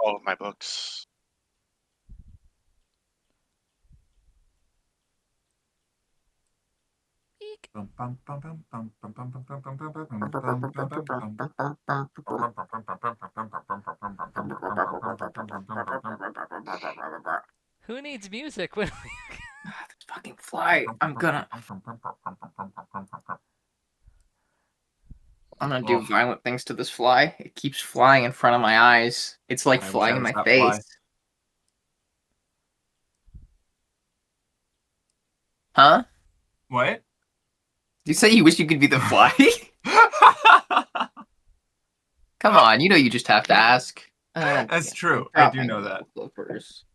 all of my books. Who needs music when Fucking fly. I'm gonna do violent things to this fly. It keeps flying in front of my eyes. It's like I wish flying I in was my that face. fly. Huh? What? You say you wish you could be the fly? Come on, you know you just have to ask. That's true. I Drop do my know that. flippers.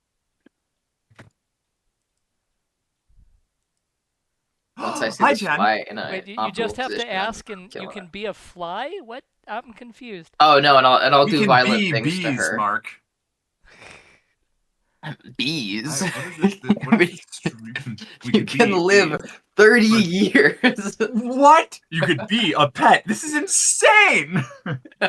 Once I see Hi, this Jen. fly in a Wait, you optimal just have to position, I'm ask and you killing can it. be a fly? What? I'm confused. Oh no, and I'll We do can violent be things to bees, her. Mark. Bees. What is this? What is this stream? We You could can be live bees. 30 years. What? You could be a pet. This is insane. I'm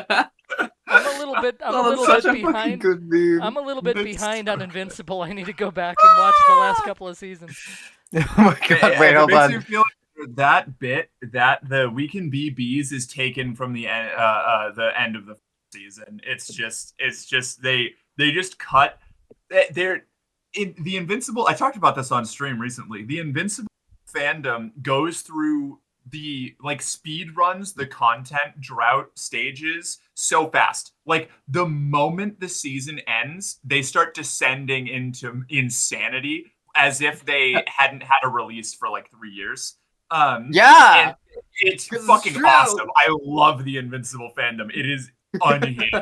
a little bit behind. Good meme. I'm a little bit That's behind so on good. Invincible. I need to go back and watch the last couple of seasons. Oh my god, wait, If hold it makes on. you feel like that bit that the "We Can Be Bees" is taken from the end of the season. It's just they just cut. They're in the Invincible. I talked about this on stream recently. The Invincible fandom goes through the speed runs the content drought stages so fast. Like the moment the season ends, they start descending into insanity as if they hadn't had a release for like 3 years. Yeah, and it's 'cause it's fucking true. awesome. I love the Invincible fandom. It is unhinged.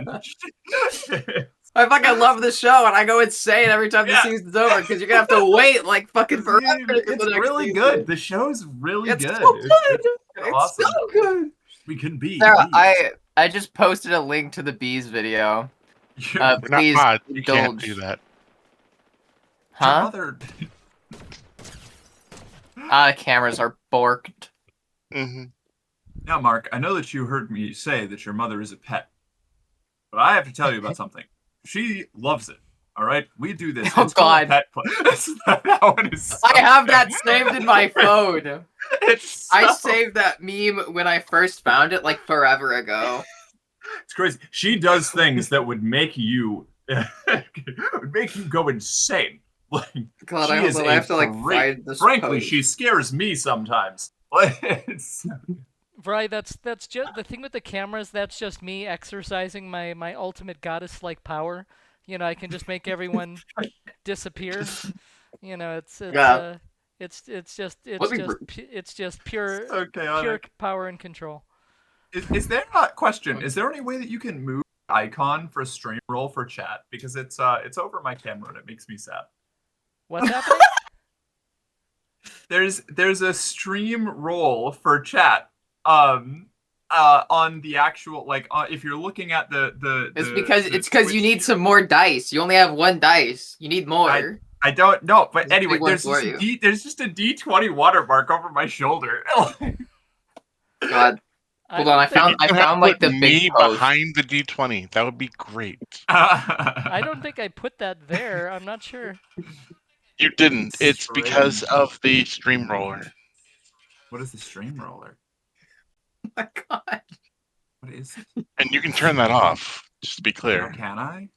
I fucking love the show, and I go insane every time the Yeah. season's over because you're gonna have to wait like fucking forever to get It's the next really season. good. The show's really It's good. so good. It's awesome. So good. We can be Sarah, bees. I just posted a link to the bees video. We're not Please mods. You can't indulge. do that. Your Huh? mother. Cameras are borked. Mm-hmm. Now, Mark, I know that you heard me say that your mother is a pet, but I have to tell you about something. She loves it. All right, we do this. Oh, It's called God. pet play. That one is. So I have that good. saved in my phone. It's I so- saved that meme when I first found it like forever ago. It's crazy. She does things that would make you go insane. Like God, she I is have to like freak. find this. Frankly, post. she scares me sometimes. It's- Right, that's just the thing with the cameras. That's just me exercising my ultimate goddess-like power. You know, I can just make everyone disappear. You know, it's Yeah. it's just pure so chaotic. power and control. Is there a question? Is there any way that you can move the icon for stream roll for chat? Because it's over my camera and it makes me sad. What's happening? There's a stream roll for chat. On the actual if you're looking at the It's because you need some more dice. You only have one dice. You need more. I don't know, but There's a anyway, big one there's for just a D20 watermark over my shoulder. God. Hold on, I found like the me big post. behind the D20. That would be great. I don't think I put that there. I'm not sure. You didn't. It's because of the stream roller. What is the stream roller? Oh my God. What is it? And you can turn that off. Just to be Oh, clear. can I?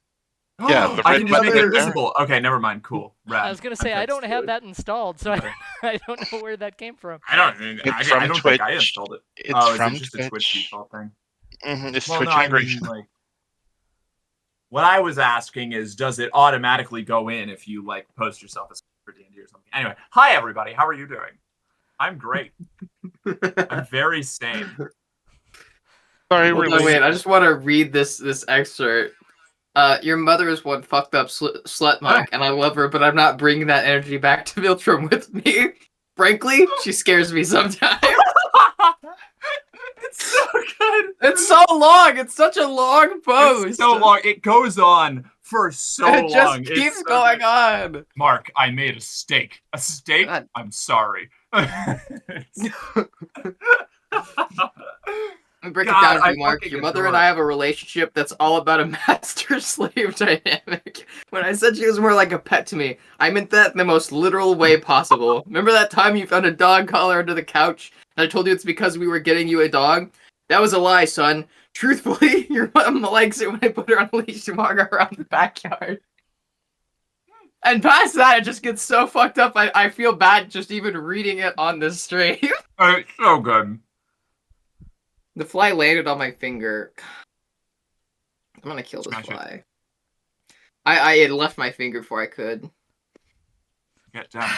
Yeah, the I red can just make it button there. invisible. Okay, never mind. Cool. Rad. I was gonna say I don't have that installed, so I don't know where that came from. I don't think I Twitch. installed it. It's is from it just a Twitch Twitch. default thing? It's Well, Twitch no, I mean, integration. like, what I was asking is, does it automatically go in if you post yourself as for D&D or something? Anyway, hi everybody. How are you doing? I'm great. I'm very sane. Sorry, Hold we're on, late. wait, I just want to read this excerpt. Your mother is one fucked up slut Mike, and I love her, but I'm not bringing that energy back to Viltrum with me. Frankly, she scares me sometimes. It's so good. It's so long. It's such a long post. It's so long. It goes on for so long. It just keeps going on. Mark, I made a steak. A steak? God. I'm sorry. me break God, it down for I you, Mark. fucking Your mother adore and it. I have a relationship that's all about a master-slave dynamic. When I said she was more like a pet to me, I meant that in the most literal way possible. Remember that time you found a dog collar under the couch, and I told you it's because we were getting you a dog? That was a lie, son. Truthfully, your mom likes it when I put her on a leash and walk her around the backyard. And past that, it just gets so fucked up, I feel bad just even reading it on the stream. It's so good. The fly landed on my finger. I'm gonna kill this Smash it. fly. I had left my finger before I could. Get down.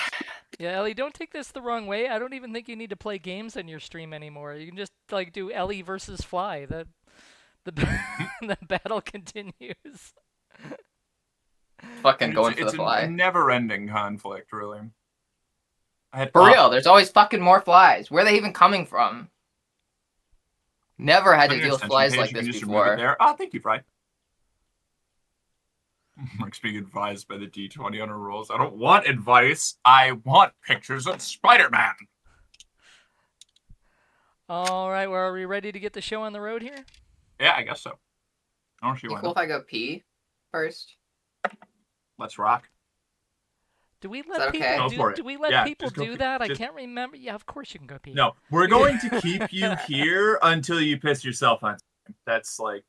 Yeah, Ellie, don't take this the wrong way. I don't even think you need to play games on your stream anymore. You can just like do Ellie versus Fly. The the battle continues. Fucking going for the It's a fly. never-ending conflict, really. For real, there's always fucking more flies. Where are they even coming from? Never had to On your deal with extension flies page, like you can this just remove it before. there. Oh, thank you, Fry. Mark's being advised by the D20 on her rolls. I don't want advice. I want pictures of Spider-Man. All right, well, are we ready to get the show on the road here? Yeah, I guess so. I don't see Be why cool not. if I go pee first. Let's rock. Do we that let okay? people Go for it. do we let Yeah, people just go do pee. that? I Just- can't remember. Yeah, of course you can go pee. No, we're going to keep you here until you piss yourself on time. That's like,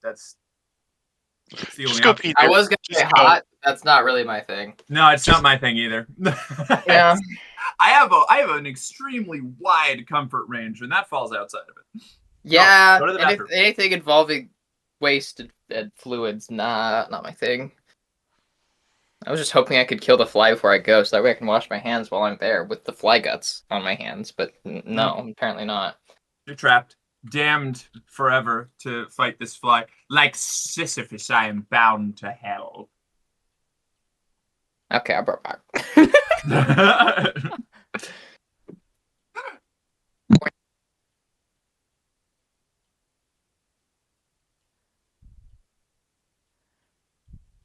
that's the Just only go option. pee. I dude. was gonna Just say go. hot. That's not really my thing. No, it's not my thing either. Yeah. I have an extremely wide comfort range, and that falls outside of it. Yeah. go to the and if bathroom. anything involving wasted fluids, not my thing. I was just hoping I could kill the fly before I go, so that way I can wash my hands while I'm there with the fly guts on my hands. But no, apparently not. You're trapped, damned forever to fight this fly. Like Sisyphus, I am bound to hell. Okay, I brought back.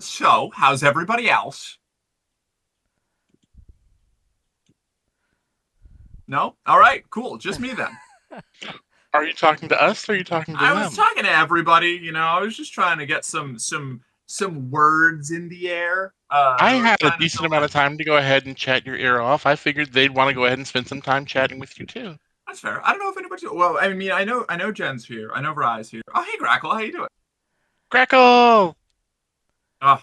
So, how's everybody else? No? All right, cool. Just me then. Are you talking to us or are you talking to I them? was talking to everybody. I was just trying to get some words in the air. I had a trying to decent fill amount that. of time to go ahead and chat your ear off. I figured they'd want to go ahead and spend some time chatting with you too. That's fair. I don't know if anybody's. Well, I mean, I know Jen's here. I know Vry's here. Oh, hey, Grackle, how you doing? Crackle! Oh,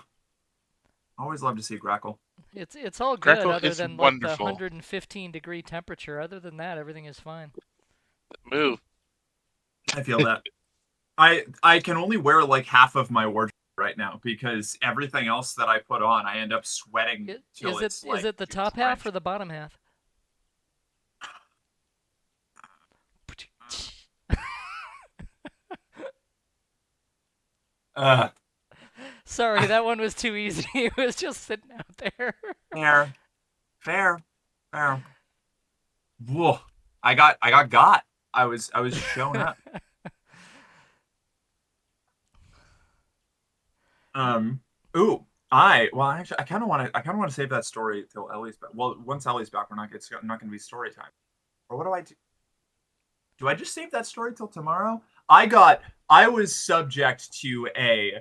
always love to see Grackle. It's all good Greco other is than like the wonderful. 115-degree temperature. Other than that, everything is fine. Move. I feel that. I can only wear like half of my wardrobe right now because everything else that I put on, I end up sweating. Till it's Is it the top half or the bottom half? Sorry, that one was too easy. It was just sitting out there. Fair. Whoa! I got. I was shown up. Actually, I kind of want to save that story till Ellie's back. Well, once Ellie's back, it's not going to be story time. Or what do I do? Do I just save that story till tomorrow? I was subject to a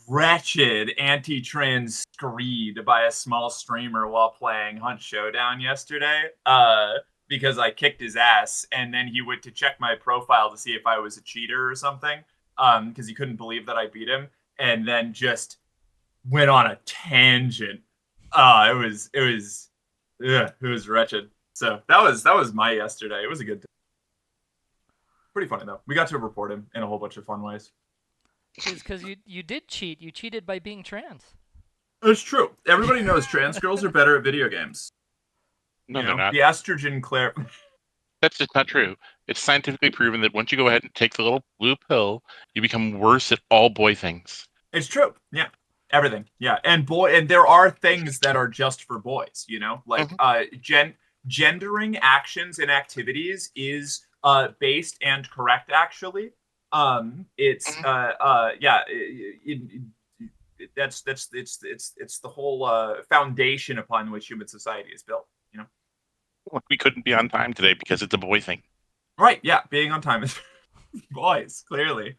wretched anti-trans screed by a small streamer while playing Hunt Showdown yesterday. Because I kicked his ass, and then he went to check my profile to see if I was a cheater or something. Because he couldn't believe that I beat him, and then just went on a tangent. It was wretched. So that was my yesterday. It was a good day. Pretty funny though. We got to report him in a whole bunch of fun ways. It's because you did cheat. You cheated by being trans. It's true. Everybody knows trans girls are better at video games. No, they're not. The estrogen Claire. That's just not true. It's scientifically proven that once you go ahead and take the little blue pill, you become worse at all boy things. It's true. Yeah. Everything. Yeah. And there are things that are just for boys, like gendering actions and activities is based and correct actually. It's it's the whole foundation upon which human society is built, We couldn't be on time today because it's a boy thing. Right, yeah, being on time is boys, clearly.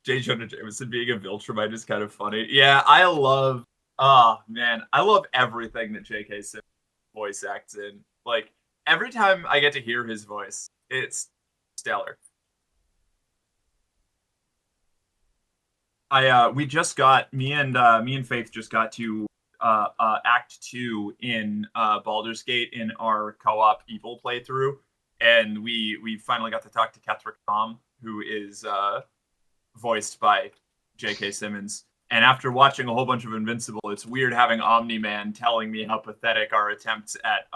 J. Jonah Jameson being a Viltrumite is kind of funny. Yeah, I love I love everything that J.K. Simmons voice acts in. Like every time I get to hear his voice, it's stellar. We just got me and Faith just got to Act 2 in Baldur's Gate in our co-op Evil playthrough, and we finally got to talk to Kethric Tom, who is voiced by J.K. Simmons. And after watching a whole bunch of Invincible, it's weird having Omni-Man telling me how pathetic our attempts at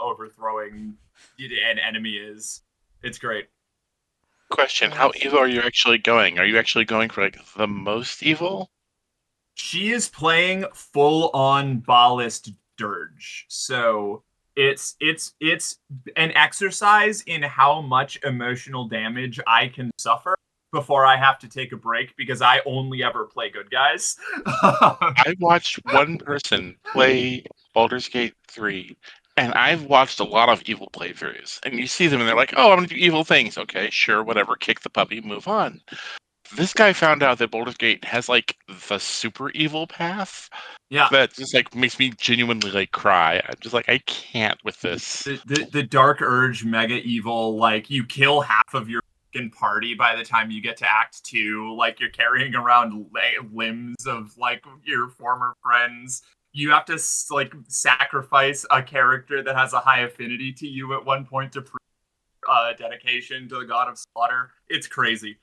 overthrowing an enemy is. It's great. Question: how evil are you actually going? Are you actually going for like the most evil? She is playing full on ballast dirge. So it's an exercise in how much emotional damage I can suffer before I have to take a break because I only ever play good guys. I watched one person play Baldur's Gate 3, and I've watched a lot of evil playthroughs. And you see them, and they're like, "Oh, I'm gonna do evil things." Okay, sure, whatever. Kick the puppy, move on. This guy found out that Baldur's Gate has like the super evil path Yeah. that just like makes me genuinely like cry. I'm just like, I can't with this. The Dark Urge mega evil, like you kill half of your fucking party by the time you get to Act 2. Like you're carrying around limbs of like your former friends. You have to like sacrifice a character that has a high affinity to you at one point to prove dedication to the god of slaughter. It's crazy.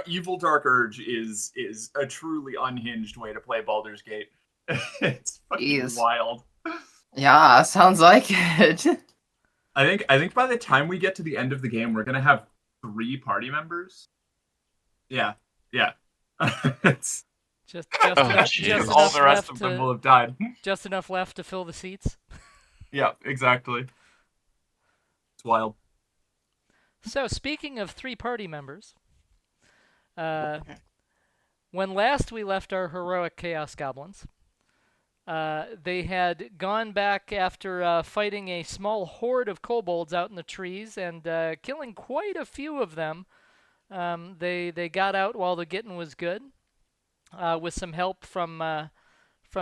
Evil Dark Urge is a truly unhinged way to play Baldur's Gate. It's fucking wild. Yeah, sounds like it. I think by the time we get to the end of the game, we're gonna have 3 party members. Yeah. It's Just Oh, enough, jeez. just all enough the rest left of them to will have died. just enough left to fill the seats. Yeah, exactly. It's wild. So speaking of 3 party members, when last we left our heroic Chaos Goblins, they had gone back after fighting a small horde of kobolds out in the trees and killing quite a few of them. They got out while the getting was good, with some help from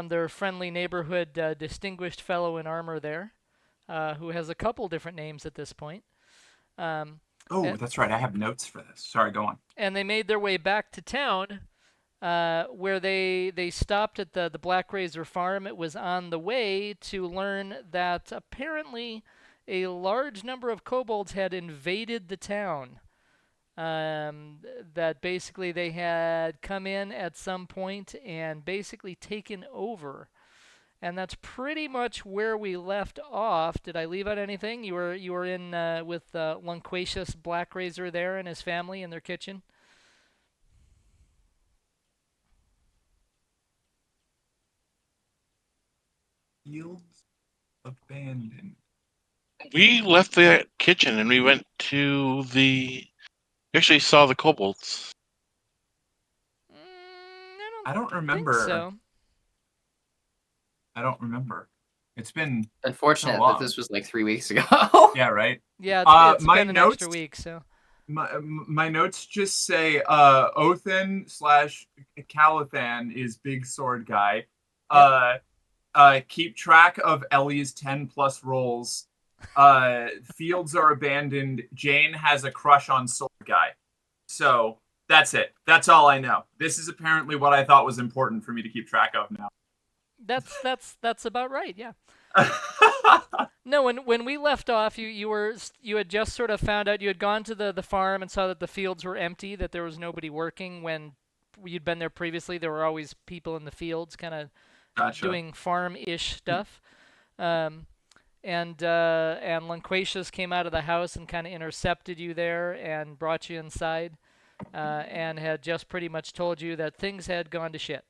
their friendly neighborhood distinguished fellow in armor there, who has a couple different names at this point. That's right. I have notes for this. Sorry, go on. And they made their way back to town, where they stopped at the Black Razor farm. It was on the way to learn that apparently a large number of kobolds had invaded the town. That basically they had come in at some point and basically taken over. And that's pretty much where we left off. Did I leave out anything? You were in with Lunquacious Black Razor there and his family in their kitchen. Fields abandoned. We left the kitchen and we went to the. We actually saw the kobolds. I don't Think remember. so. I don't remember. It's been Unfortunate so long. that this was like 3 weeks ago. Yeah, right. Yeah, it's my been an notes- extra week, so. My notes just say Othin / Calathan is big sword guy. Keep track of Ellie's 10+ rolls. Fields are abandoned. Jane has a crush on sword guy. So that's it. That's all I know. This is apparently what I thought was important for me to keep track of now. That's about right, yeah. No, when we left off, you had just sort of found out you had gone to the farm and saw that the fields were empty, that there was nobody working. When you'd been there previously, there were always people in the fields, kind of doing farm-ish stuff. And Lunquacious came out of the house and kind of intercepted you there and brought you inside, and had just pretty much told you that things had gone to shit.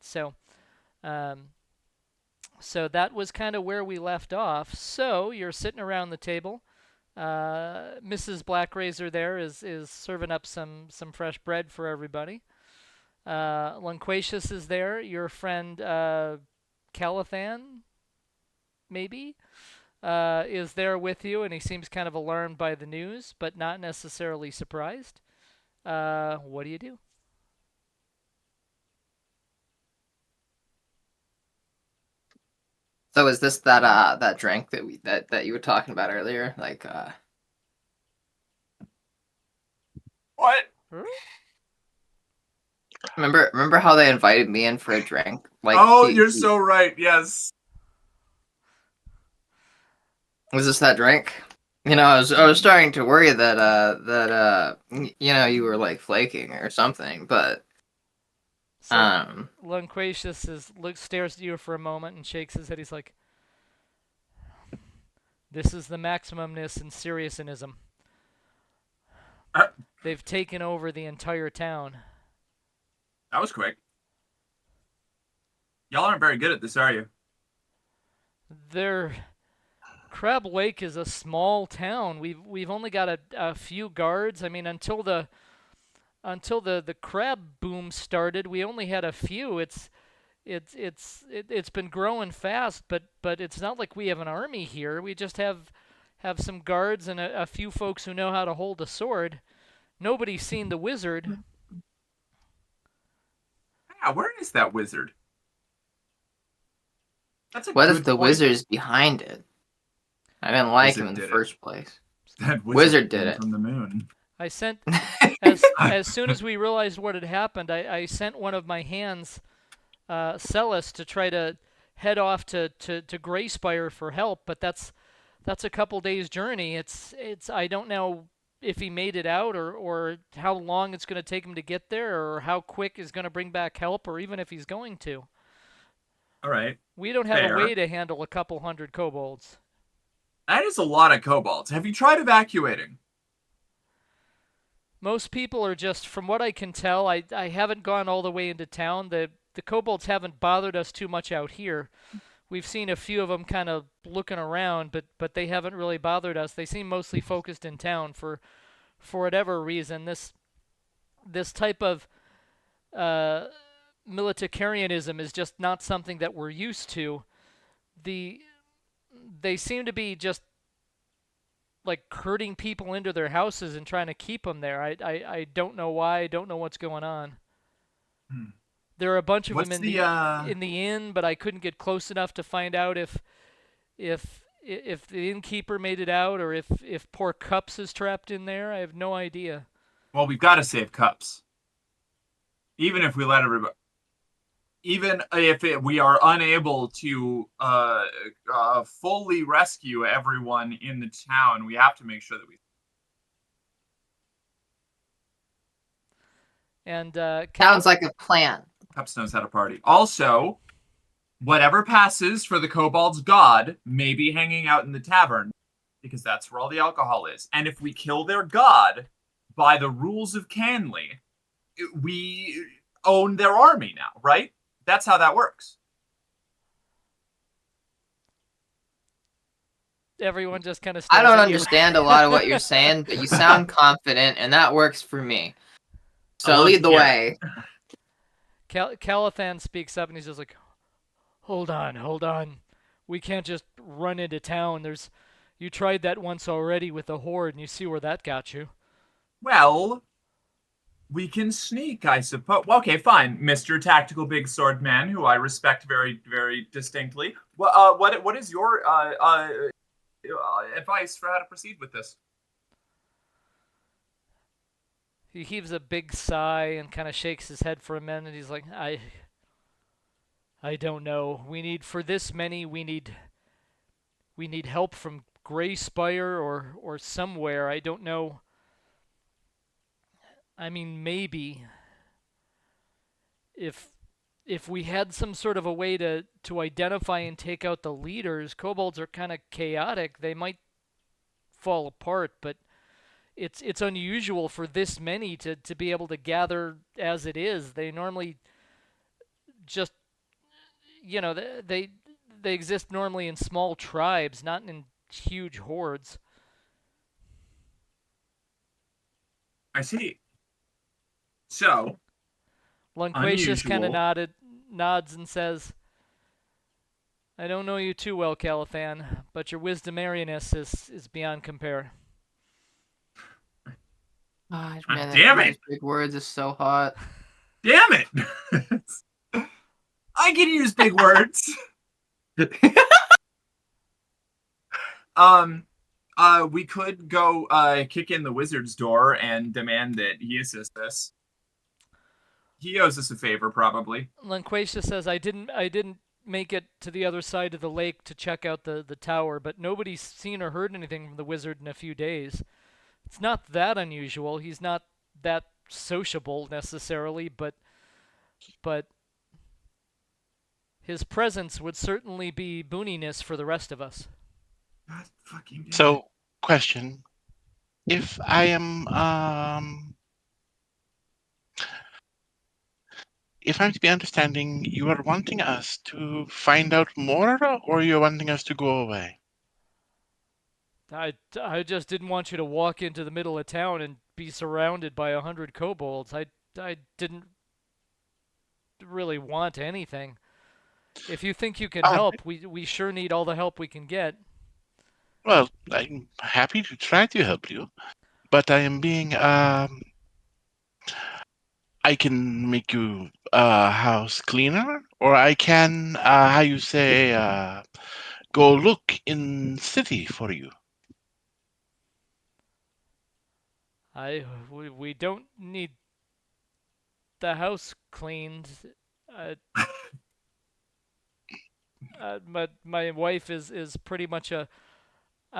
So that was kind of where we left off. So you're sitting around the table. Mrs. Black Razor there is serving up some fresh bread for everybody. Lunquacious is there. Your friend Calathan, maybe, is there with you, and he seems kind of alarmed by the news, but not necessarily surprised. What do you do? So is this that that drink that you were talking about earlier? Like What? remember how they invited me in for a drink? Like Oh, you're so right. Yes. was this that drink? You know, I was starting to worry that you were like flaking or something, but So um Lunquatius stares at you for a moment and shakes his head. He's like, "This is the maximumness and seriousnism. Uh, They've taken over the entire town." that was quick. Y'all aren't very good at this, are you? Crab Lake is a small town. We've only got a few guards. I mean, until the crab boom started, we only had a few. It's been growing fast, but it's not like we have an army here. We just have some guards and a few folks who know how to hold a sword. Nobody's seen the wizard. Yeah, where is that wizard? That's a what good if the point. wizard's behind it? I didn't like Wizard him in the did it. first place. That Wizard did came it. from the moon. I sent as soon as we realized what had happened, I sent one of my hands, Celis, to try to head off to Greyspire for help, but that's a couple days journey. It's I don't know if he made it out or how long it's going to take him to get there or how quick is going to bring back help or even if he's going to. All right. We don't have Fair. a way to handle a couple hundred kobolds. That is a lot of kobolds. Have you tried evacuating? Most people are just, from what I can tell, I haven't gone all the way into town. The kobolds haven't bothered us too much out here. We've seen a few of them kind of looking around, but they haven't really bothered us. They seem mostly focused in town for whatever reason. This type of militarianism is just not something that we're used to. They seem to be just like herding people into their houses and trying to keep them there. I don't know why. I don't know what's going on. There are a bunch of What's them in the inn, but I couldn't get close enough to find out if the innkeeper made it out or if poor Cups is trapped in there. I have no idea. Well, we've got to save Cups. Even if we let everybody... Even if we are unable to fully rescue everyone in the town, we have to make sure that we... And Sounds like a plan. Cups knows how to party. Also, whatever passes for the kobold's god may be hanging out in the tavern, because that's where all the alcohol is. And if we kill their god, by the rules of Canley, we own their army now, right? That's how that works. everyone just kind of I stares don't at you. understand a lot of what you're saying, but you sound confident, and that works for me. So love lead the to hear way. Calathan speaks up and he's just like, hold on. We can't just run into town. You tried that once already with the horde, and you see where that got you. Well, we can sneak, I suppose. Well, okay, fine, Mr. Tactical Big Sword Man, who I respect very, very distinctly. Well, what is your advice for how to proceed with this? He heaves a big sigh and kind of shakes his head for a minute. He's like, I don't know. For this many, we need help from Greyspire or somewhere. I don't know. I mean, maybe if we had some sort of a way to identify and take out the leaders, kobolds are kind of chaotic. They might fall apart, but it's unusual for this many to be able to gather as it is. They normally just, they exist normally in small tribes, not in huge hordes. I see. So, Lunquatius kind of unusual. nods and says, I don't know you too well, Calithan, but your wisdomariness is beyond compare. God, God man, damn that it. use big words is so hot. Damn it! I can use big words. We could go kick in the wizard's door and demand that he assist us. He owes us a favor, probably. Lanquasia says, I didn't make it to the other side of the lake to check out the tower, but nobody's seen or heard anything from the wizard in a few days. It's not that unusual. He's not that sociable necessarily, but his presence would certainly be booniness for the rest of us. God fucking damn it. So, question: if I am if I'm to be understanding, you are wanting us to find out more, or you're wanting us to go away? I just didn't want you to walk into the middle of town and be surrounded by 100 kobolds. I didn't really want anything. If you think you can Oh. help, we sure need all the help we can get. Well, I'm happy to try to help you, but I am being I can make you house cleaner, or I can how you say go look in city for you. We don't need the house cleaned. Uh, but my wife is pretty much a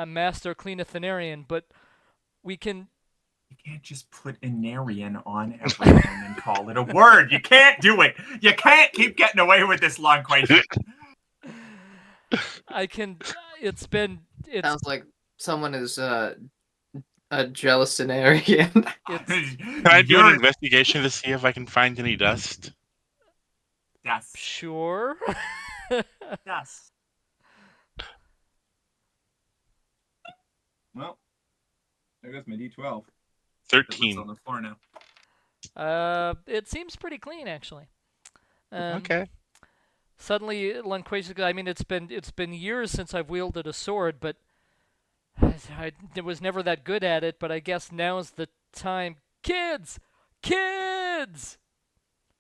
master cleanothanarian, but we can. You can't just put Anarian on everything and call it a word. You can't do it. You can't keep getting away with this long question. I can. It's Sounds like someone is a jealous scenarian. Can I do an investigation to see if I can find any dust? Yes. sure. Yes. Well, there goes my D12. It lives 13. on the floor now. It seems pretty clean actually. Okay. Suddenly, Lanquasia. I mean, it's been years since I've wielded a sword, but I was never that good at it. But I guess now's the time. Kids.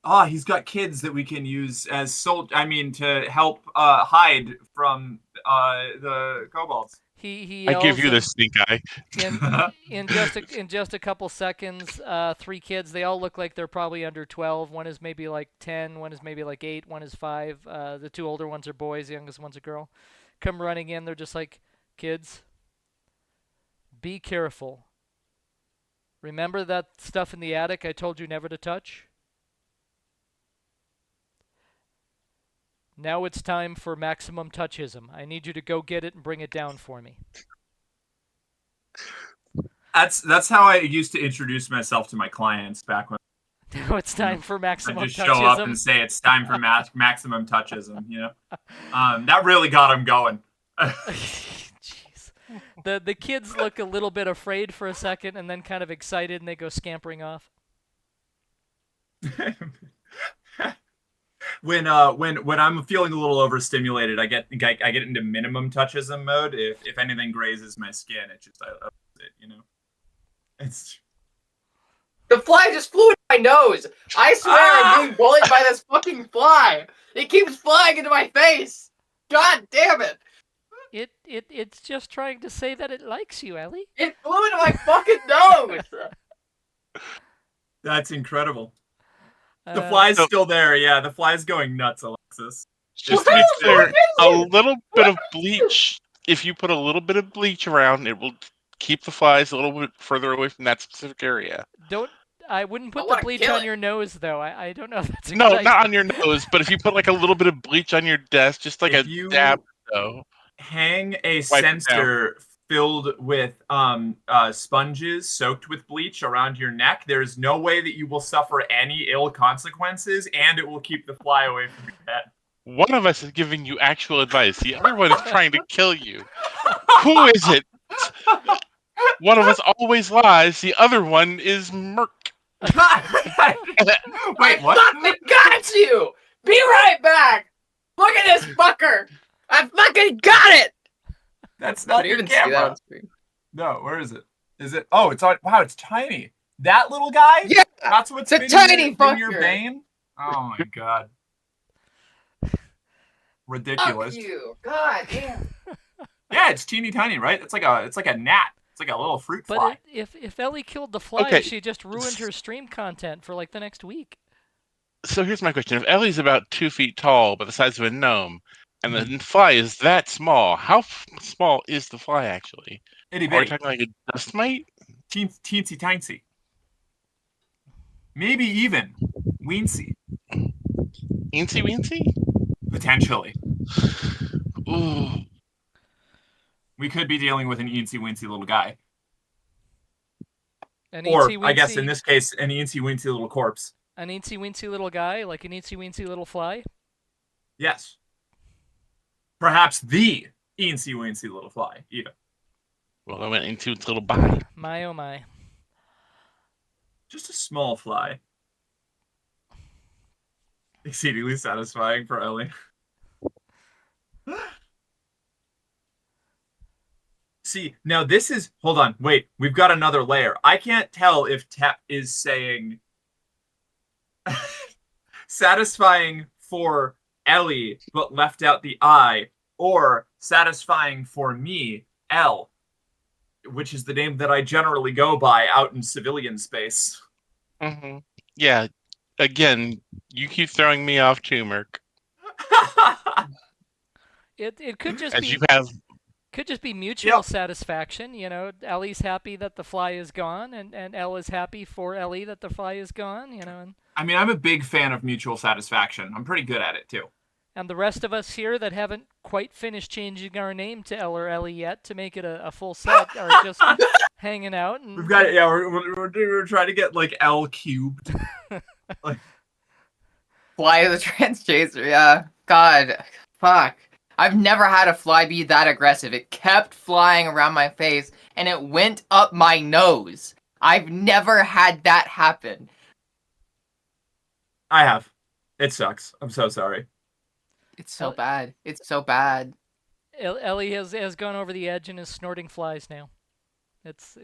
Oh, he's got kids that we can use as to help hide from the kobolds. He I yells give you and the stink eye. in just a couple seconds, 3 kids. They all look like they're probably under 12. One is maybe like 10. One is maybe like 8. One is 5. The 2 older ones are boys. The youngest one's a girl. Come running in. They're just like, kids, be careful. Remember that stuff in the attic I told you never to touch? Now it's time for maximum touchism. I need you to go get it and bring it down for me. That's how I used to introduce myself to my clients back when Now it's time for I maximum just show up touchism. and say it's time for maximum touchism. That really got him going. Jeez. The kids look a little bit afraid for a second and then kind of excited and they go scampering off. When I'm feeling a little overstimulated, I get into minimum touchism mode. If anything grazes my skin, I lose it. It's The fly just flew in my nose. I swear I'm being bullied by this fucking fly. It keeps flying into my face. God damn it. It's just trying to say that it likes you, Ellie. It flew into my fucking nose. That's incredible. The Uh, fly's still there. Yeah, the fly's going nuts, Alexis. Just to be clear, a little bit of bleach. If you put a little bit of bleach around, it will keep the flies a little bit further away from that specific area. I wouldn't put I the wanna bleach kill on it. your nose, though. I don't know if that's a No, good not idea. on your nose, but if you put like a little bit of bleach on your desk, just like If a you dab, though. hang a Wipe it sensor filled with sponges soaked with bleach around your neck, there's no way that you will suffer any ill consequences, and it will keep the fly away from your head. One of us is giving you actual advice. The other one is trying to kill you. Who is it? One of us always lies. The other one is Merc. Wait, I what? fucking got you. Be right back. Look at this fucker. I fucking got it! That's Can not you your even see that camera. on screen? No, where is it? Is it? Oh, it's on. Wow, it's tiny. That little guy? Yeah! That's what's The been tiny been your fucker. bane? Oh my god. Ridiculous. Fuck you. God damn. Yeah, it's teeny tiny, right? It's like a gnat. It's like a little fruit fly. But if Ellie killed the fly, Okay. she just ruined her stream content for like the next week. So here's my question: if Ellie's about 2 feet tall, but the size of a gnome, and Mhm. the fly is that small, how small is the fly actually? Itty Are we bitty. talking like a dust mite? Teensy tiny. Maybe even weensy, Eensy weensy? potentially. Ooh. We could be dealing with an eensy weensy little guy. An Or, eensy I guess in weensy, this case, an eensy weensy little corpse. an eensy weensy little guy, like an eensy weensy little fly. Yes. Perhaps the eensy weensy little fly, even. Well, I went into its little body. My oh my. Just a small fly. Exceedingly satisfying for Ellie. See, now this is. Hold on, wait. We've got another layer. I can't tell if Tep is saying satisfying for Ellie, but left out the I, or satisfying for me, L, which is the name that I generally go by out in civilian space. Mm-hmm. Yeah. Again, you keep throwing me off too, Merc. It could just As be you have. could just be mutual Yep. satisfaction. You know, Ellie's happy that the fly is gone, and Elle is happy for Ellie that the fly is gone. You know, I mean, I'm a big fan of mutual satisfaction. I'm pretty good at it, too. and the rest of us here that haven't quite finished changing our name to Elle or Ellie yet to make it a full set are just hanging out. And We've got, yeah, we're trying to get, like, L cubed. Fly the trans chaser, yeah. God, fuck. I've never had a fly be that aggressive. It kept flying around my face and it went up my nose. I've never had that happen. I have. It sucks. I'm so sorry. It's so bad. It's so bad. Ellie has gone over the edge and is snorting flies now. It's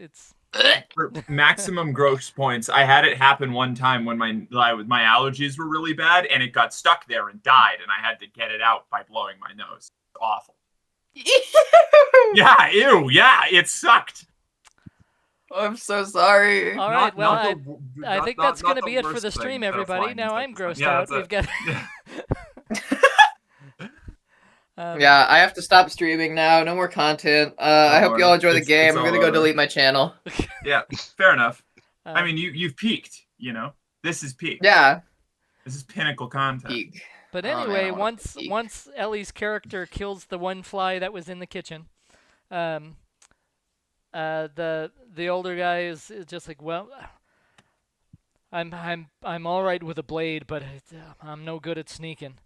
For maximum gross points, I had it happen one time when my allergies were really bad, and it got stuck there and died, and I had to get it out by blowing my nose. It's awful. Yeah, ew, yeah, it sucked. I'm so sorry. all right. Well, I think that's going to be it for the stream, everybody. Now I'm grossed out. We've got. Yeah, I have to stop streaming now. No more content. I hope you all enjoy the game. I'm gonna go delete my channel. Yeah, fair enough. I Um, mean, you've peaked. You know, this is peak. Yeah. This is pinnacle content. Peak. But Oh, man, anyway, I wanna once peek. once Ellie's character kills the one fly that was in the kitchen, the older guy is just like, well, I'm all right with a blade, but I'm no good at sneaking.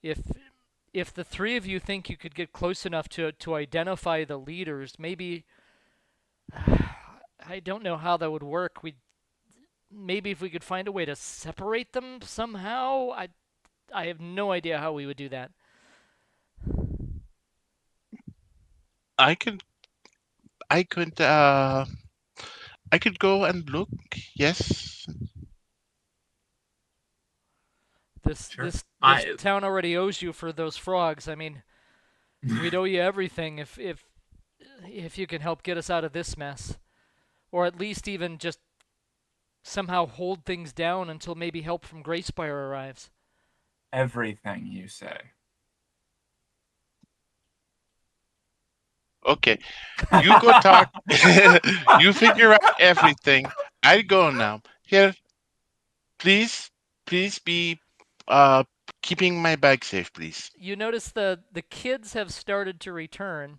If the three of you think you could get close enough to identify the leaders, maybe I don't know how that would work. Maybe if we could find a way to separate them somehow. I have no idea how we would do that. I could go and look. Yes. This Sure. this I- this town already owes you for those frogs. I mean, we'd owe you everything if you can help get us out of this mess, or at least even just somehow hold things down until maybe help from Greyspire arrives. Everything you say. Okay. You go talk. You figure out everything. I go now. Here, please be keeping my bag safe, please. You notice the kids have started to return.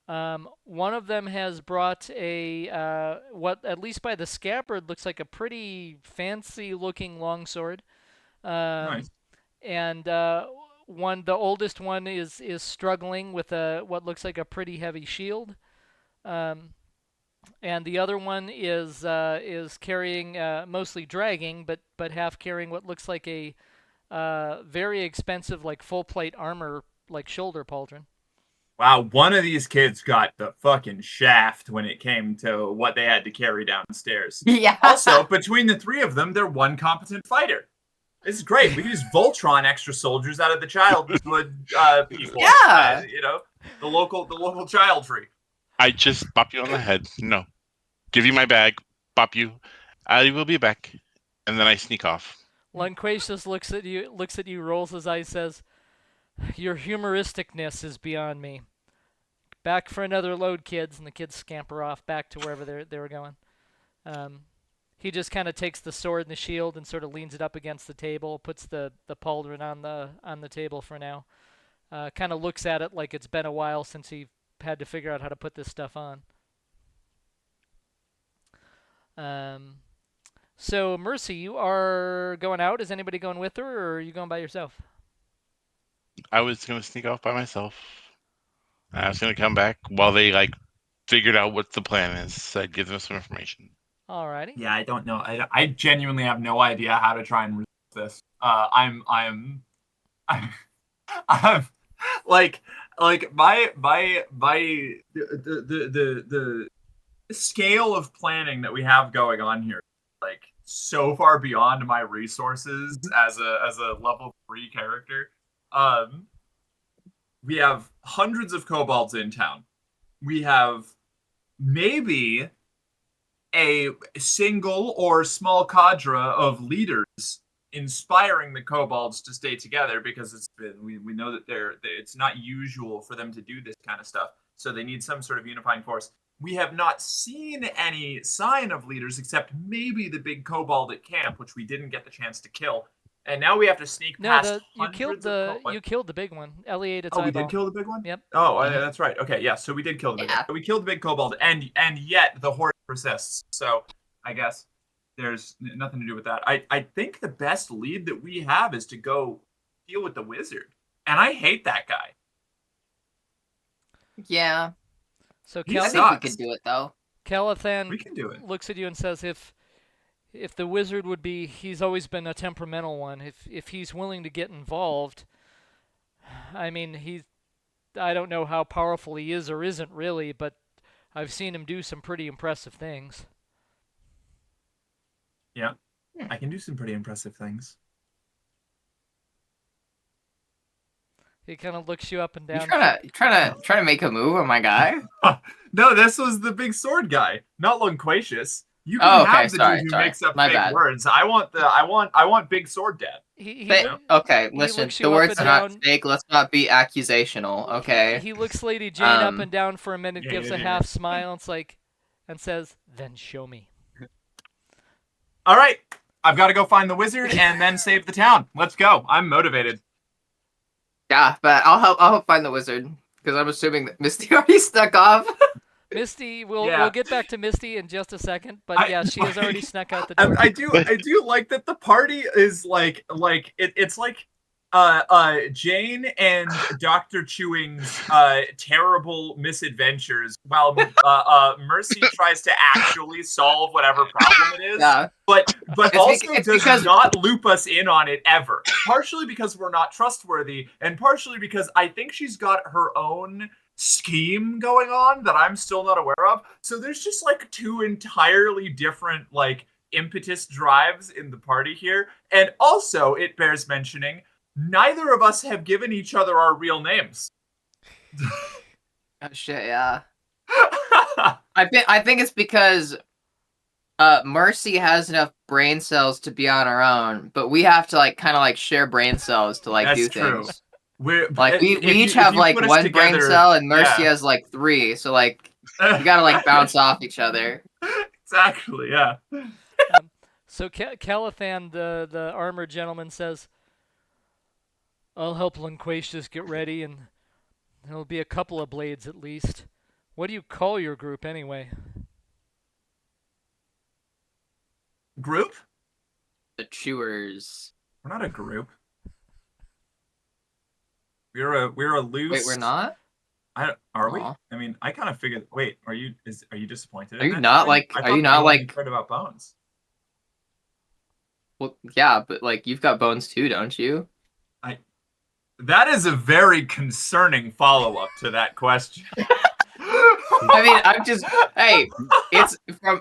One of them has brought a what, at least by the scabbard, looks like a pretty fancy-looking longsword. Nice. And the oldest one is struggling with what looks like a pretty heavy shield. And the other one is carrying, mostly dragging, but half carrying what looks like a very expensive, like full plate armor like shoulder pauldron. Wow, one of these kids got the fucking shaft when it came to what they had to carry downstairs. Yeah. Also, between the three of them, they're one competent fighter. This is great. We can just Voltron extra soldiers out of the childhood people. Yeah. The local childry. I just bop you on the head. No. Give you my bag. Bop you. I will be back. And then I sneak off. Lunquacious looks at you, rolls his eyes, says, "Your humoristicness is beyond me. Back for another load, kids," and the kids scamper off back to wherever they were going. He just kind of takes the sword and the shield and sort of leans it up against the table, puts the pauldron on the table for now. Kind of looks at it like it's been a while since he had to figure out how to put this stuff on. So Mercy, you are going out. Is anybody going with her, or are you going by yourself? I was going to sneak off by myself. I was going to come back while they figured out what the plan is. So I'd give them some information. Alrighty. Yeah, I don't know. I genuinely have no idea how to try and resolve this. I'm like the scale of planning that we have going on here, like so far beyond my resources as a level 3 character. We have hundreds of kobolds in town. We have maybe a single or small cadre of leaders inspiring the kobolds to stay together, because we know that it's not usual for them to do this kind of stuff, so they need some sort of unifying force. We have not seen any sign of leaders except maybe the big kobold at camp, which we didn't get the chance to kill, and now we have to sneak past you killed the big one. Ellie ate its eyeball. We did kill the big one? Yep. That's right. Okay, yeah, so we did kill the big one. We killed the big kobold, and yet the horde persists. So I guess there's nothing to do with that. I think the best lead that we have is to go deal with the wizard. And I hate that guy. Yeah. So I think we can do it, though. Calathan We can do it. looks at you and says, if the wizard would be, he's always been a temperamental one. If he's willing to get involved, I mean, I don't know how powerful he is or isn't really, but I've seen him do some pretty impressive things. Yeah, I can do some pretty impressive things. He kind of looks you up and down. You trying to make a move on my guy? No, this was the big sword guy, not Lunquacious. You can have the dude who makes up fake words. I want big sword dad. Okay, listen, the words are not fake. Let's not be accusational, okay? He looks Lady Jane up and down for a minute, gives a half smile, and says, "Then show me." All right, I've got to go find the wizard and then save the town. Let's go. I'm motivated. Yeah, but I'll help find the wizard, because I'm assuming that Misty already snuck off. Misty, we'll get back to Misty in just a second, but she has already snuck out the door. I do like that the party is it's like Jane and Dr. Chewing's terrible misadventures, while Mercy tries to actually solve whatever problem it is. Yeah. But also does not loop us in on it ever. Partially because we're not trustworthy, and partially because I think she's got her own scheme going on that I'm still not aware of. So there's just two entirely different impetus drives in the party here. And also, it bears mentioning, neither of us have given each other our real names. Oh shit, yeah. I think it's because Mercy has enough brain cells to be on her own, but we have to kind of share brain cells to That's do true. things. We each have one brain cell, and Mercy has 3. So we gotta bounce off each other. Exactly, yeah. So Calathan, the armored gentleman, says, "I'll help Lunquacious get ready, and there'll be a couple of blades at least. What do you call your group anyway?" Group? The Chewers. We're not a group. We're a loose. Wait, we're not? Are we? I mean, I kind of figured. Wait, are you disappointed? Are you not heard about Bones? Well, yeah, but you've got Bones too, don't you? That is a very concerning follow-up to that question. I mean, I'm just hey, it's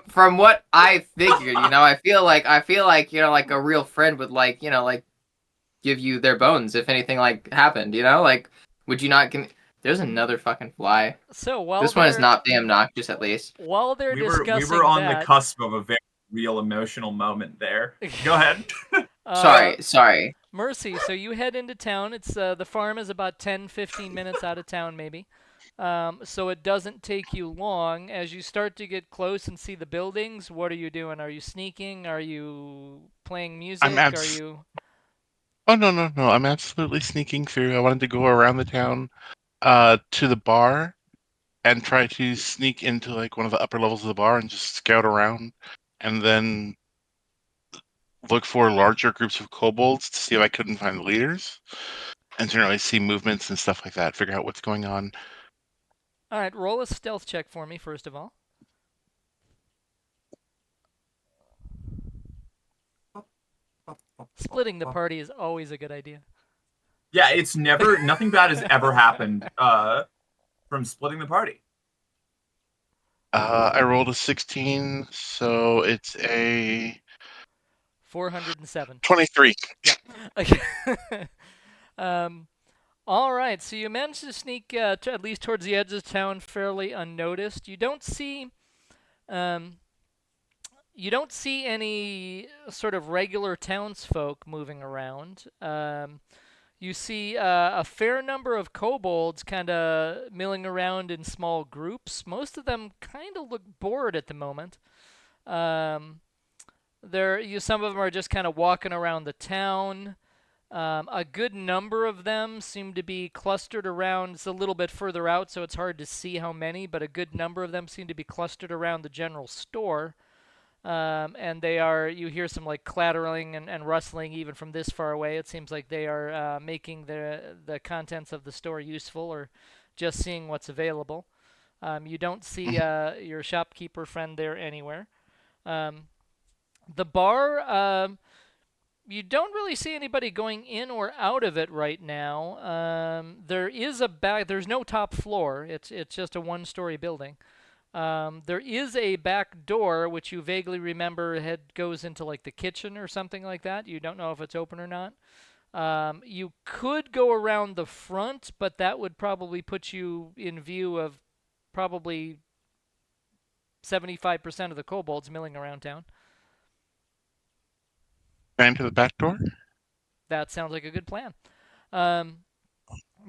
from what I figured, I feel like like a real friend would like give you their bones if anything like happened, like would you not give? There's another fucking fly. So while This one is they're not damn noxious, at least. while they're we discussing were on that, the cusp of a very real emotional moment there. Go ahead. Sorry. Mercy, so you head into town. It's the farm is about 10-15 minutes out of town, maybe. So it doesn't take you long. As you start to get close and see the buildings, what are you doing? Are you sneaking? Are you playing music? Are you? Oh no. I'm absolutely sneaking through. I wanted to go around the town to the bar and try to sneak into like one of the upper levels of the bar and just scout around and then look for larger groups of kobolds to see if I couldn't find the leaders and generally see movements and stuff like that, figure out what's going on. All right, roll a stealth check for me, first of all. Splitting the party is always a good idea. Yeah, it's nothing bad has ever happened from splitting the party. I rolled a 16, so it's a 407. 23. Okay. All right, so you managed to sneak at least towards the edge of town fairly unnoticed. You don't see any sort of regular townsfolk moving around. You see a fair number of kobolds kind of milling around in small groups. Most of them kind of look bored at the moment. Some of them are just kind of walking around the town. A good number of them seem to be clustered around. It's a little bit further out, so it's hard to see how many, but a good number of them seem to be clustered around the general store. And you hear some like clattering and rustling even from this far away. It seems like they are making the contents of the store useful or just seeing what's available. You don't see your shopkeeper friend there anywhere. The bar, you don't really see anybody going in or out of it right now. There's no top floor. It's just a one-story building. There is a back door, which you vaguely remember goes into like the kitchen or something like that. You don't know if it's open or not. You could go around the front, but that would probably put you in view of probably 75% of the kobolds milling around town. Ran to the back door? That sounds like a good plan.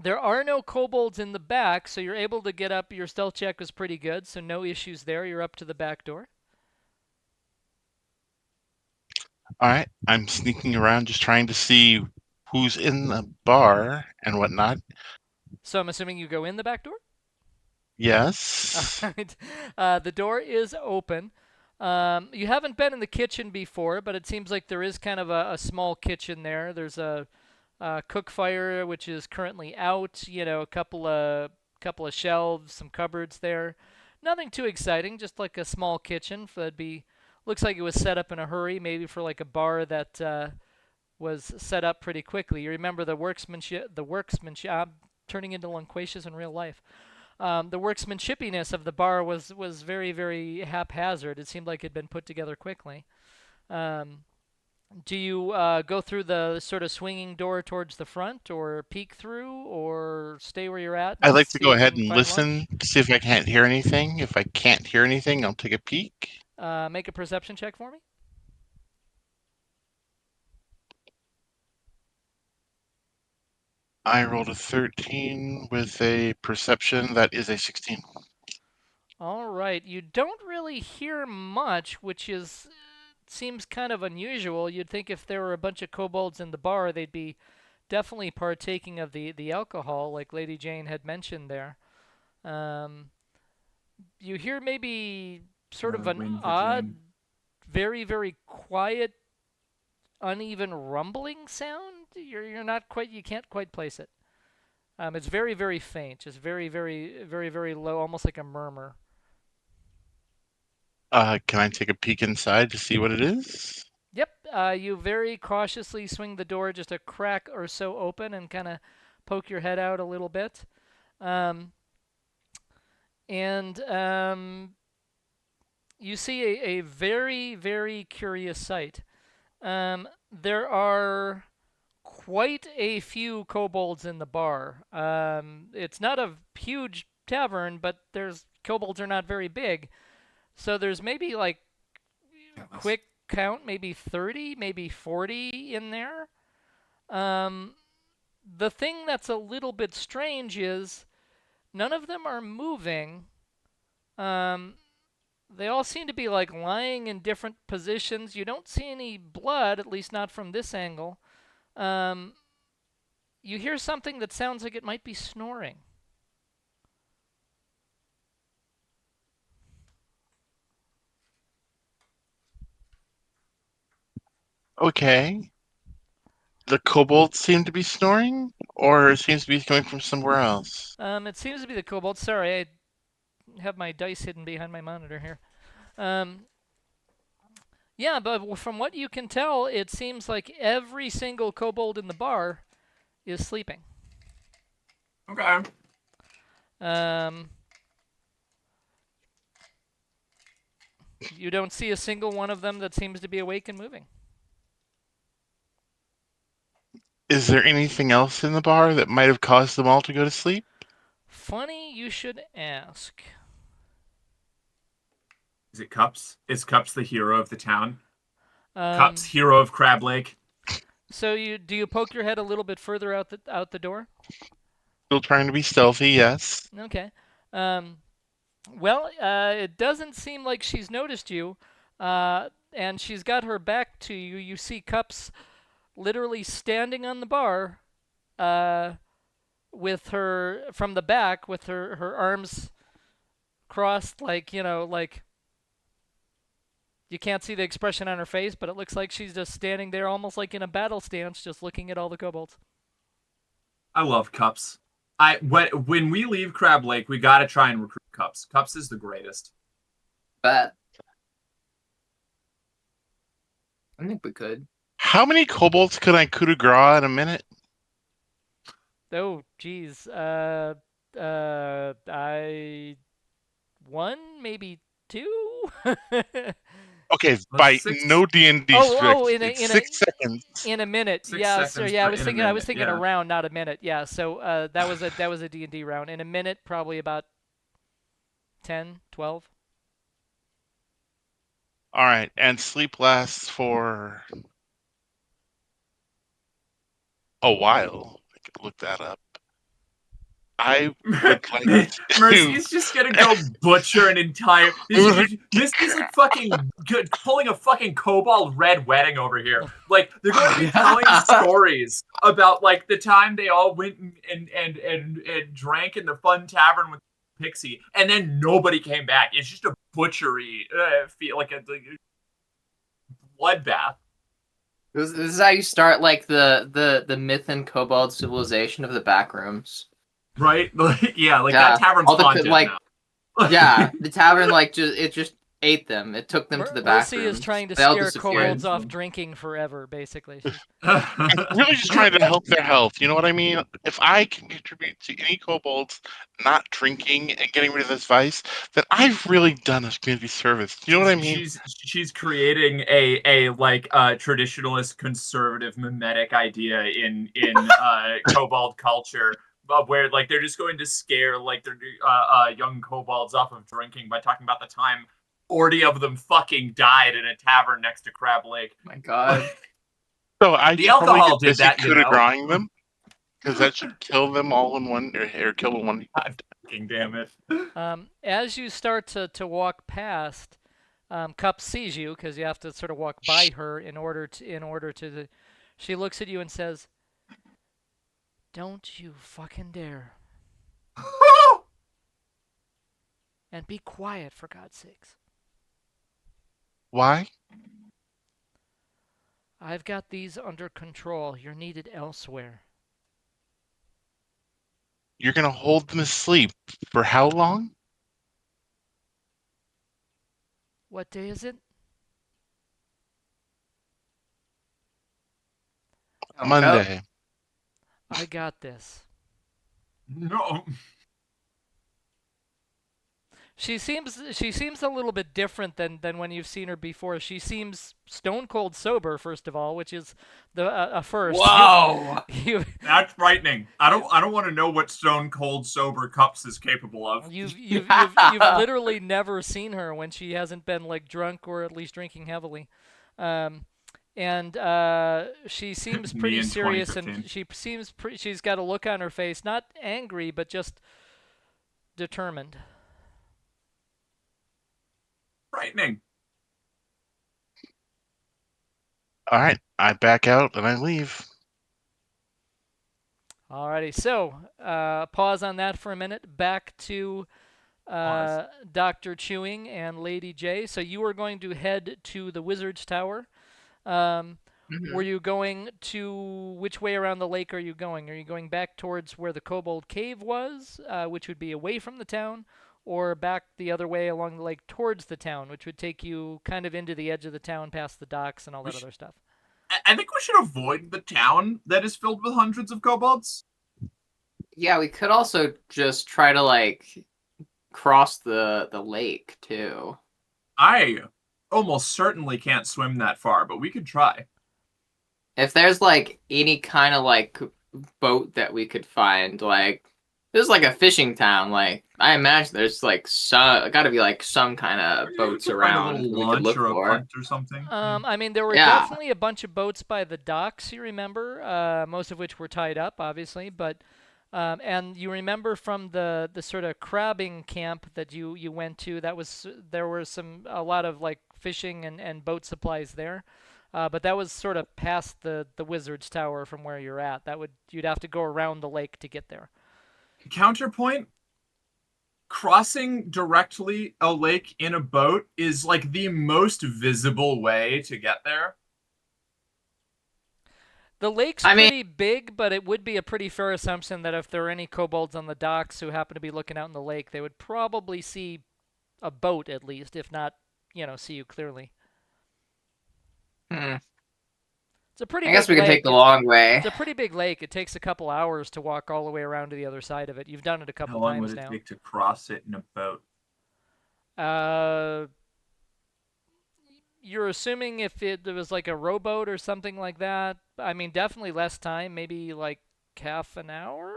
There are no kobolds in the back, so you're able to get up. Your stealth check was pretty good, so no issues there. You're up to the back door. All right. I'm sneaking around just trying to see who's in the bar and whatnot. So I'm assuming you go in the back door? Yes. All right. The door is open. You haven't been in the kitchen before, but it seems like there is kind of a small kitchen there. There's a cook fire, which is currently out. A couple of shelves, some cupboards there. Nothing too exciting, just like a small kitchen. Looks like it was set up in a hurry, maybe for like a bar that was set up pretty quickly. You remember the workmanship. I'm turning into loquacious in real life. The workmanshipiness of the bar was very, very haphazard. It seemed like it had been put together quickly. Do you go through the sort of swinging door towards the front, or peek through, or stay where you're at? I'd like to see go if you ahead can and find listen lunch? to see if I can't hear anything. If I can't hear anything, I'll take a peek. Make a perception check for me. I rolled a 13 with a perception that is a 16. All right. You don't really hear much, which seems kind of unusual. You'd think if there were a bunch of kobolds in the bar, they'd be definitely partaking of the alcohol, like Lady Jane had mentioned there. You hear maybe sort of an Win for odd, Jane. very, very quiet, uneven rumbling sound. You're not quite. You can't quite place it. It's very, very faint, just very, very, very, very low, almost like a murmur. Can I take a peek inside to see what it is? Yep. You very cautiously swing the door just a crack or so open and kind of poke your head out a little bit. And you see a very, very curious sight. There are quite a few kobolds in the bar. It's not a huge tavern, but kobolds are not very big. So there's maybe like quick count, maybe 30, maybe 40 in there. The thing that's a little bit strange is none of them are moving. They all seem to be like lying in different positions. You don't see any blood, at least not from this angle. You hear something that sounds like it might be snoring. Okay. The kobolds seem to be snoring, or it seems to be coming from somewhere else. It seems to be the kobold. Sorry, I have my dice hidden behind my monitor here. Yeah, but from what you can tell, it seems like every single kobold in the bar is sleeping. Okay. You don't see a single one of them that seems to be awake and moving. Is there anything else in the bar that might have caused them all to go to sleep? Funny you should ask. Is it Cups? Is Cups the hero of the town? Um, Cups, hero of Crab Lake. So do you poke your head a little bit further out the door? Still trying to be stealthy, yes. Okay. Well, it doesn't seem like she's noticed you, and she's got her back to you. You see Cups literally standing on the bar, with her from the back, with her arms crossed, like like you can't see the expression on her face, but it looks like she's just standing there, almost like in a battle stance, just looking at all the kobolds. I love Cups. When we leave Crab Lake, we gotta try and recruit Cups. Cups is the greatest. Bet. I think we could. How many kobolds could I coup de grace in a minute? Oh, geez. I one, maybe two. Okay, by no D&D Oh, strict, it's 6 seconds. in a minute. 6 Yeah, seconds so yeah, in a I was minute, thinking yeah. a round, not a minute. Yeah, so that was a D&D round. In a minute, probably about 10, 12. All right, and sleep lasts for a while. I could look that up. I would like to. Mercy's just gonna go butcher an entire. This is like fucking pulling a fucking Cobalt Red wedding over here. Like they're going to be telling stories about like the time they all went and drank in the fun tavern with Pixie, and then nobody came back. It's just a butchery, feel like a bloodbath. This is how you start like the myth and kobold civilization of the backrooms. Right? Like, yeah, like Yeah, that tavern's all the haunted like- now. Yeah, the tavern like just ate them. It took them to the back Mercy rooms. is trying to They all scare disappeared. kobolds off drinking forever, basically. I'm really just trying to help their health. You know what I mean? If I can contribute to any kobolds not drinking and getting rid of this vice, then I've really done a community service. You know what I mean? She's creating a like traditionalist conservative mimetic idea in kobold culture, where like they're just going to scare like their young kobolds off of drinking by talking about the time 40 of them fucking died in a tavern next to Crab Lake. Oh my God. So I The should probably alcohol get did that, busy you coup de know. grace them, because that should kill them all in one, or kill them one. Fucking damn it. As you start to walk past, Cup sees you because you have to sort of walk by her in order to. She looks at you and says, "Don't you fucking dare, and be quiet for God's sakes. Why? I've got these under control. You're needed elsewhere." You're gonna hold them asleep for how long? What day is it? Oh, Monday. I got this. No. She seems a little bit different than when you've seen her before. She seems stone cold sober, first of all, which is a first. Whoa! That's frightening. I don't want to know what stone cold sober Cups is capable of. You've literally never seen her when she hasn't been like drunk or at least drinking heavily. And she seems Me pretty in serious, 2015. and she seems she's got a look on her face, not angry, but just determined. Frightening. All right, I back out and I leave. Alrighty, so pause on that for a minute. Back to Pause. Dr. Chewing and Lady J. So you are going to head to the Wizard's Tower. Were you going to, which way around the lake are you going? Are you going back towards where the Kobold Cave was, which would be away from the town, or back the other way along the lake towards the town, which would take you kind of into the edge of the town past the docks and all that other stuff? I think we should avoid the town that is filled with hundreds of kobolds. Yeah, we could also just try to like cross the lake too. I almost certainly can't swim that far, but we could try. If there's like any kind of like boat that we could find, like this is like a fishing town. Like I imagine there's like got to be like some kind of boats We could find around a little we could launch look or a for. punt or something. I mean, there were Yeah. definitely a bunch of boats by the docks, you remember, most of which were tied up, obviously, but and you remember from the sort of crabbing camp that you went to, there was a lot of like fishing and boat supplies there, but that was sort of past the Wizard's Tower from where you're at. You'd have to go around the lake to get there. Counterpoint, crossing directly a lake in a boat is like the most visible way to get there. The lake's pretty big, but it would be a pretty fair assumption that if there are any kobolds on the docks who happen to be looking out in the lake, they would probably see a boat at least, if not, see you clearly. It's a pretty I guess we big can lake. take the long way. It's a pretty big lake. It takes a couple hours to walk all the way around to the other side of it. You've done it a How couple long times would it now. take to cross it in a boat? You're assuming if there was like a rowboat or something like that. I mean, definitely less time, maybe like half an hour,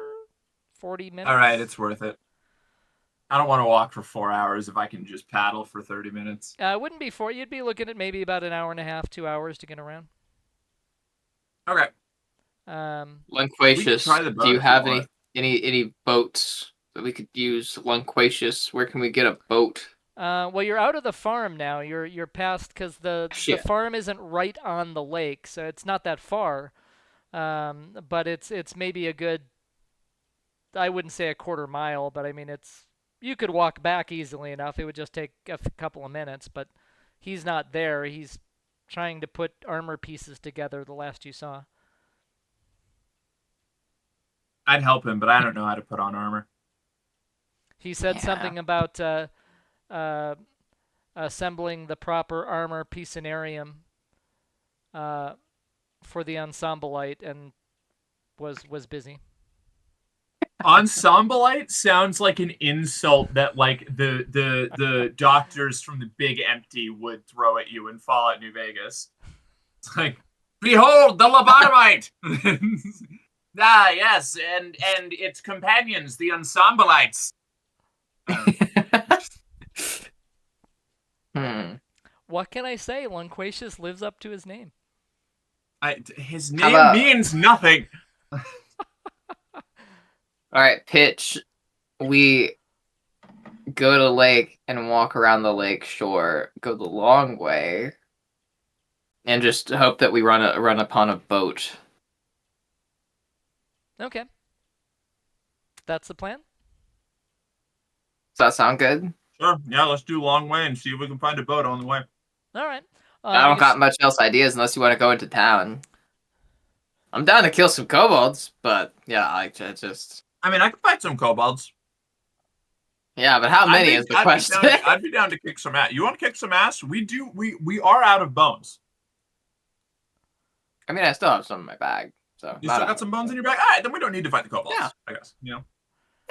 40 minutes. All right, it's worth it. I don't want to walk for 4 hours if I can just paddle for 30 minutes. It wouldn't be you'd be looking at maybe about an hour and a half, 2 hours to get around. Okay. Lunquacious, try the boat do you if have you want. any boats that we could use? Lunquacious, where can we get a boat? Well, you're out of the farm now. You're past because the farm isn't right on the lake, so it's not that far. But it's maybe a good, I wouldn't say a quarter mile, but I mean you could walk back easily enough. It would just take a couple of minutes. But he's not there. He's trying to put armor pieces together. The last you saw. I'd help him, but I don't know how to put on armor. He said something about assembling the proper armor piecinarum for the Ensembleite and was busy. Ensembleite sounds like an insult that like the doctors from the Big Empty would throw at you in Fallout New Vegas. It's like, behold the lobotomite! Ah, yes, and its companions, the Ensembleites. What can I say? Lunquacious lives up to his name. His name means nothing. All right, pitch. We go to the lake and walk around the lake shore, go the long way, and just hope that we run upon a boat. Okay. That's the plan? Does that sound good? Sure, yeah, let's do a long way and see if we can find a boat on the way. All right. I don't got much else ideas unless you want to go into town. I'm down to kill some kobolds, but yeah, I just... I mean, I can fight some kobolds. Yeah, but how many is the question? I'd be down to kick some ass. You want to kick some ass? We are out of bones. I mean, I still have some in my bag. So You still got some bones in your bag? All right, then we don't need to fight the kobolds. Yeah. I guess,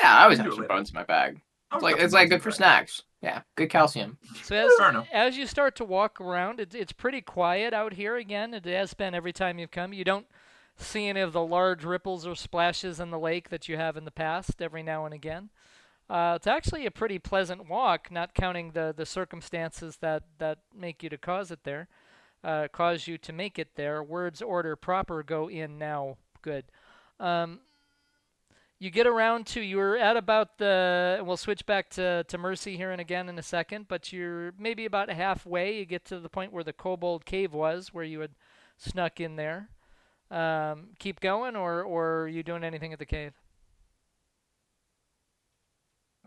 Yeah, I always Can have do some it. bones in my bag. I'll It's like put it's some like bones in good for the bag. snacks. Yeah, good calcium. So as Fair enough. as you start to walk around, it's pretty quiet out here again. It has been every time you've come. You don't see any of the large ripples or splashes in the lake that you have in the past every now and again. It's actually a pretty pleasant walk, not counting the circumstances that make you to cause it there, cause you to make it there. Words order proper go in now. Good. Um, you get around to you're at about the and we'll switch back to Mercy here and again in a second, but you're maybe about halfway. You get to the point where the kobold cave was, where you had snuck in there. Keep going, or are you doing anything at the cave?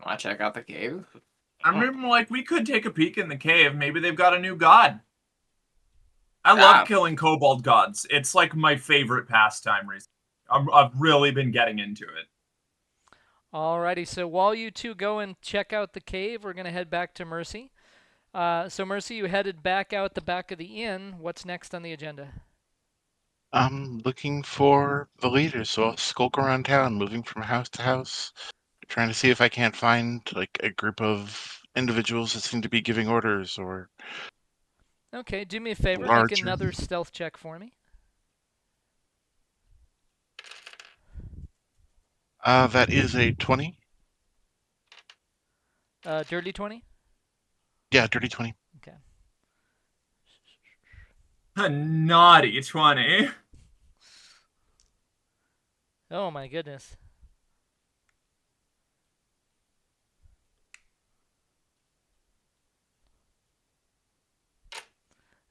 Want to check out the cave? I remember, like, we could take a peek in the cave. Maybe they've got a new god. I Yeah. love killing kobold gods. It's like my favorite pastime recently. I've really been getting into it. Alrighty, so while you two go and check out the cave, we're gonna head back to Mercy. So Mercy, you headed back out the back of the inn. What's next on the agenda? I'm looking for the leaders, so I'll skulk around town, moving from house to house, trying to see if I can't find like a group of individuals that seem to be giving orders or Okay, do me a favor, make larger. another stealth check for me. That is a 20. Dirty 20? Yeah, dirty 20. Okay. A naughty 20. Oh my goodness.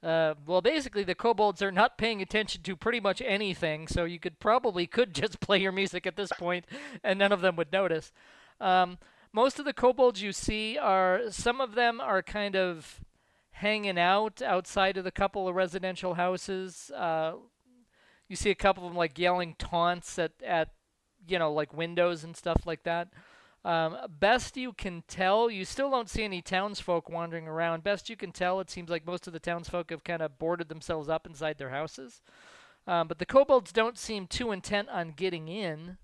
Well, basically, the kobolds are not paying attention to pretty much anything, so you could just play your music at this point, and none of them would notice. Most of the kobolds you see some of them are kind of hanging out outside of the couple of residential houses. You see a couple of them like yelling taunts at like windows and stuff like that. Best you can tell, you still don't see any townsfolk wandering around. Best you can tell, it seems like most of the townsfolk have kind of boarded themselves up inside their houses. But the kobolds don't seem too intent on getting in.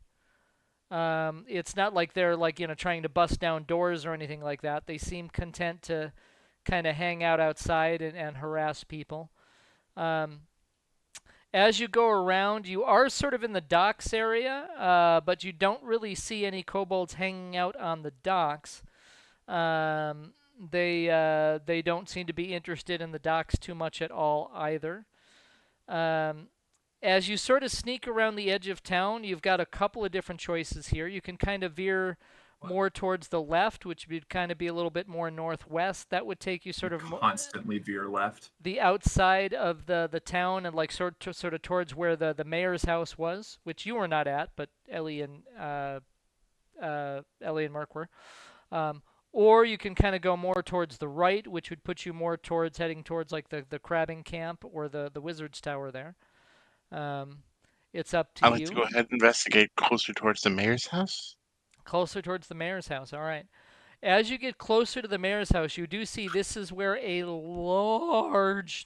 It's not like they're like trying to bust down doors or anything like that. They seem content to kind of hang out outside and harass people. As you go around, you are sort of in the docks area, but you don't really see any kobolds hanging out on the docks. They don't seem to be interested in the docks too much at all either. As you sort of sneak around the edge of town, you've got a couple of different choices here. You can kind of veer more towards the left, which would kind of be a little bit more northwest. That would take you sort of Constantly veer left. the outside of the town and like sort of towards where the mayor's house was, which you were not at, but Ellie and Mark were. Or you can kind of go more towards the right, which would put you more towards heading towards like the crabbing camp or the wizard's tower there. It's up to I'd like you. to go ahead and investigate closer towards the mayor's house. Closer towards the mayor's house. All right. As you get closer to the mayor's house, you do see this is where a large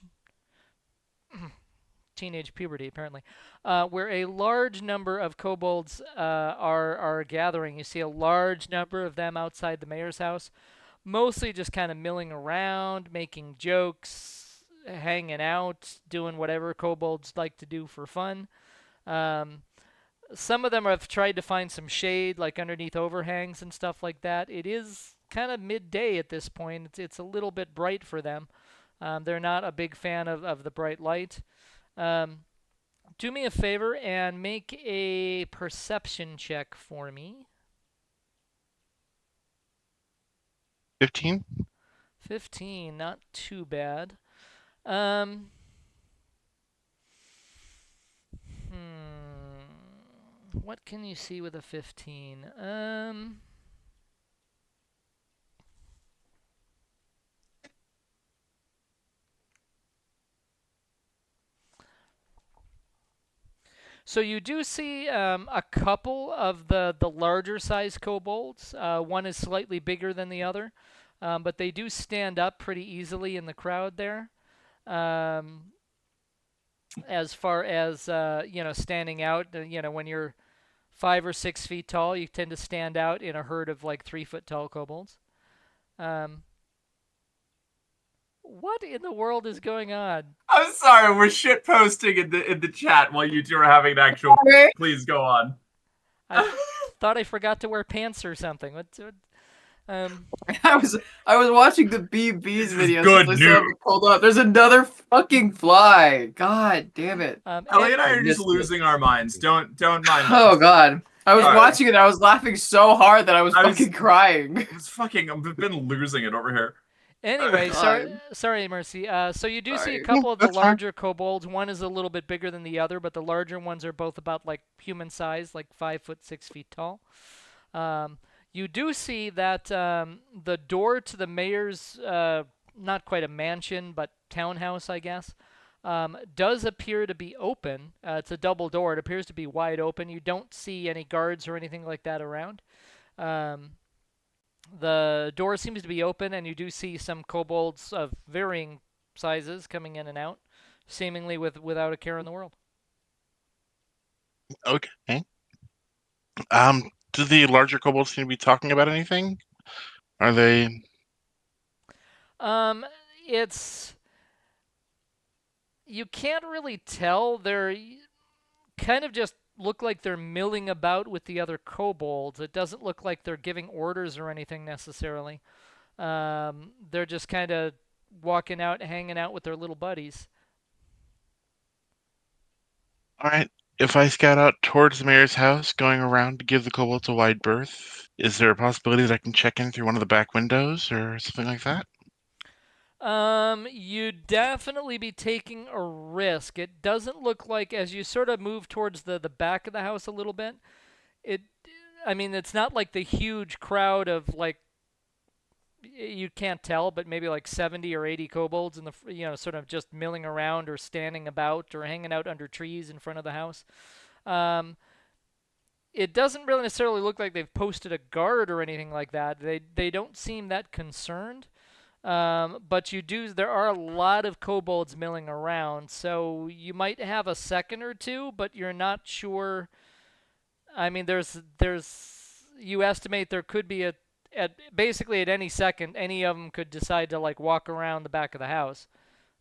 teenage puberty apparently, where a large number of kobolds are gathering. You see a large number of them outside the mayor's house, mostly just kind of milling around, making jokes, hanging out, doing whatever kobolds like to do for fun. Some of them have tried to find some shade, like underneath overhangs and stuff like that. It is kind of midday at this point. It's a little bit bright for them. They're not a big fan of the bright light. Do me a favor and make a perception check for me. 15. 15, not too bad. What can you see with a 15? So you do see a couple of the larger size kobolds. One is slightly bigger than the other, but they do stand up pretty easily in the crowd there. As far as standing out, when you're 5 or 6 feet tall. You tend to stand out in a herd of like 3-foot tall kobolds. What in the world is going on? I'm sorry, we're shit posting in the chat while you two are having an actual. Sorry. Please go on. I thought I forgot to wear pants or something. I was watching the BB's video. good Since I still have news. it pulled up. There's another fucking fly. God damn it. Ellie and I I are just missed it. losing our minds. Don't mind. Oh us. god. I was Sorry. watching it and I was laughing so hard that I was I was- fucking crying. I've been losing it over here. Anyway, God. sorry, Mercy. So you do see a Sorry. couple of the That's fine. larger kobolds. One is a little bit bigger than the other, but the larger ones are both about like human size, like 5 foot 6 feet tall. You do see that the door to the mayor's, not quite a mansion, but townhouse, I guess, does appear to be open. It's a double door. It appears to be wide open. You don't see any guards or anything like that around. The door seems to be open, and you do see some kobolds of varying sizes coming in and out, seemingly without a care in the world. Okay. Do the larger kobolds seem to be talking about anything? Are they? It's you can't really tell. They're kind of just look like they're milling about with the other kobolds. It doesn't look like they're giving orders or anything necessarily. They're just kind of walking out, hanging out with their little buddies. All right. If I scout out towards the mayor's house, going around to give the kobolds a wide berth, is there a possibility that I can check in through one of the back windows or something like that? You'd definitely be taking a risk. It doesn't look like, as you sort of move towards the back of the house a little bit, I mean, it's not like the huge crowd of like, you can't tell, but maybe like 70 or 80 kobolds in sort of just milling around or standing about or hanging out under trees in front of the house. It doesn't really necessarily look like they've posted a guard or anything like that. They don't seem that concerned. But there are a lot of kobolds milling around, so you might have a second or two, but you're not sure. I mean, you estimate there could be basically at any second, any of them could decide to like walk around the back of the house.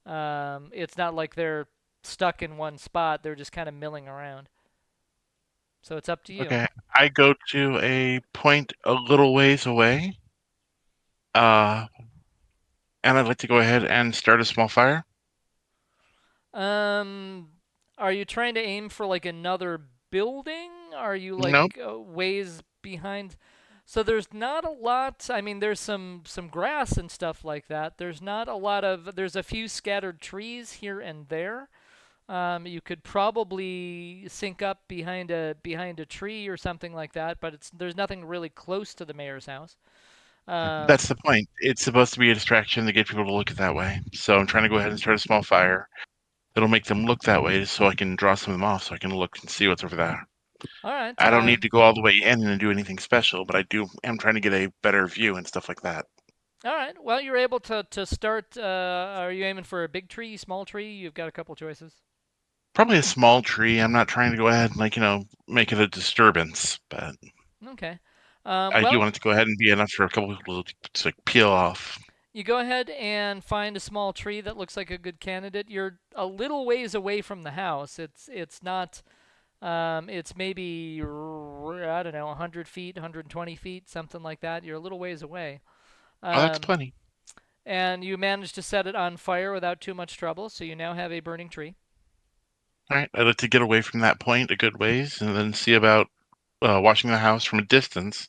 It's not like they're stuck in one spot. They're just kind of milling around. So it's up to you. Okay. I go to a point a little ways away. And I'd like to go ahead and start a small fire. Are you trying to aim for like another building? Are you like Nope. ways behind? So there's not a lot. I mean, there's some grass and stuff like that. There's not a lot of. There's a few scattered trees here and there. You could probably sync up behind a tree or something like that, but there's nothing really close to the mayor's house. That's the point. It's supposed to be a distraction to get people to look it that way. So I'm trying to go ahead and start a small fire. It'll make them look that way so I can draw some of them off so I can look and see what's over there. All right. I don't need to go all the way in and do anything special, but am trying to get a better view and stuff like that. All right. Well, you're able to start. Are you aiming for a big tree, small tree? You've got a couple choices. Probably a small tree. I'm not trying to go ahead and make it a disturbance, but Okay. I do Well, want it to go ahead and be enough for a couple people to peel off. you go ahead and find a small tree that looks like a good candidate. You're a little ways away from the house. It's not. It's maybe I don't know, 100 feet, 120 feet, something like that. You're a little ways away. Oh, that's plenty. And you managed to set it on fire without too much trouble. So you now have a burning tree. All right, I'd like to get away from that point a good ways and then see about watching the house from a distance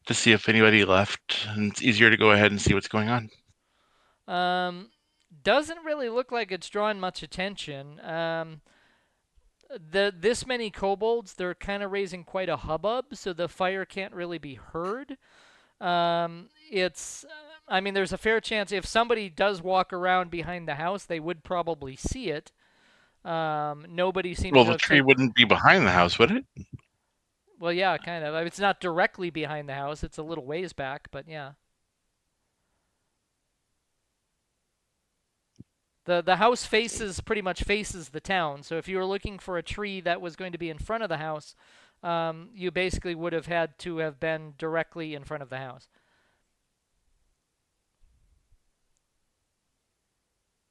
to see if anybody left, and it's easier to go ahead and see what's going on. Doesn't really look like it's drawing much attention. This many kobolds, they're kind of raising quite a hubbub, so the fire can't really be heard. I mean, there's a fair chance if somebody does walk around behind the house, they would probably see it. Nobody seems Well, to the have tree wouldn't be behind the house, would it? Well, yeah, kind of. I mean, it's not directly behind the house. It's a little ways back, but yeah. The house pretty much faces the town. So if you were looking for a tree that was going to be in front of the house, you basically would have had to have been directly in front of the house.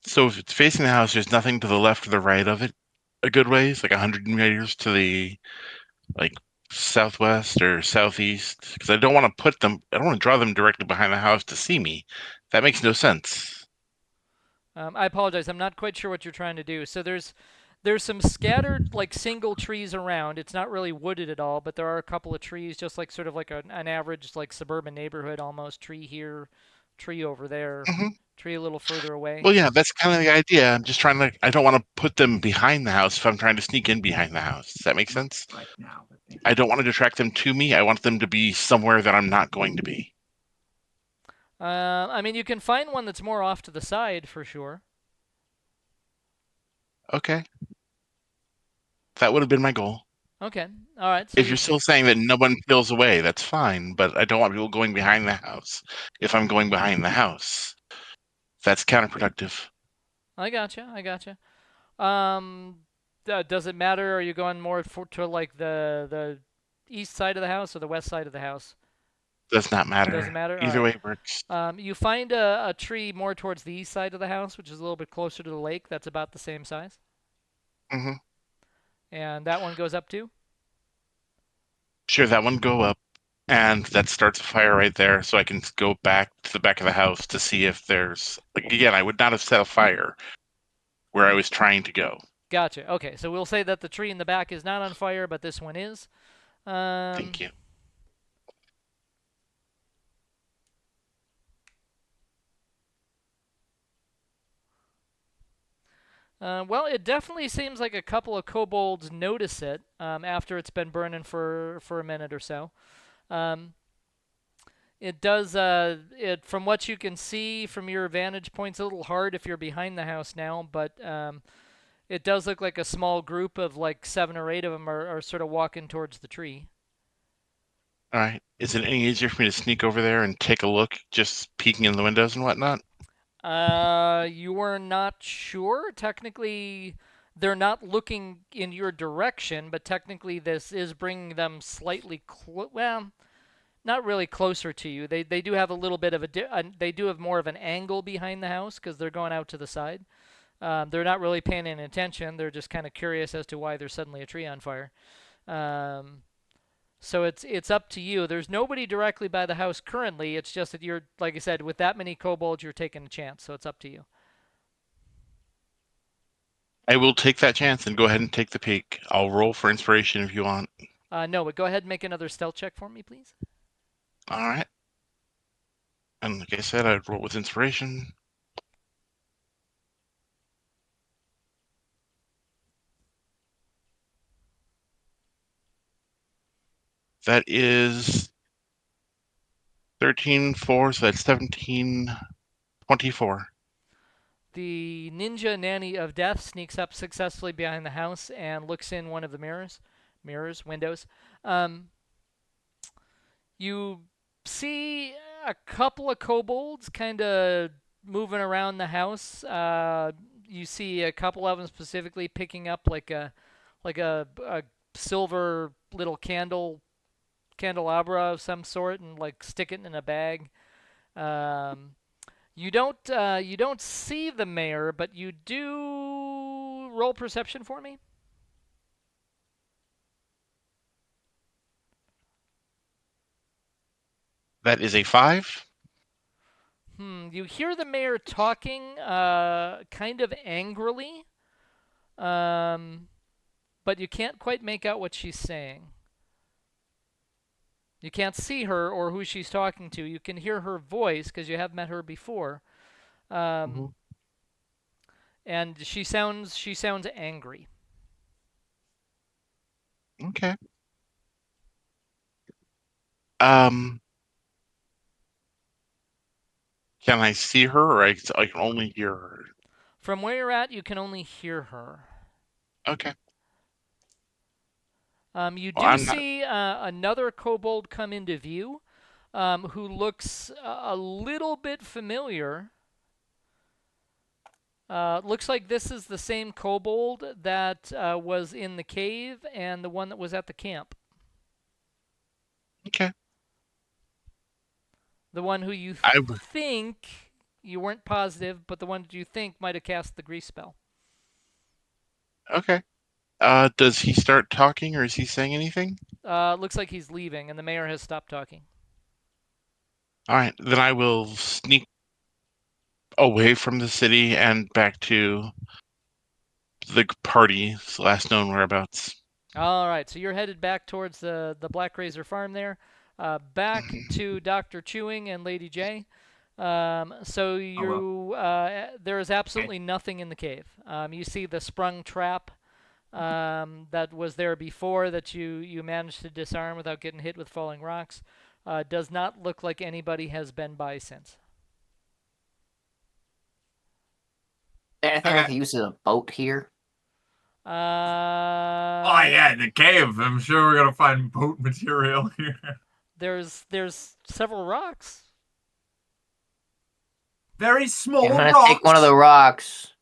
So if it's facing the house, there's nothing to the left or the right of it. A good ways, like 100 meters to the like southwest or southeast, because I don't want to put them. I don't want to draw them directly behind the house to see me. That makes no sense. I apologize. I'm not quite sure what you're trying to do. So there's some scattered like single trees around. It's not really wooded at all, but there are a couple of trees, just like sort of like an average like suburban neighborhood almost. Tree here, tree over there, Hmm. tree a little further away. Well, yeah, that's kind of the idea. I'm just trying to. I don't want to put them behind the house if I'm trying to sneak in behind the house. Does that make sense? Right now, but thank I you. don't want to detract them to me. I want them to be somewhere that I'm not going to be. I mean, you can find one that's more off to the side for sure. Okay, that would have been my goal. Okay. All right. So If you you're still saying that no one feels away, that's fine. But I don't want people going behind the house. If I'm going behind the house, that's counterproductive. I gotcha. I gotcha. Does it matter? Are you going more to like the east side of the house or the west side of the house? Does not Doesn't matter. matter. All Either right. way works. You find a tree more towards the east side of the house, which is a little bit closer to the lake. That's about the same size, Hmm. and that one goes up too. Sure, that one go up, and that starts a fire right there, so I can go back to the back of the house to see if there's like again. I would not have set a fire where I was trying to go. Gotcha. Okay, so we'll say that the tree in the back is not on fire, but this one is. Thank you. Well, it definitely seems like a couple of kobolds notice it after it's been burning for a minute or so. Um, it does. It from what you can see from your vantage point's a little hard if you're behind the house now, but it does look like a small group of like 7 or 8 of them are sort of walking towards the tree. All right. Is it any easier for me to sneak over there and take a look, just peeking in the windows and whatnot? You are not sure. Technically, they're not looking in your direction, but technically, this is bringing them slightly well, not really closer to you. They do have a little bit of they do have more of an angle behind the house because they're going out to the side. They're not really paying any attention. They're just kind of curious as to why there's suddenly a tree on fire. Um, so it's up to you. There's nobody directly by the house currently. It's just that you're, like I said, with that many kobolds, you're taking a chance. So it's up to you. I will take that chance and go ahead and take the peek. I'll roll for inspiration if you want. No, but go ahead and make another stealth check for me, please. All right. And like I said, I'd roll with inspiration. That is 13, 4, so that's 17, 24. The ninja nanny of death sneaks up successfully behind the house and looks in one of the windows. Um, you see a couple of kobolds kind of moving around the house. You see a couple of them specifically picking up like a silver little candelabra of some sort and like stick it in a bag. Um, you don't see the mayor, but you do roll perception for me. That is a 5. You hear the mayor talking kind of angrily, um, but you can't quite make out what she's saying. You can't see her or who she's talking to. You can hear her voice because you have met her before, um, Mhm. and she sounds angry. Okay. Um, can I see her, or I can only hear her? From where you're at, you can only hear her. Okay. You Well, do I'm not. see another kobold come into view, who looks a little bit familiar. Looks like this is the same kobold that was in the cave and the one that was at the camp. Okay. The one who you I w- think, you weren't positive, but the one that you think might have cast the grease spell. Okay. Does he start talking or is he saying anything? Looks like he's leaving, and the mayor has stopped talking. All right, then I will sneak away from the city and back to the party's last known whereabouts. All right, so you're headed back towards the Black Razor farm there. Back to Dr. Chewing and Lady J. So you there is absolutely nothing in the cave. You see the sprung trap that was there before that you managed to disarm without getting hit with falling rocks. Does not look like anybody has been by since. Anything I can use as a boat here? Oh yeah, in the cave. I'm sure we're gonna find boat material here. There's several rocks. Very small I'm gonna rocks. take one of the rocks.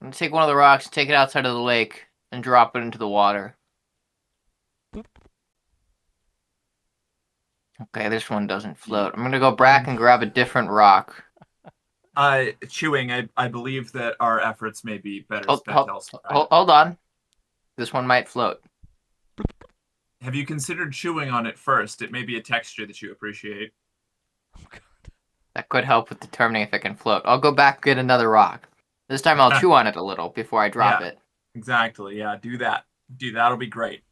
I'm gonna take one of the rocks, take it outside of the lake, and drop it into the water. Boop. Okay, this one doesn't float. I'm gonna go back and grab a different rock. Chewing. I believe that our efforts may be better Hold, spent hold, elsewhere. hold on. This one might float. Have you considered chewing on it first? It may be a texture that you appreciate. Oh, God. That could help with determining if it can float. I'll go back and get another rock. This time I'll chew on it a little before I drop Yeah. it. Exactly. Yeah. Do that. That'll be great.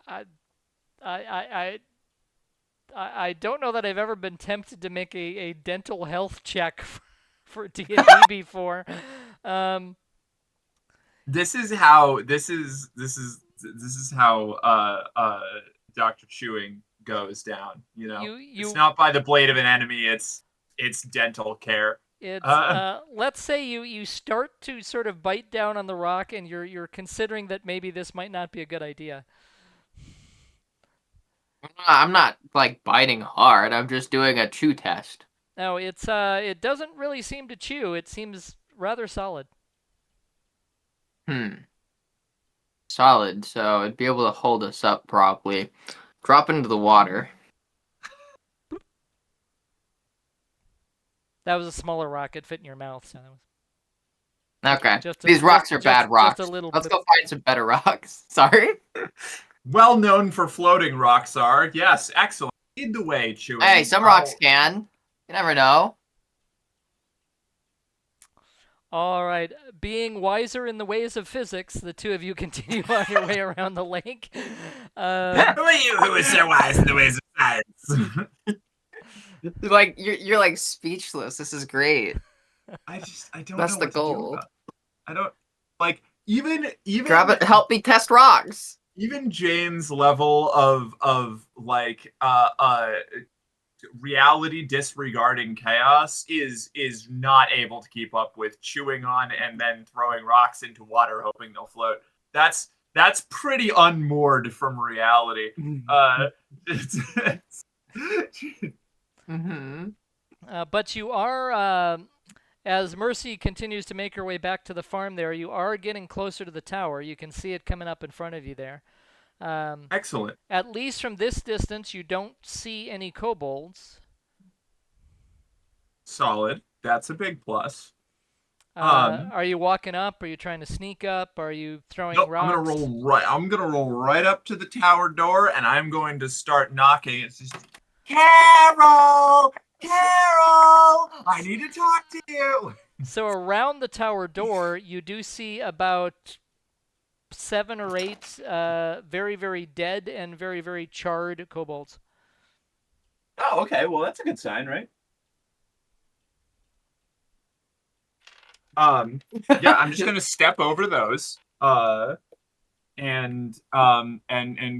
I don't know that I've ever been tempted to make a dental health check for D&D before. This is how Dr. Chewing goes down. You know, it's not by the blade of an enemy. It's dental care. It's let's say you start to sort of bite down on the rock, and you're considering that maybe this might not be a good idea. I'm not like biting hard. I'm just doing a chew test. No, it doesn't really seem to chew. It seems rather solid. Solid, so it'd be able to hold us up probably. Drop into the water. That was a smaller rock. It fit in your mouth, so that was. Okay. Just These rocks are bad rocks. Just a little Let's bit. go find some better rocks. Sorry. Well known for floating rocks are. Yes, excellent. Lead the way, Chewing. Hey, some rocks can. You never know. All right. Being wiser in the ways of physics, the two of you continue on your way around the lake. Who are you who is so wise in the ways of science? Like you're like speechless. This is great. I don't That's know the what to do goal. about it. I don't like even Grab it. Help me test rocks. even Jane's level of like reality disregarding chaos is not able to keep up with chewing on and then throwing rocks into water hoping they'll float. That's pretty unmoored from reality. But you are, as Mercy continues to make her way back to the farm there, you are getting closer to the tower. You can see it coming up in front of you there. Excellent. At least from this distance, you don't see any kobolds. Solid. That's a big plus. Are you walking up? Are you trying to sneak up? Are you throwing Nope, rocks? I'm gonna roll right up to the tower door, and I'm going to start knocking. It's just, Carol, I need to talk to you. So around the tower door, you do see about 7 or 8 very, very dead and very, very charred kobolds. Oh, okay. Well, that's a good sign, right? Yeah, I'm just gonna step over those, and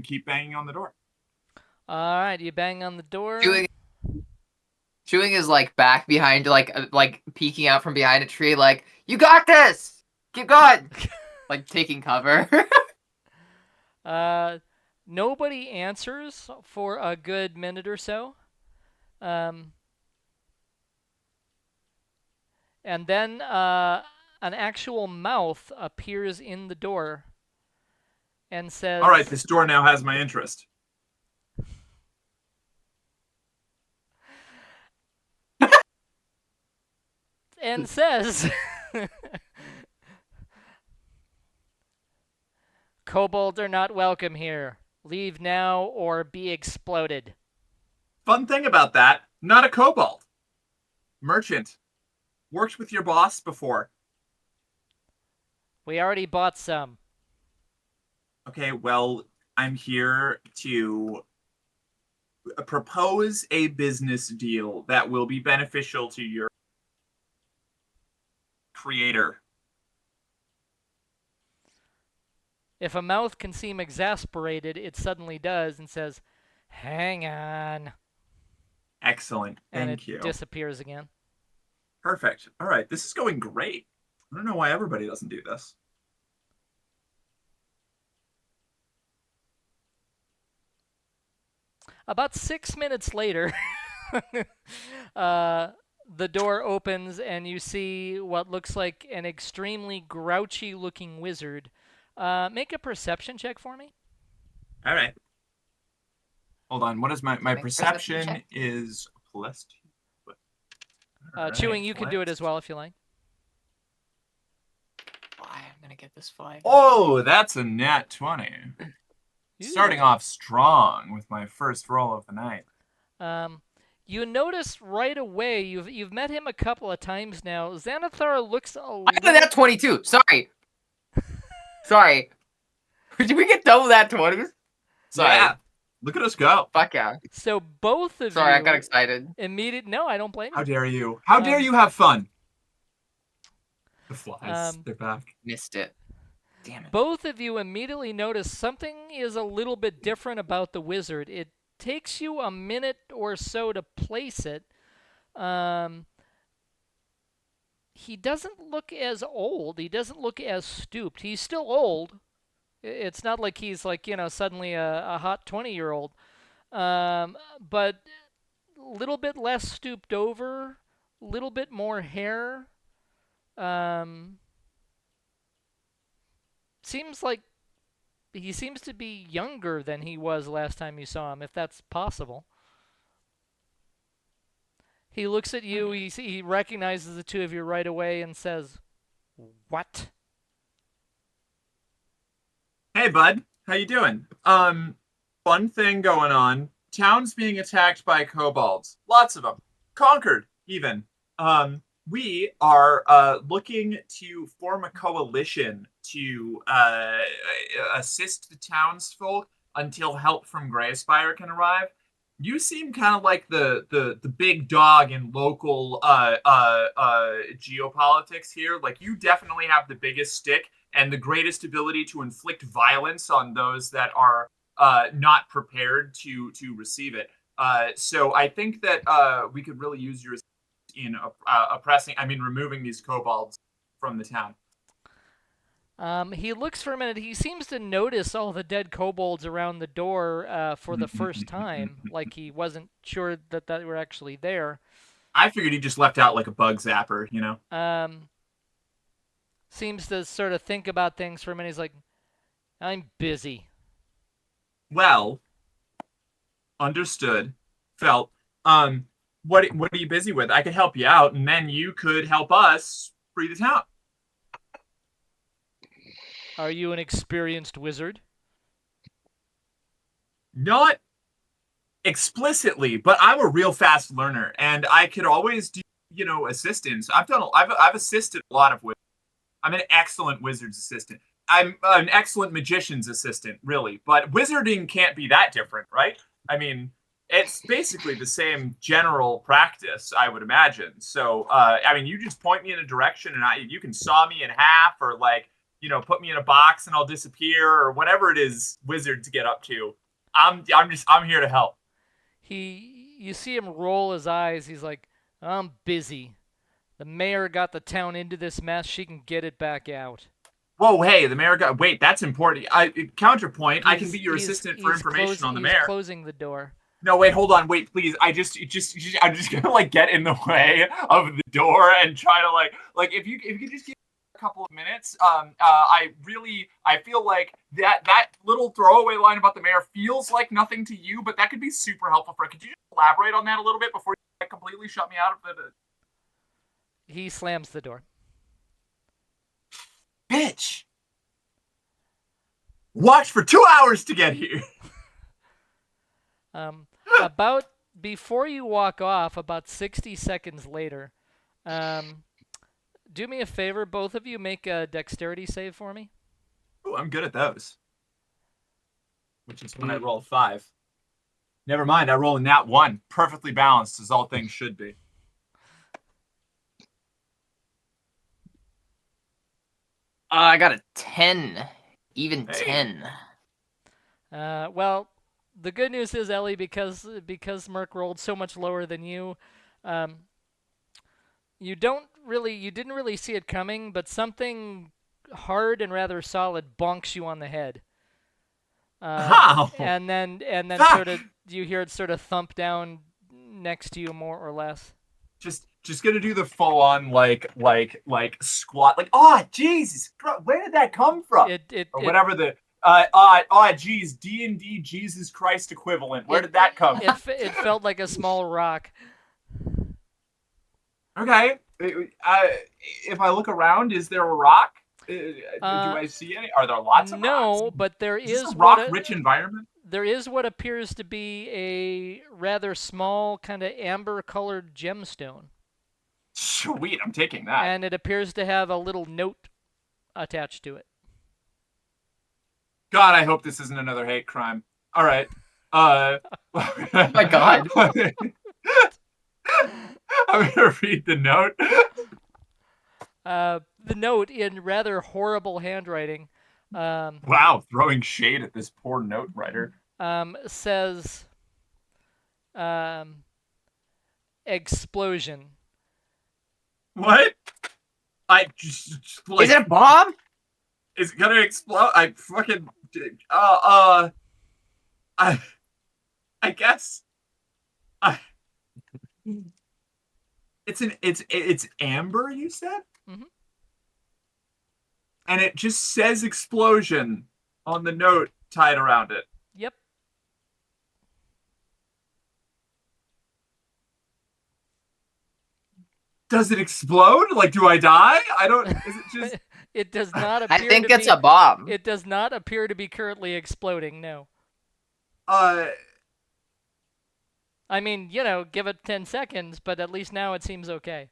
keep banging on the door. All right, you bang on the door. Chewing is like back behind, like peeking out from behind a tree, like, you got this! Keep going! Like taking cover. Nobody answers for a good minute or so. And then an actual mouth appears in the door and says, All right, this door now has my interest. and says, "Kobolds are not welcome here. Leave now or be exploded." Fun thing about that, not a kobold. Merchant. Worked with your boss before. We already bought some. Okay, well, I'm here to propose a business deal that will be beneficial to your creator. If a mouth can seem exasperated, it suddenly does and says, "Hang on." Excellent. And Thank it you. disappears again. Perfect. All right, this is going great. I don't know why everybody doesn't do this. About 6 minutes later, the door opens and you see what looks like an extremely grouchy looking wizard. Make a perception check for me. All right. Hold on. What is my Make a perception perception check. is plus 2. All Chewing, right, you can do it flex. as well if you like. Why I'm gonna get this flag. Oh, that's a nat 20. Ooh. Starting off strong with my first roll of the night. You notice right away, you've met him a couple of times now. Xanathar looks a I got little... that 22. Sorry. Sorry. Did we get double that 20s? Sorry. Yeah. Look at us go. Fuck yeah. So both of Sorry, you I got excited. No, I don't blame How you. dare you? How dare Um, you have fun? The flies, they're back. Missed it. Damn it. Both of you immediately notice something is a little bit different about the wizard. It takes you a minute or so to place it. He doesn't look as old. He doesn't look as stooped. He's still old. It's not like he's like, suddenly a hot 20-year-old. But a little bit less stooped over, a little bit more hair. Seems like he seems to be younger than he was last time you saw him, if that's possible. He looks at you, he recognizes the two of you right away and says, "What?" Hey, bud. How you doing? Fun thing going on. Town's being attacked by kobolds. Lots of them. Conquered, even. We are looking to form a coalition to assist the townsfolk until help from Greyspire can arrive. You seem kind of like the big dog in local geopolitics here. Like, you definitely have the biggest stick and the greatest ability to inflict violence on those that are not prepared to receive it. So I think that we could really use your in removing these kobolds from the town. He looks for a minute. He seems to notice all the dead kobolds around the door for the first time, like he wasn't sure that they were actually there. I figured he just left out like a bug zapper, you know? Seems to sort of think about things for a minute. He's like, "I'm busy." Well, understood. Felt. What are you busy with? I could help you out, and then you could help us free the town. Are you an experienced wizard? Not explicitly, but I'm a real fast learner, and I could always do, assistance. I've assisted a lot of wizards. I'm an excellent wizard's assistant. I'm an excellent magician's assistant, really. But wizarding can't be that different, right? I mean, it's basically the same general practice, I would imagine. So, you just point me in a direction, and you can saw me in half, or put me in a box and I'll disappear, or whatever it is wizards get up to. I'm here to help. You see him roll his eyes. He's like, "I'm busy. The mayor got the town into this mess. She can get it back out." Whoa, hey, the mayor got... Wait, that's important. Counterpoint, I can be your assistant for information on the mayor. He's closing the door. No, wait, hold on, wait, please. I'm just gonna get in the way of the door and try to if you could just give me a couple of minutes. I feel like that little throwaway line about the mayor feels like nothing to you, but that could be super helpful for. Could you just elaborate on that a little bit before you completely shut me out of the? He slams the door. Bitch! Walked for 2 hours to get here. About before you walk off, about 60 seconds later, do me a favor, both of you make a dexterity save for me. Ooh, I'm good at those. Which is when I roll 5. Never mind, I roll a nat 1. Perfectly balanced, as all things should be. I got a 10. Even Hey. 10. Well, the good news is, Ellie, because Merc rolled so much lower than you, you didn't really see it coming, but something hard and rather solid bonks you on the head. How? And then Fuck! sort of you hear it sort of thump down next to you, more or less. Just gonna do the full on like squat, like, oh Jesus, where did that come from? Or whatever the geez, D&D Jesus Christ equivalent. Where did that come from? It felt like a small rock. Okay. If I look around, is there a rock? Do I see any? Are there lots of rocks? No, but there Is this is a rock-rich environment? There is what appears to be a rather small, kind of amber-colored gemstone. Sweet, I'm taking that. And it appears to have a little note attached to it. God, I hope this isn't another hate crime. All right. Oh my God. I'm gonna read the note. The note in rather horrible handwriting. Wow, throwing shade at this poor note writer. Says, explosion. What? I just like. Is it a bomb? Is it gonna explode? I fucking. I guess. It's amber, you said? Mm-hmm. And it just says explosion on the note tied around it. Yep. Does it explode? Like, do I die? I don't. Is it just? It does not appear. I think to it's be, a bomb. It does not appear to be currently exploding. No. I mean, give it 10 seconds, but at least now it seems okay.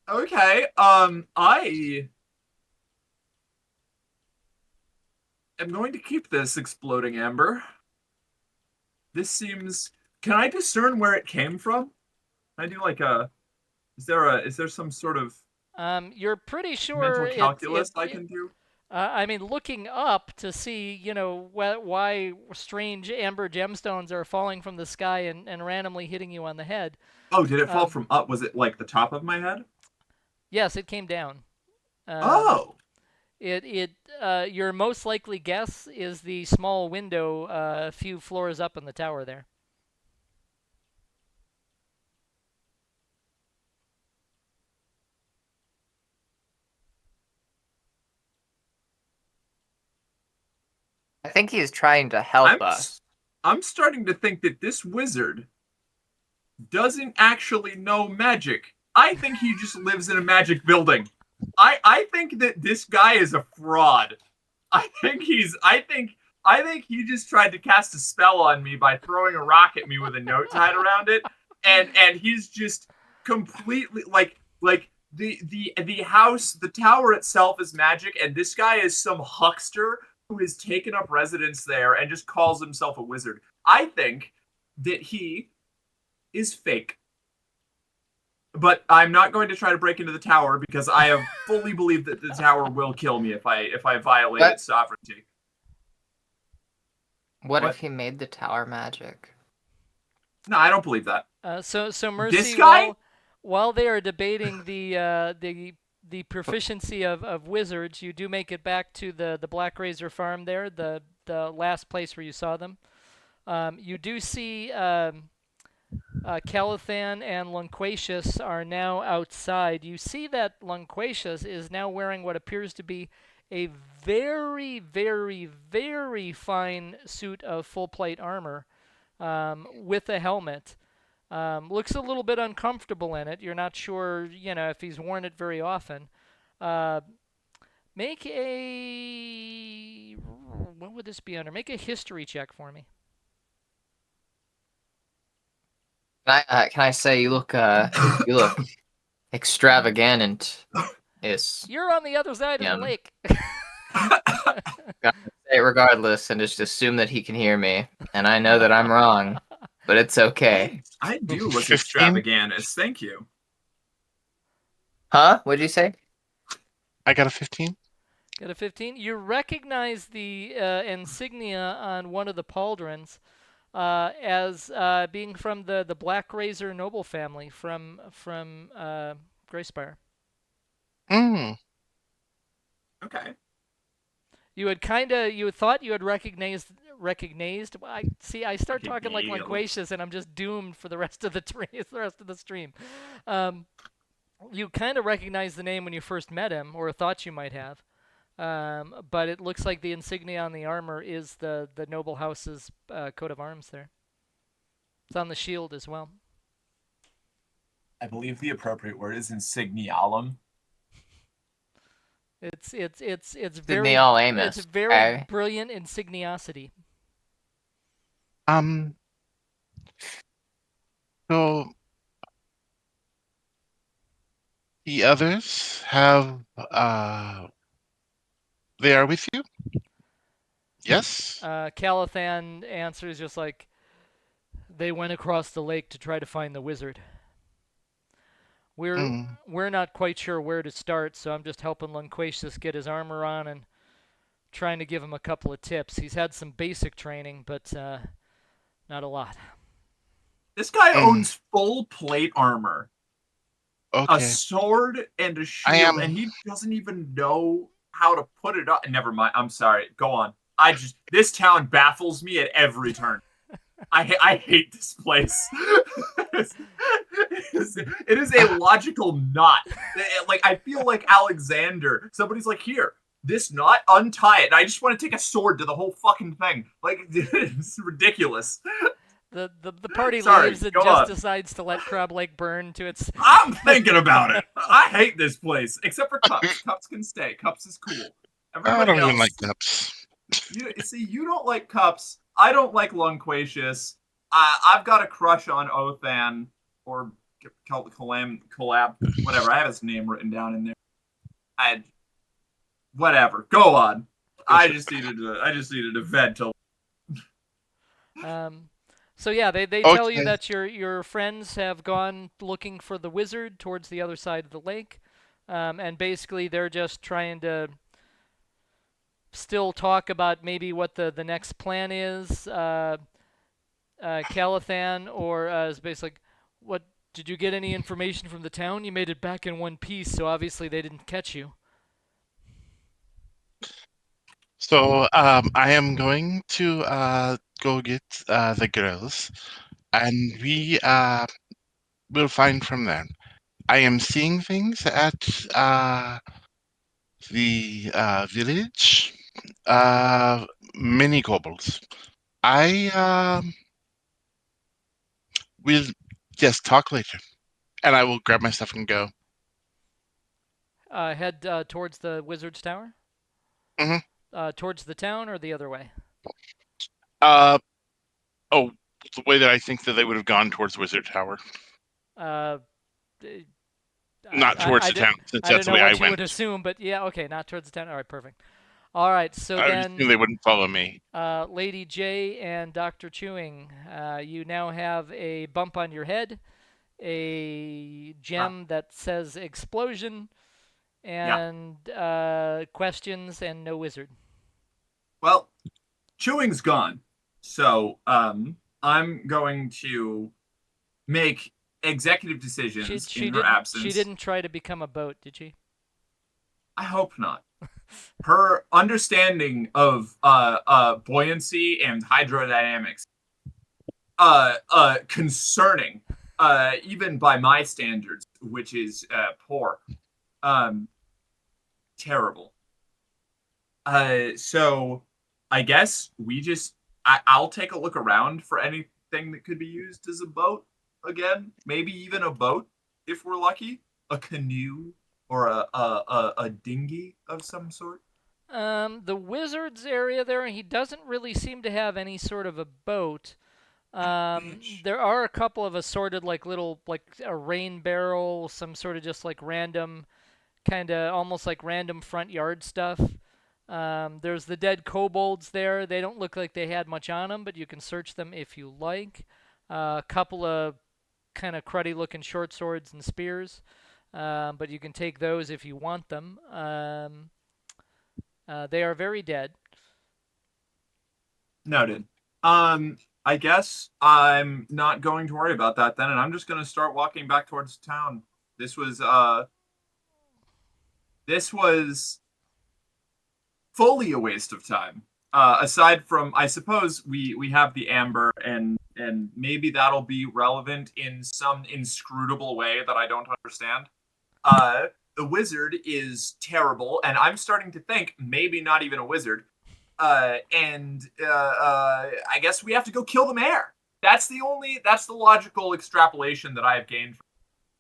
Okay. I am going to keep this exploding amber. This seems. Can I discern where it came from? Can I do like a? Is there some sort of You're pretty sure mental calculus I can do? I mean, looking up to see, why strange amber gemstones are falling from the sky and randomly hitting you on the head. Oh, did it fall from up? Was it like the top of my head? Yes, it came down. Oh. Your most likely guess is the small window a few floors up in the tower there. I think he's trying to help us. I'm starting to think that this wizard doesn't actually know magic. I think he just lives in a magic building. I think that this guy is a fraud. I think he just tried to cast a spell on me by throwing a rock at me with a note tied around it, and he's just completely like the house, the tower itself is magic, and this guy is some huckster who has taken up residence there and just calls himself a wizard. I think that he is fake. But I'm not going to try to break into the tower because I have fully believed that the tower will kill me if I violate its sovereignty. What if he made the tower magic? No, I don't believe that. So Mercy, This guy? while they are debating the proficiency of wizards, you do make it back to the Black Razor farm there, the last place where you saw them. You do see Calithan and Lunquatius are now outside. You see that Lunquatius is now wearing what appears to be a very, very, very fine suit of full plate armor with a helmet. Looks a little bit uncomfortable in it. You're not sure, if he's worn it very often. Uh, make a what would this be under? Make a history check for me. Can I say you look extravagant? Yes. You're on the other side of Yeah. the lake. Say it regardless, and just assume that he can hear me. And I know that I'm wrong, but it's okay. I do look 15? extravaganous. Thank you. Huh? What'd you say? I got a 15. Got a 15. You recognize the insignia on one of the pauldrons as being from the Black Razor noble family from Greyspire. Mm. Okay. You had thought you had recognized. I start talking like Recognized. Lanquacious, and I'm just doomed for the rest of the stream. You kind of recognized the name when you first met him, or thought you might have. But it looks like the insignia on the armor is the noble house's coat of arms there. It's on the shield as well. I believe the appropriate word is insignialum. It's very Signialamus. it's very Okay. brilliant insigniosity. So the others have they are with you? Yes. Calathan answers just like, they went across the lake to try to find the wizard. We're not quite sure where to start, so I'm just helping Lunquacious get his armor on and trying to give him a couple of tips. He's had some basic training, but not a lot. This guy owns full plate armor, a Okay. sword, and a shield, and he doesn't even know how to put it up. Never mind. I'm sorry. Go on. This town baffles me at every turn. I hate this place. It is a logical knot. Like, I feel like Alexander. Somebody's like, here, this knot, untie it. And I just want to take a sword to the whole fucking thing. Like, it's ridiculous. The party Sorry, leaves and go just on. decides to let Crab Lake burn to its. I'm thinking about it. I hate this place, except for Cups. Cups can stay. Cups is cool. Everybody I don't else, even like cups. you don't like Cups. I don't like Lunquacious. I've got a crush on Othan or Collab, whatever. I have his name written down in there. Whatever. Go on. I just needed to vent. So yeah, they tell you that your friends have gone looking for the wizard towards the other side of the lake, and basically they're just trying to still talk about maybe what the next plan is. Calathan is basically like, what, did you get any information from the town? You made it back in one piece, so obviously they didn't catch you. So I am going to go get the girls, and we will find from there. I am seeing things at the village. Many kobolds. I will just talk later, and I will grab my stuff and go. Head towards the wizard's tower? Mm-hmm. Towards the town or the other way? Oh, the way that I think that they would have gone towards Wizard Tower. Not towards the town, since that's the way I went. I don't know what you would assume, but yeah, okay, not towards the town. All right, perfect. All right, so I then assume they wouldn't follow me. Lady J and Dr. Chewing, you now have a bump on your head, a gem that says explosion, and questions and no wizard. Well, Chewing's gone, so I'm going to make executive decisions in her absence. She didn't try to become a boat, did she? I hope not. Her understanding of buoyancy and hydrodynamics, concerning, even by my standards, which is poor, terrible. So I guess I'll take a look around for anything that could be used as a boat. again. Maybe even a boat if we're lucky. A canoe or a dinghy of some sort. The wizard's area there, he doesn't really seem to have any sort of a boat. There are a couple of assorted, like little, like a rain barrel, some sort of just like random, kind of almost like random front yard stuff. There's the dead kobolds there. They don't look like they had much on them, but you can search them if you like. A couple of kind of cruddy looking short swords and spears, but you can take those if you want them. They are very dead. Noted. I guess I'm not going to worry about that then, and I'm just going to start walking back towards town. This was fully a waste of time. Aside from, I suppose we have the amber, and maybe that'll be relevant in some inscrutable way that I don't understand. The wizard is terrible, and I'm starting to think maybe not even a wizard. I guess we have to go kill the mayor. That's the logical extrapolation that I have gained.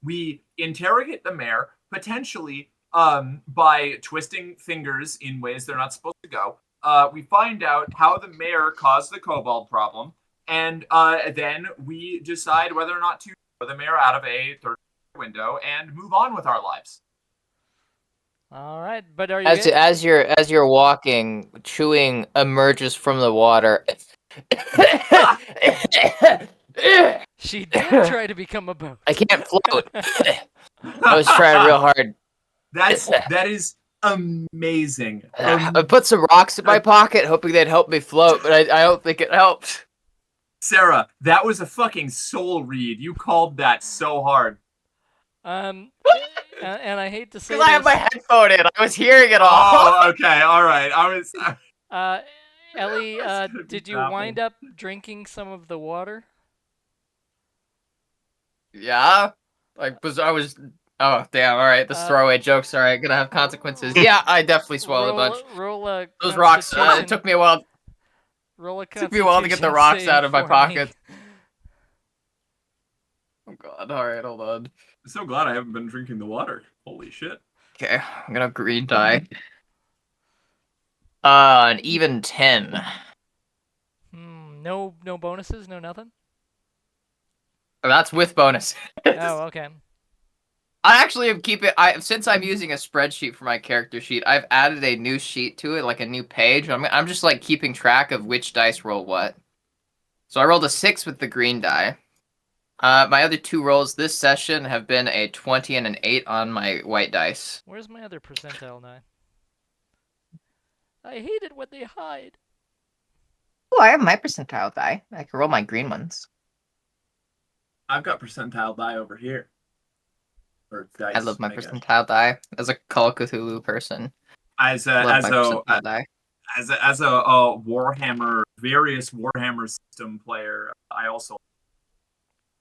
We interrogate the mayor, potentially by twisting fingers in ways they're not supposed to go. We find out how the mayor caused the kobold problem, and then we decide whether or not to throw the mayor out of a third window and move on with our lives. All right, but are you As you're walking, Chewing emerges from the water. She did try to become a boat. I can't float. I was trying real hard. That is amazing. I put some rocks in my pocket, hoping they'd help me float, but I don't think it helped. Sarah, that was a fucking soul read. You called that so hard. And I hate to say Because I have this, my headphone in. I was hearing it all. Oh, okay, all right. Ellie, was gonna be did you baffled. wind up drinking some of the water? Yeah? I was... Oh, damn, alright. This throwaway joke's alright. Gonna have consequences. Yeah, I definitely swallowed a bunch. Roll a Those rocks, it Constitution- took me a while. roll a Took me a while to get the Constitution rocks save out of my for pocket. me. Oh god, alright, hold on. I'm so glad I haven't been drinking the water. Holy shit. Okay, I'm gonna green die. An even 10. No bonuses, no nothing. Oh, that's with bonus. Oh, okay. I actually am keeping. Since I'm using a spreadsheet for my character sheet, I've added a new sheet to it, like a new page. I'm just like keeping track of which dice roll what. So I rolled a 6 with the green die. My other two rolls this session have been a 20 and an 8 on my white dice. Where's my other percentile die? I hate it when they hide. Oh, I have my percentile die. I can roll my green ones. I've got percentile die over here. Or dice, I love my guess. percentile die as a Call of Cthulhu person. As Love a my percentile die. as a Warhammer, various Warhammer system player, I also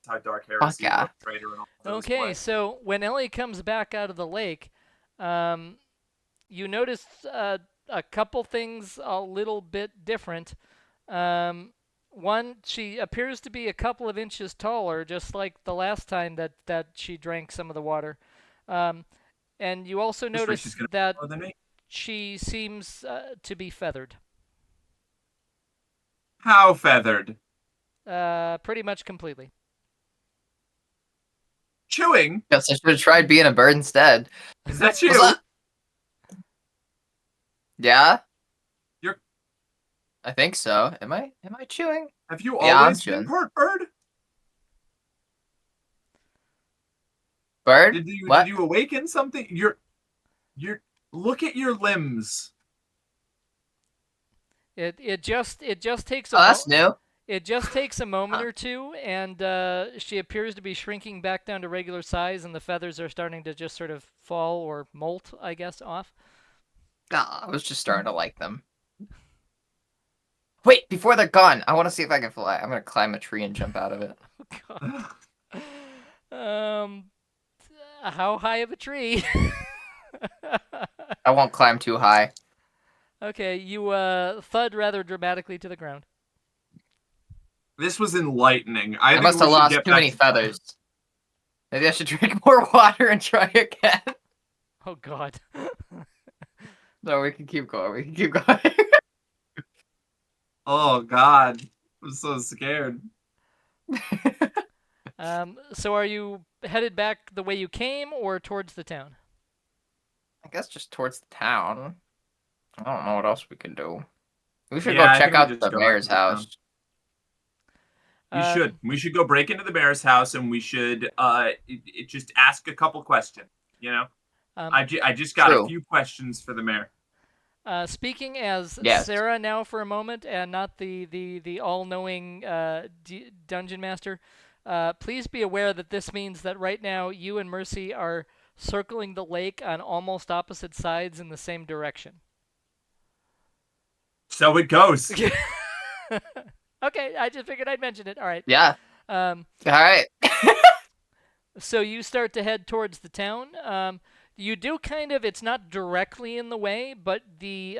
how Dark Heresy, yeah. Trader, and all those Okay, play. so when Ellie comes back out of the lake, you notice a couple things a little bit different. One, she appears to be a couple of inches taller, just like the last time that she drank some of the water. And you also This way notice she's gonna be that taller than me. she seems to be feathered. How feathered? Pretty much completely. Chewing? Guess I should have tried being a bird instead. Is that you? What's up? Yeah? You're- I think so. Am I chewing? Have you Yeah, I'm always been chewing. part bird? Bird? Did What? you awaken something? You're look at your limbs. It just takes Oh, that's new. It just takes a moment or two, and she appears to be shrinking back down to regular size, and the feathers are starting to just sort of fall or molt, I guess, off. I was just starting to like them. Wait, before they're gone, I want to see if I can fly. I'm gonna climb a tree and jump out of it. God. How high of a tree? I won't climb too high. Okay, you thud rather dramatically to the ground. This was enlightening. I think must we have should lost get too back many to- feathers. Maybe I should drink more water and try again. Oh God. No, we can keep going. We can keep going. Oh God, I'm so scared. So are you headed back the way you came or towards the town? I guess just towards the town. I don't know what else we can do. We should Yeah, go I check think we out just the go back mayor's to the town. house. We should. We should go break into the mayor's house, and we should just ask a couple questions. You know, I just got True. a few questions for the mayor. Speaking as Yes. Sarah now for a moment, and not the all-knowing dungeon master, please be aware that this means that right now you and Mercy are circling the lake on almost opposite sides in the same direction. So it goes. Okay, I just figured I'd mention it. All right. Yeah. Um, All right. so you start to head towards the town. You do kind of. It's not directly in the way, but the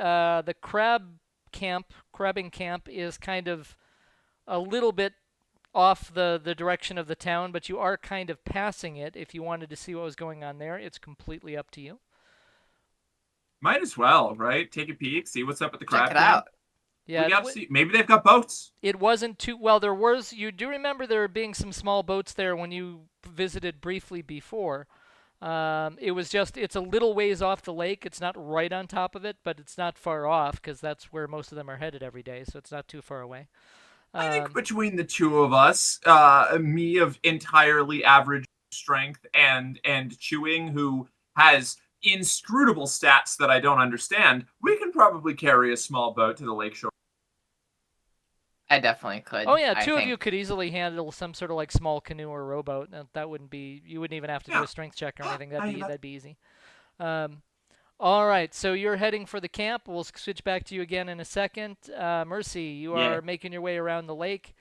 crabbing camp is kind of a little bit off the direction of the town, but you are kind of passing it. If you wanted to see what was going on there, it's completely up to you. Might as well, right? Take a peek, see what's up at the crab Check it camp. out. Yeah, We got to see. Maybe they've got boats. it wasn't too well. There was. You do remember there being some small boats there when you visited briefly before. It was just. It's a little ways off the lake. It's not right on top of it, but it's not far off because that's where most of them are headed every day. So it's not too far away. I think between the two of us, me of entirely average strength and Chewing, who has inscrutable stats that I don't understand, we can probably carry a small boat to the lakeshore. I definitely could. Oh yeah, I two of think. you could easily handle some sort of like small canoe or rowboat. That wouldn't be. You wouldn't even have to do Yeah. a strength check or anything. I- That'd be easy. All right, so you're heading for the camp. We'll switch back to you again in a second. Mercy, you Yeah. are making your way around the lake.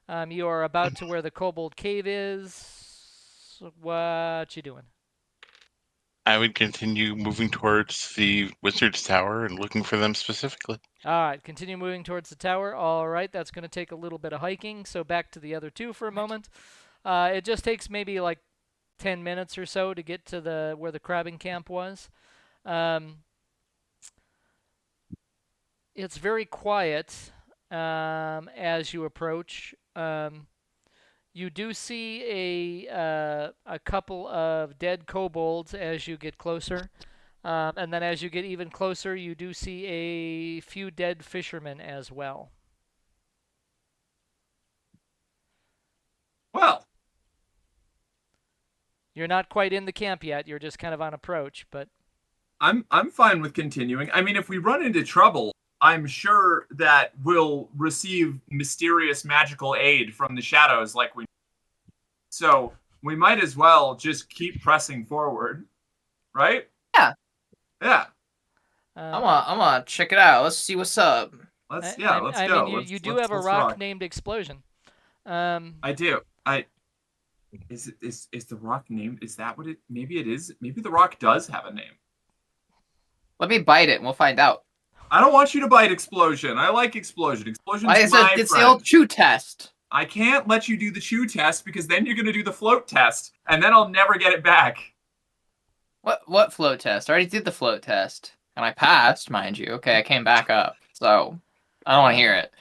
You are about to where the Kobold Cave is. What you doing? I would continue moving towards the Wizard's Tower and looking for them specifically. All right, continue moving towards the tower. All right, that's going to take a little bit of hiking. So back to the other two for a moment. It just takes maybe like 10 minutes or so to get to where the crabbing camp was. It's very quiet as you approach. You do see a couple of dead kobolds as you get closer. And then as you get even closer, you do see a few dead fishermen as well. Well, You're not quite in the camp yet. You're just kind of on approach, but I'm fine with continuing. I mean, if we run into trouble, I'm sure that we'll receive mysterious magical aid from the shadows like we. So we might as well just keep pressing forward, right? Yeah. Yeah. I'm gonna check it out. Let's see what's up. Let's I go. mean, you do have a rock named Explosion. I do. Is the rock named? Is that what it? Maybe it is. Maybe the rock does have a name. Let me bite it and we'll find out. I don't want you to bite Explosion. I like Explosion. Explosion's It's my the friend. old chew test. I can't let you do the chew test because then you're gonna do the float test, and then I'll never get it back. What float test? I already did the float test. And I passed, mind you. Okay, I came back up. So I don't want to hear it.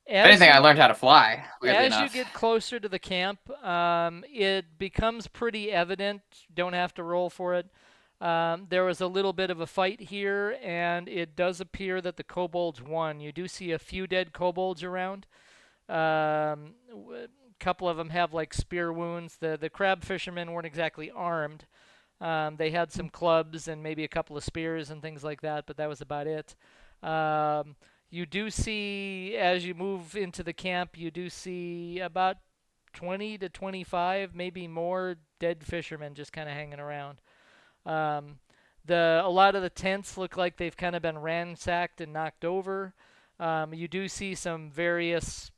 If anything, I learned how to fly. Weirdly As enough. you get closer to the camp, it becomes pretty evident. Don't have to roll for it. There was a little bit of a fight here, and it does appear that the kobolds won. You do see a few dead kobolds around. A couple of them have like spear wounds. The crab fishermen weren't exactly armed. They had some clubs and maybe a couple of spears and things like that, but that was about it. You do see, as you move into the camp, you do see about 20 to 25, maybe more dead fishermen just kind of hanging around. A lot of the tents look like they've kind of been ransacked and knocked over. You do see some various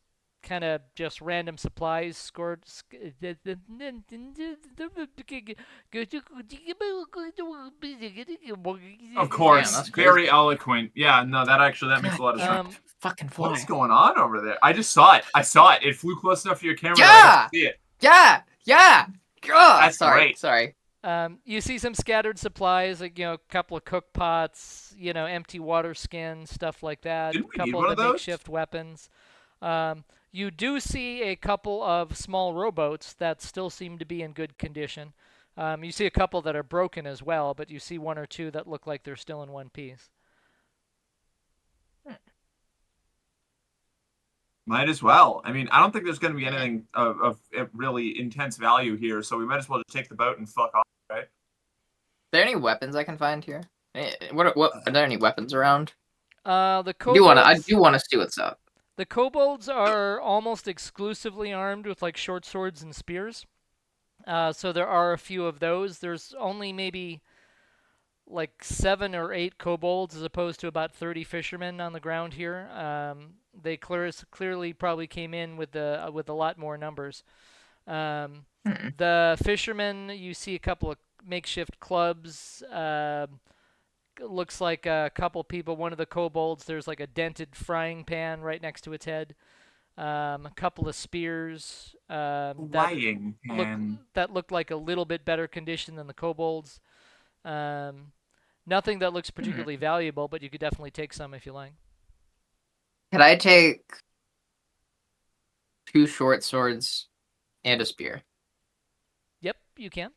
kind of just random supplies scored. Of course, that's very crazy. eloquent. Yeah, no, that makes a lot of sense. Fucking What is fly. going on over there? I just saw it. I saw it. It flew close enough to your camera that I Yeah! got to see it. Yeah! Yeah! Ugh, That's sorry, great. sorry. You see some scattered supplies, like a couple of cook pots, empty water skins, stuff like that. Didn't we need Couple one of of the those? makeshift weapons. You do see a couple of small rowboats that still seem to be in good condition. You see a couple that are broken as well, but you see one or two that look like they're still in one piece. Might as well. I mean, I don't think there's going to be anything of really intense value here, so we might as well just take the boat and fuck off, right? Are there any weapons I can find here? What are there any weapons around? The I kobolds. do want to see what's up. The kobolds are almost exclusively armed with like short swords and spears. So there are a few of those. There's only maybe like 7 or 8 kobolds as opposed to about 30 fishermen on the ground here. They clearly probably came in with a lot more numbers. The fishermen, you see a couple of makeshift clubs. Looks like a couple people. One of the kobolds, there's like a dented frying pan right next to its head. A couple of spears Flying pan. that looked like a little bit better condition than the kobolds. Nothing that looks particularly valuable, but you could definitely take some if you like. Could I take 2 short swords and a spear? Yep, you can.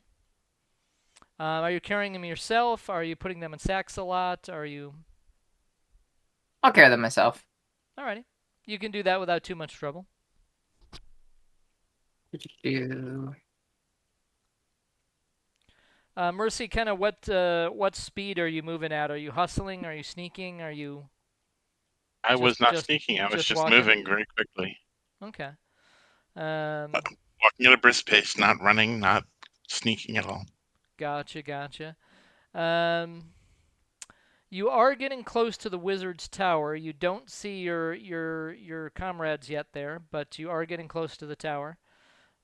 Are you carrying them yourself? Are you putting them in sacks a lot? Are you... I'll carry them myself. Alrighty. You can do that without too much trouble. Mercy, kind of what speed are you moving at? Are you hustling? Are you sneaking? Are you... I was not just- sneaking. I was just just walking? moving very quickly. Okay. Walking at a brisk pace, not running, not sneaking at all. Gotcha. You are getting close to the wizard's tower. You don't see your comrades yet there, but you are getting close to the tower.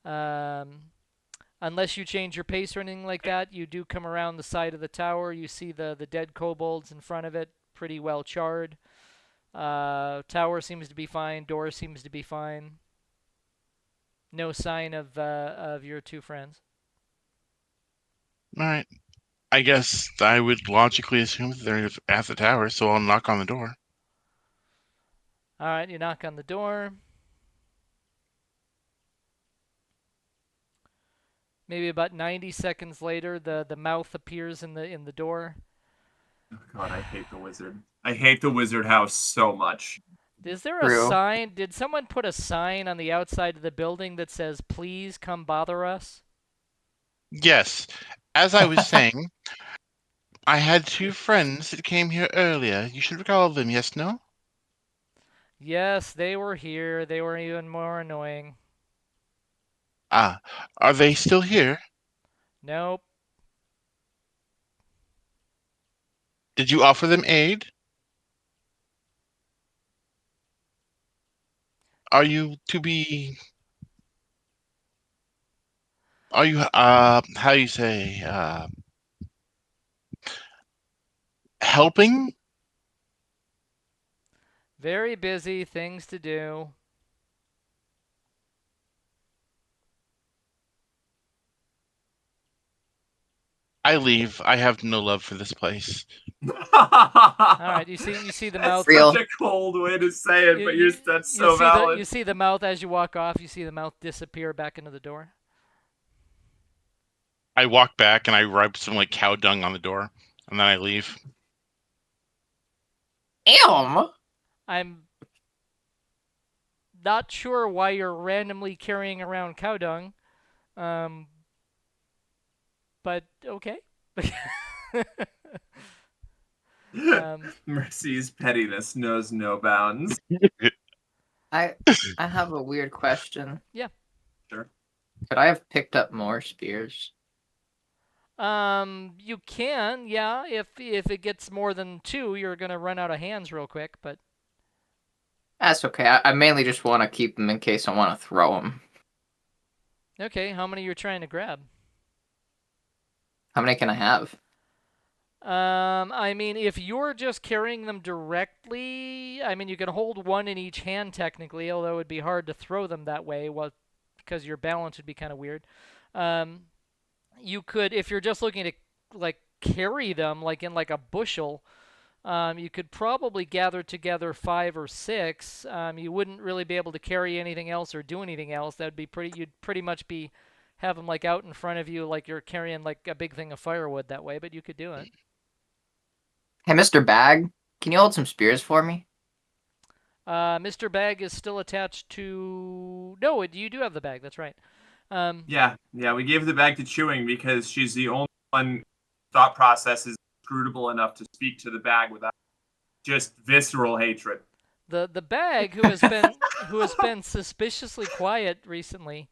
Unless you change your pace or anything like that, you do come around the side of the tower. You see the dead kobolds in front of it, pretty well charred. Tower seems to be fine. Door seems to be fine. No sign of your two friends. All right. I guess I would logically assume that they're at the tower, so I'll knock on the door. All right, you knock on the door. Maybe about 90 seconds later, the mouth appears in the door. Oh God, I hate the wizard. I hate the wizard house so much. Is there True. a sign? Did someone put a sign on the outside of the building that says, "Please come bother us"? Yes. As I was saying, I had 2 friends that came here earlier. You should recall them, yes, no? Yes, they were here. They were even more annoying. Ah, are they still here? Nope. Did you offer them aid? Are you to be... Are you, how you say, helping? Very busy, things to do. I leave. I have no love for this place. All right, you see the mouth. That's Real. such a cold way to say it, but that's so you valid. see the mouth as you walk off. You see the mouth disappear back into the door. I walk back and I rub some like cow dung on the door, and then I leave. I'm not sure why you're randomly carrying around cow dung, but okay. Mercy's pettiness knows no bounds. I have a weird question. Yeah. Sure. Could I have picked up more spears? You can, yeah. If it gets more than 2, you're gonna run out of hands real quick. But That's okay. I mainly just want to keep them in case I want to throw them. Okay, how many you're trying to grab? How many can I have? I mean, if you're just carrying them directly, I mean, you can hold one in each hand technically, although it would be hard to throw them that way, well, because your balance would be kind of weird. You could, if you're just looking to like carry them, like in like a bushel, you could probably gather together 5 or 6. You wouldn't really be able to carry anything else or do anything else. That'd be pretty. You'd pretty much be have them like out in front of you, like you're carrying like a big thing of firewood that way. But you could do it. Hey, Mr. Bag, can you hold some spears for me? Mr. Bag is still attached to. No, you do have the bag. That's right. Yeah, we gave the bag to Chewing because she's the only one thought process is scrutable enough to speak to the bag without just visceral hatred. The bag who has been suspiciously quiet recently.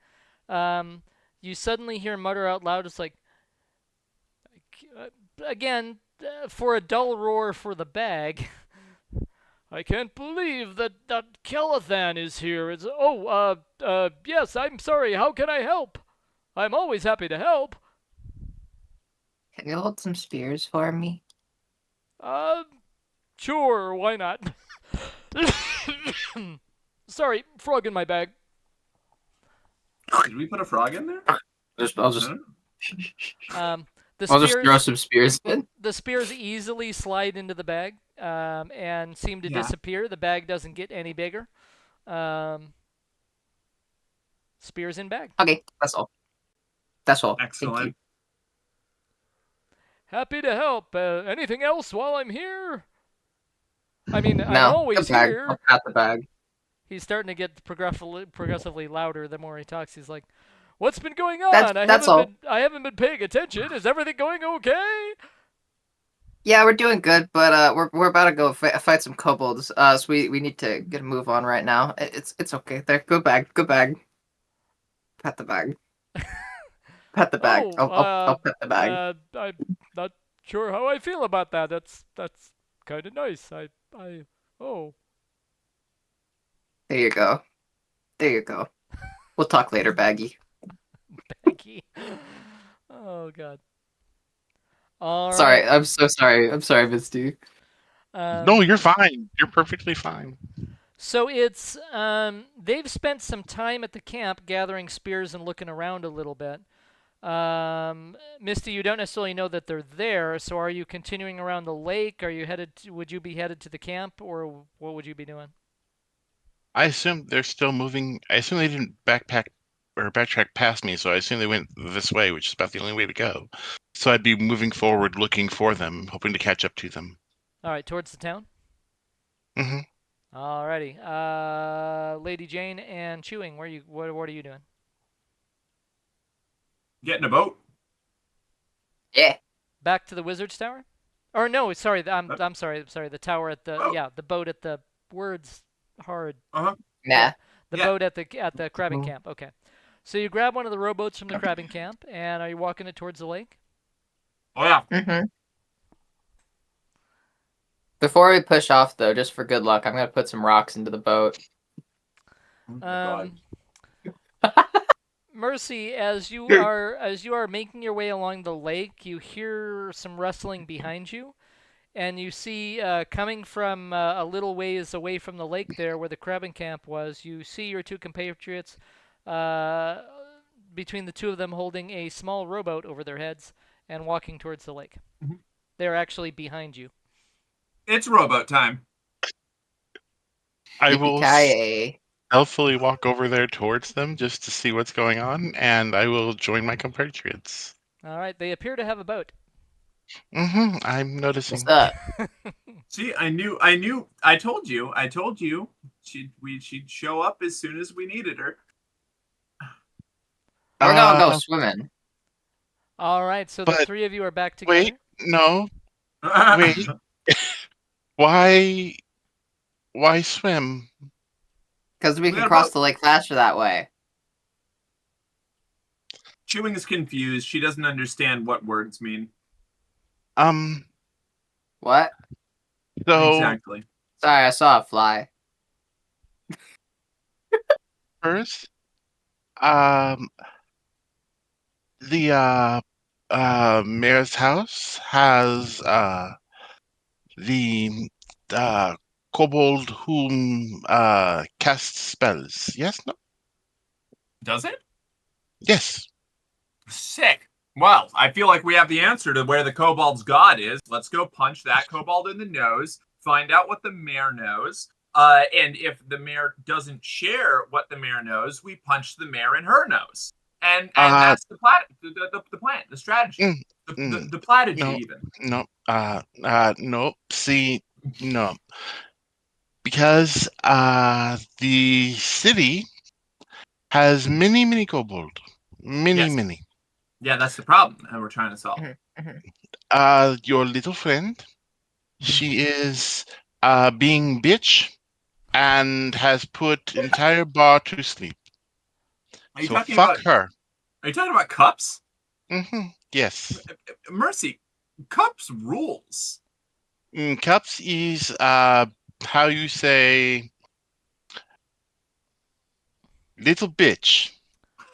You suddenly hear mutter out loud. It's like again for a dull roar for the bag. I can't believe that Kelathan is here. Yes, I'm sorry. How can I help? I'm always happy to help. Can you hold some spears for me? Sure, why not? Sorry, frog in my bag. Did we put a frog in there? I'll just The I'll just spears, throw some spears in. the spears easily slide into the bag and seem to Yeah. disappear. The bag doesn't get any bigger. Spears in bag. Okay, that's all. That's all. Thank Excellent. you. Happy to help. Anything else while I'm here? I mean, I'm No, always the bag. here. I'll pat the bag. He's starting to get progressively louder the more he talks. He's like, "What's been going on? That's all. I haven't been paying attention. Is everything going okay?" Yeah, we're doing good, but we're about to go fight some kobolds. So we need to get a move on right now. It's okay. There, go bag. Pat the bag. Pat the bag. I'll pet the bag. I'm not sure how I feel about that. That's kind of nice. Oh. There you go. There you go. We'll talk later, Baggy. Becky. Oh God. All Sorry, right. I'm so sorry. I'm sorry, Misty. No, you're fine. You're perfectly fine. So it's they've spent some time at the camp gathering spears and looking around a little bit. Misty, you don't necessarily know that they're there. So are you continuing around the lake? Are you would you be headed to the camp, or what would you be doing? I assume they're still moving. I assume they didn't backtrack past me, so I assume they went this way, which is about the only way to go. So I'd be moving forward, looking for them, hoping to catch up to them. All right, towards the town. Hmm. Alrighty. Lady Jane and Chewing, what are you doing? Get in a boat. Yeah. Back to the Wizard's Tower? Or no, sorry, I'm sorry, the tower at the boat at the words hard. Nah. The Yeah. boat at the crabbing camp. Okay. So you grab one of the rowboats from the crabbing camp, and are you walking it towards the lake? Oh yeah. Mm-hmm. Before we push off, though, just for good luck, I'm gonna put some rocks into the boat. Oh my God. Mercy, as you are making your way along the lake, you hear some rustling behind you, and you see coming from a little ways away from the lake there, where the crabbing camp was. You see your two compatriots. Between the two of them, holding a small rowboat over their heads and walking towards the lake. Mhm. They're actually behind you. It's rowboat time. I will Yippee-ki-yay. stealthily walk over there towards them just to see what's going on, and I will join my compatriots. All right, they appear to have a boat. I'm noticing. What's up? See, I told you. She'd show up as soon as we needed her. We're gonna go Uh, swimming. All right, so the But three of you are back together. Wait, no, wait. Why swim? Because we We can got a cross boat. the lake faster that way. Chewing is confused. She doesn't understand what words mean. What? So Exactly. Sorry, I saw a fly. first, um, the mayor's house has the kobold whom casts spells. Yes, no, Does it? yes. Sick. Well, I feel like we have the answer to where the kobold's god is. Let's go punch that kobold in the nose, find out what the mayor knows. And if the mayor doesn't share what the mayor knows, we punch the mayor in her nose. And that's the plan, the strategy, Mm, the plategy no, even. no. See, no, because the city has many kobold, Yes. many. Yeah, that's the problem that we're trying to solve. Your little friend, she is being bitch and has put entire bar to sleep. Are you So talking fuck about? her. Are you talking about Cups? Yes. Mercy, Cups rules. Cups is how you say little bitch.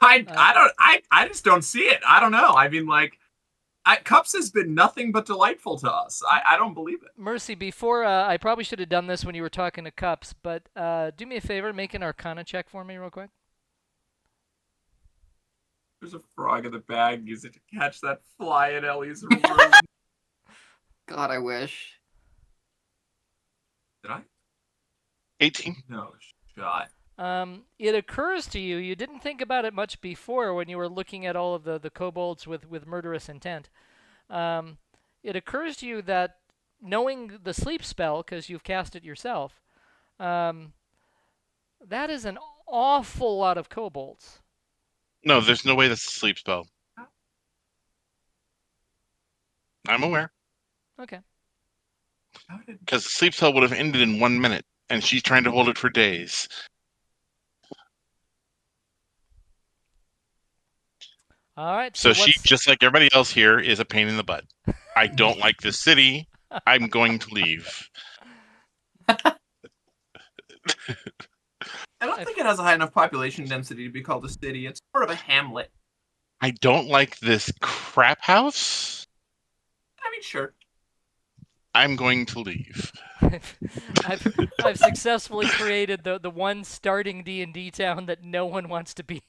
I just don't see it. I don't know. I mean, like, Cups has been nothing but delightful to us. I don't believe it. Mercy, before I probably should have done this when you were talking to Cups, but do me a favor, make an Arcana check for me real quick. There's a frog in the bag. Use it to catch that fly in Ellie's room. God, I wish. Did I? 18. No shot. It occurs to you, you didn't think about it much before when you were looking at all of the kobolds with murderous intent. It occurs to you that knowing the sleep spell, because you've cast it yourself, that is an awful lot of kobolds. No, there's no way that's a sleep spell. I'm aware. Okay. Because the sleep spell would have ended in 1 minute, and she's trying to hold it for days. All right. So she, what's- just like everybody else here, is a pain in the butt. I don't like this city. I'm going to leave. I don't think it has a high enough population density to be called a city. It's more of a hamlet. I don't like this crap house. I mean, sure. I'm going to leave. I've successfully created the one starting D&D town that no one wants to be.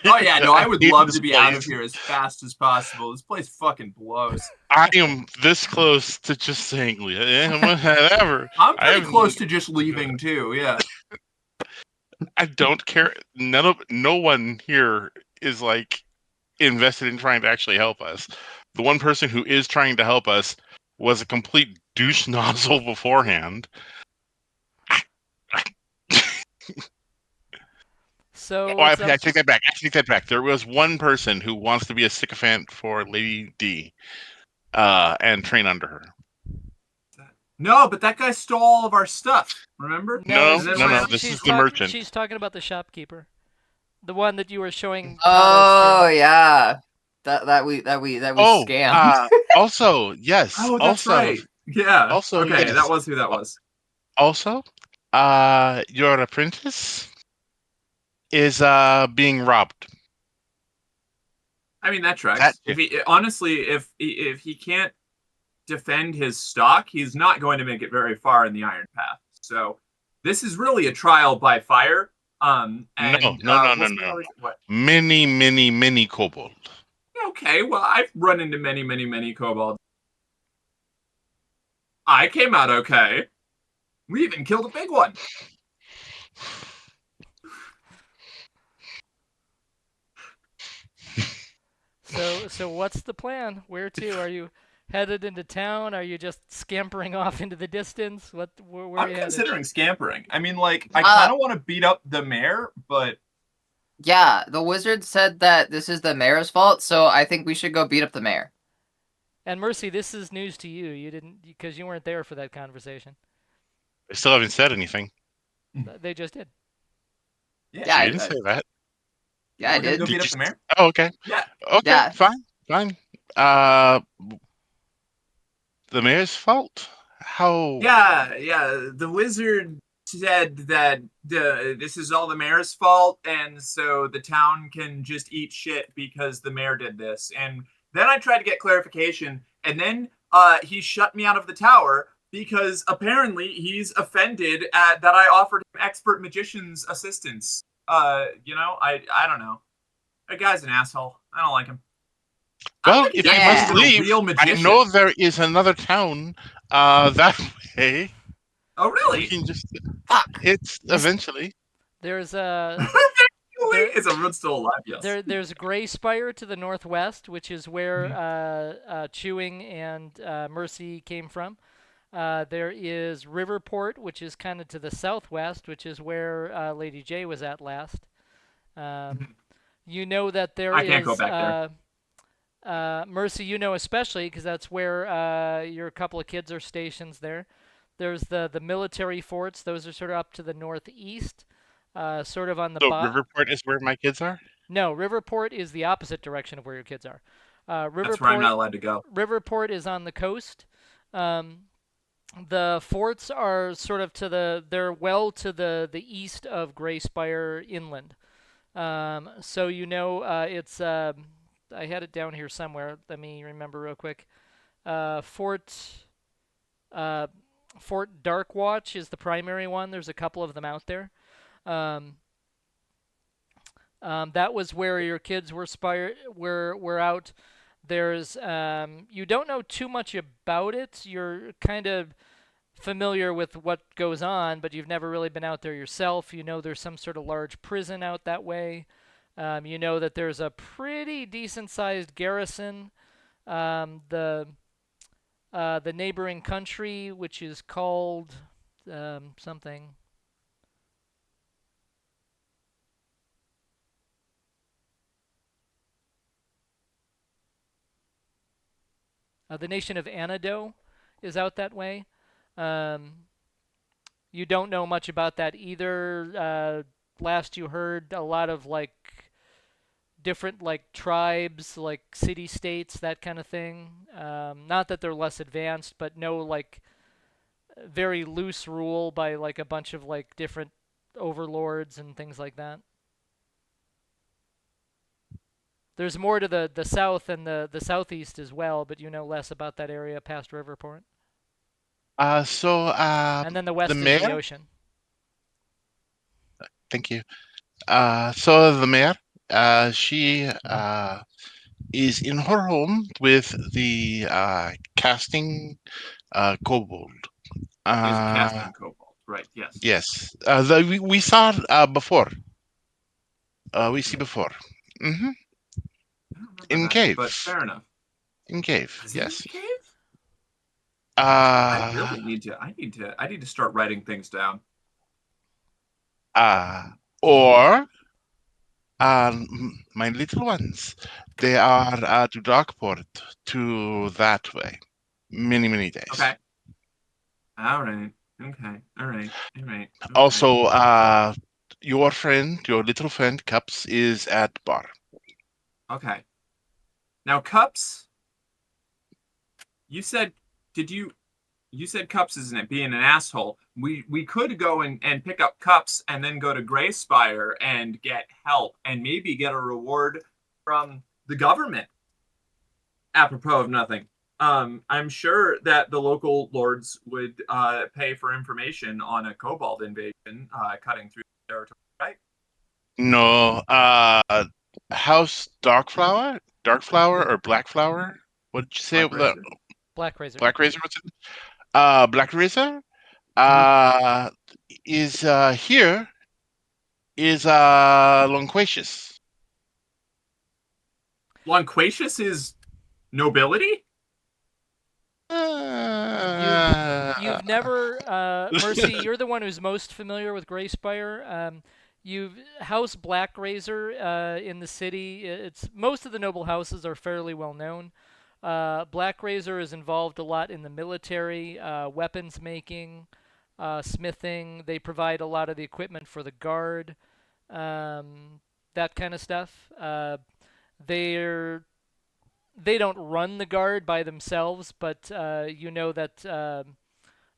Oh yeah, no, I would hate love this to be out of place. here as fast as possible. This place fucking blows. I am this close to just saying, whatever. I'm I pretty have- close to just leaving too. Yeah. I don't care. No one here is like invested in trying to actually help us. The one person who is trying to help us was a complete douche nozzle beforehand. So Oh, I it's up- take that back. I take that back. There was one person who wants to be a sycophant for Lady D, and train under her. No, but that guy stole all of our stuff. Remember? No, And then no, ran- this she's is the merchant. She's talking about the shopkeeper, the one that you were showing. Oh photos yeah, that we Oh, scammed. also, yes. Oh, that's also, right. Yeah. also, okay, yes. that was who that was. Also, your apprentice is being robbed. I mean, that tracks. That- If he honestly, if he can't defend his stock, he's not going to make it very far in the Iron Path. So this is really a trial by fire. And, No. What? Many kobold. Okay, well, I've run into many kobolds. I came out okay. We even killed a big one. So what's the plan? Where to? Are you headed into town? Are you just scampering off into the distance? Where are I'm you headed? considering scampering. I mean, like, I kind of want to beat up the mayor, but Yeah, the wizard said that this is the mayor's fault, so I think we should go beat up the mayor. And Mercy, this is news to you. You didn't, because you weren't there for that conversation. I still haven't said anything. They just did. Yeah, You didn't say that. Yeah, I We're gonna did. go Did beat up you- the mayor. Oh, okay. Yeah. Okay, Yeah. fine. The mayor's fault? How? Yeah. The wizard said that this is all the mayor's fault, and so the town can just eat shit because the mayor did this. And then I tried to get clarification, and then he shut me out of the tower because apparently he's offended at that I offered him expert magician's assistance. I don't know. That guy's an asshole. I don't like him. Well, I'm if gonna you Yeah. must get a leave, real I magician. know there is another town that way. Oh, We really? can just Fuck. it's eventually. There's a Is everyone still alive? Yes. there's Gray Spire to the northwest, which is where Mm-hmm. Chewing and Mercy came from. There is Riverport, which is kind of to the southwest, which is where Lady J was at last. Um, you know that there I can't go is back there. Mercy. You know especially because that's where your couple of kids are stationed there. There's the military forts; those are sort of up to the northeast, sort of on the So Riverport is where my kids are. No, Riverport is the opposite direction of where your kids are. That's where I'm Riverport not allowed to go. Riverport is on the coast. Um, the forts are sort of they're well to the east of Greyspire inland. So you know it's I had it down here somewhere. Let me remember real quick. Fort uh, Fort Darkwatch is the primary one. There's a couple of them out there. Um, that was where your kids were out. There's you don't know too much about it. You're kind of familiar with what goes on, but you've never really been out there yourself. You know there's some sort of large prison out that way. You know that there's a pretty decent-sized garrison. The neighboring country, which is called something. The nation of Anado is out that way. Um, you don't know much about that either. Last you heard, a lot of like different like tribes, like city states, that kind of thing. Not that they're less advanced, but no like very loose rule by like a bunch of like different overlords and things like that. There's more to the south and the southeast as well, but you know less about that area past Riverport. So And then the the west is the mayor. ocean. Thank you. So the mayor, she is in her home with the casting kobold. He is a casting kobold, right? Yes. Yes. We saw before. We see before. Hmm. I don't remember In that, cave. but fair enough. In cave. Is it Yes. in the cave? I Uh, really need to. I need to start writing things down. or my little ones, they are to Darkport to that way. Many days. Okay. All right. Okay. All right. All right. Okay. Also, your friend, your little friend Cups, is at bar. Okay. Now, Cups. You said, did you? You said Cups isn't it being an asshole. We could go and pick up Cups and then go to Greyspire and get help and maybe get a reward from the government. Apropos of nothing. I'm sure that the local lords would pay for information on a kobold invasion cutting through the territory, right? No, House Darkflower, Darkflower or Blackflower? What did you say? Black Razor. Black Razor. Black Razor. What's it? Black Razor. Is here is Lonquacious. Lonquacious is nobility? You've never, Mercy, you're the one who's most familiar with Greyspire. You've House Black Razor in the city. It's most of the noble houses are fairly well known. Black Razor is involved a lot in the military, weapons making, smithing. They provide a lot of the equipment for the guard, that kind of stuff. They're they don't run the guard by themselves, but you know that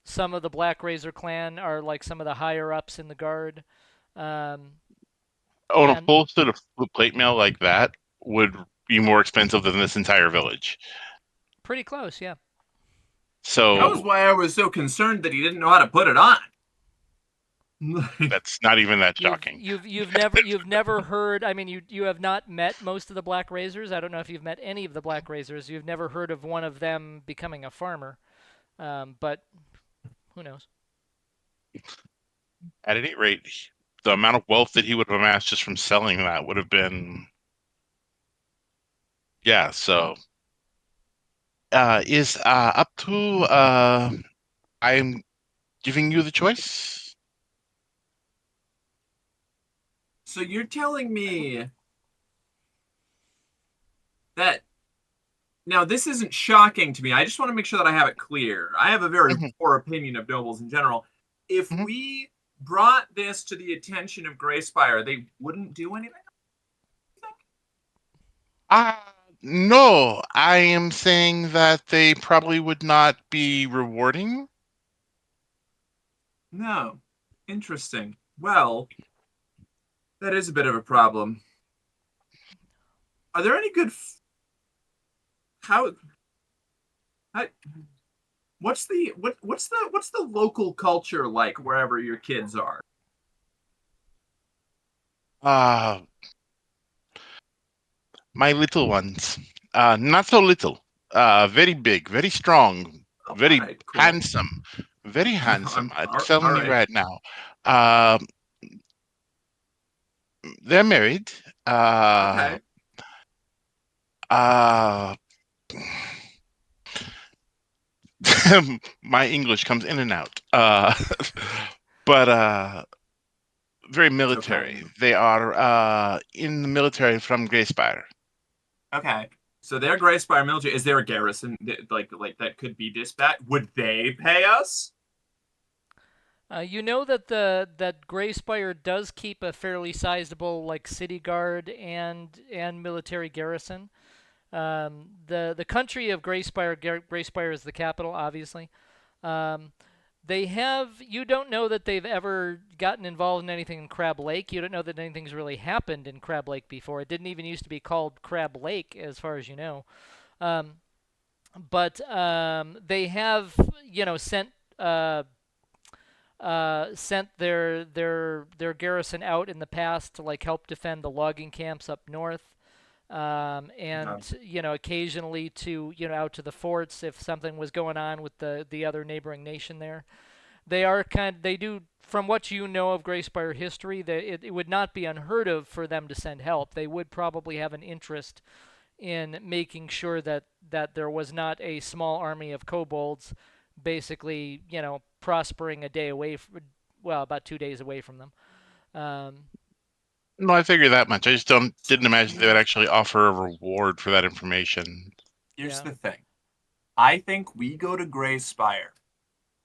some of the Black Razor clan are like some of the higher ups in the guard. Oh, and a And full suit of plate mail like that would be more expensive than this entire village. pretty close, yeah. That was So why I was so concerned that he didn't know how to put it on. that's not even that You've shocking. you've never heard. I mean, you have not met most of the Black Razors. I don't know if you've met any of the Black Razors. You've never heard of one of them becoming a farmer, but who knows? At any rate, the amount of wealth that he would have amassed just from selling that would have been, yeah. So is up to I'm giving you the choice. So you're telling me that now this isn't shocking to me. I just want to make sure that I have it clear. I have a very Mhm, poor opinion of nobles in general. If mhm. we brought this to the attention of Greyspire, they wouldn't do anything? Uh, no, I am saying that they probably would not be rewarding. No. Interesting. Well, that is a bit of a problem. Are there any good how how what's the local culture like wherever your kids are? Uh, my little ones, not so little, very big, very strong, Oh, all very right, cool. handsome, very handsome. I'm All telling you right. right now. Um, they're married. Okay. Uh, my English comes in and out. But very It's okay. military. They are in the military from Greyspire. Okay. So they're Greyspire military. Is there a garrison like that could be dispatched? Would they pay us? You know that that Greyspire does keep a fairly sizable like city guard and military garrison. The country of Greyspire, Greyspire is the capital, obviously. Um, they have. You don't know that they've ever gotten involved in anything in Crab Lake. You don't know that anything's really happened in Crab Lake before. It didn't even used to be called Crab Lake, as far as you know. Um, but they have, sent. Sent their garrison out in the past to like help defend the logging camps up north, Okay. and occasionally to out to the forts if something was going on with the other neighboring nation there. They do, from what you know of Greyspire history, that it would not be unheard of for them to send help. They would probably have an interest in making sure that there was not a small army of kobolds basically, prospering a day away well, about 2 days away from them. Um, No, I figure that much. I just didn't imagine they would Here's actually offer a reward for that information. here's yeah. the thing. I think we go to Greyspire.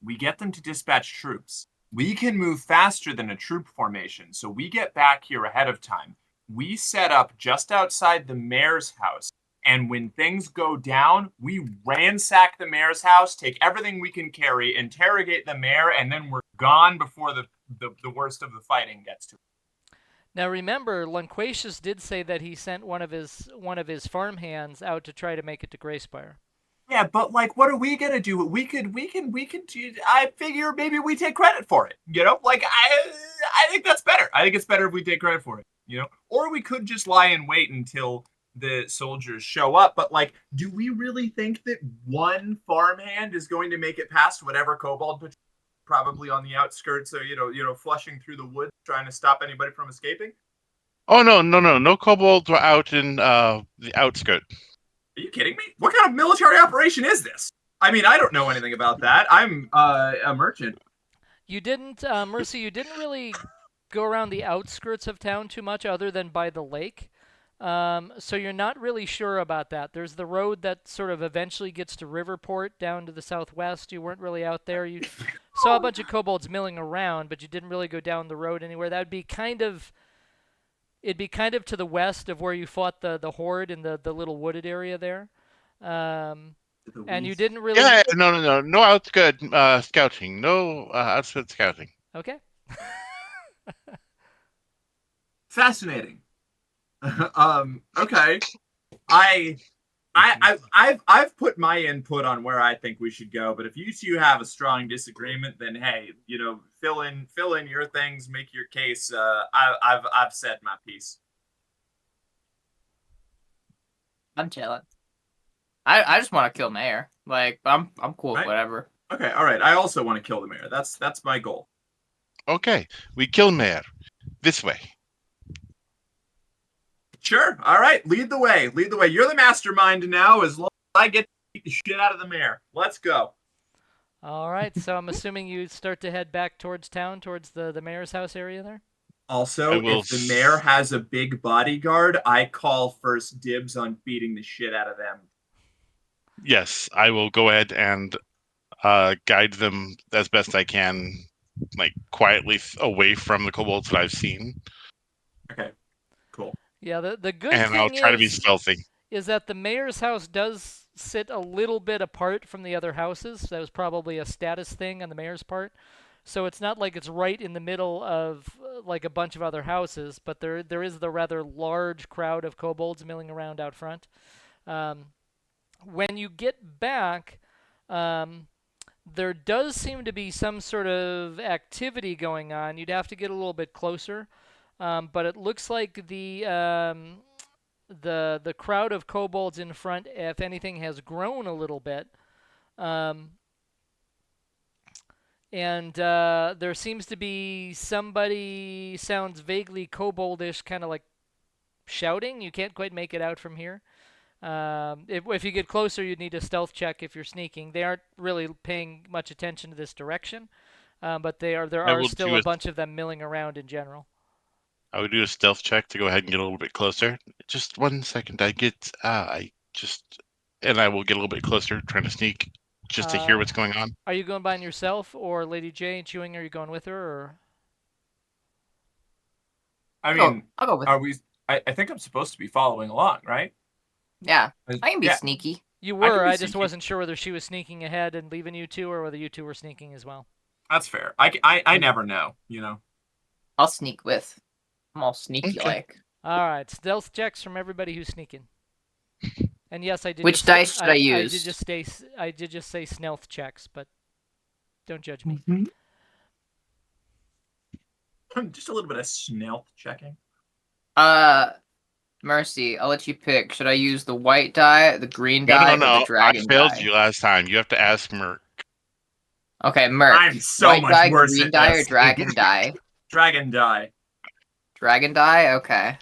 We get them to dispatch troops. We can move faster than a troop formation, so we get back here ahead of time. We set up just outside the mayor's house, and when things go down, we ransack the mayor's house, take everything we can carry, interrogate the mayor, and then we're gone before the worst of the fighting gets to us. Now remember, Lunquatius did say that he sent one of his farmhands out to try to make it to Greyspire. Yeah, but like, what are we gonna do? We could. I figure maybe we take credit for it. Like I think that's better. I think it's better if we take credit for it. Or we could just lie in wait until the soldiers show up. But like, do we really think that one farmhand is going to make it past whatever kobold patrol, probably on the outskirts, or flushing through the woods, trying to stop anybody from escaping? Oh no, no, no, no kobolds were out in the outskirt. Are you kidding me? What kind of military operation is this? I mean, I don't know anything about that. I'm a merchant. You didn't, Mercy. You didn't really go around the outskirts of town too much, other than by the lake. So you're not really sure about that. There's the road that sort of eventually gets to Riverport down to the southwest. You weren't really out there. You saw a bunch of kobolds milling around, but you didn't really go down the road anywhere. It'd be kind of to the west of where you fought the horde in the little wooded area there. Um, And you didn't really. Yeah, no outside scouting, no outside scouting. Okay. Fascinating. Okay. I've put my input on where I think we should go, but if you two have a strong disagreement, then hey, fill in your things, make your case. I've said my piece. I'm chilling. I just want to kill Mayor. Like I'm cool with Right. whatever. Okay, all right. I also want to kill the mayor. That's my goal. Okay, we kill Mayor. This way. Sure. All right. Lead the way. Lead the way. You're the mastermind now. As long as I get to beat the shit out of the mayor. Let's go. All right. So I'm assuming you start to head back towards town, towards the mayor's house area there. Also, I will if the mayor has a big bodyguard, I call first dibs on beating the shit out of them. Yes, I will go ahead and guide them as best I can, like quietly away from the kobolds that I've seen, Okay. Cool. Yeah. The good and I'll thing try to be stealthy. is that the mayor's house does sit a little bit apart from the other houses. That was probably a status thing on the mayor's part. So it's not like it's right in the middle of like a bunch of other houses, but there is the rather large crowd of kobolds milling around out front. When you get back, there does seem to be some sort of activity going on. You'd have to get a little bit closer, but it looks like the crowd of kobolds in front, if anything, has grown a little bit. And there seems to be somebody sounds vaguely koboldish, kind of like shouting. You can't quite make it out from here. If you get closer, you'd need a stealth check if you're sneaking. They aren't really paying much attention to this direction, but there I are will still do a a bunch of them milling around in general. I would do a stealth check to go ahead and get a little bit closer. Just 1 second. And I will get a little bit closer, trying to sneak, just to hear what's going on. Are you going by yourself, or Lady J and Chewing? Are you going with her, or? I mean, I'll go with. are we? I think I'm supposed to be following along, right? Yeah, I can be Yeah. sneaky. You I can were. be I just sneaky. wasn't sure whether she was sneaking ahead and leaving you two, or whether you two were sneaking as well. That's fair. I never know. I'll sneak with. I'm all sneaky like. All right, stealth checks from everybody who's sneaking. And yes, I did. Which just dice say, should I use? I did just say stealth checks, but don't judge me. Just a little bit of stealth checking. Mercy, I'll let you pick. Should I use the white die, the green die, or the I dragon failed die? you last time. You have to ask Merc. Okay, Merc. I'm so white much die, worse green at die, or this. dragon die? Dragon die. Dragon die? Okay.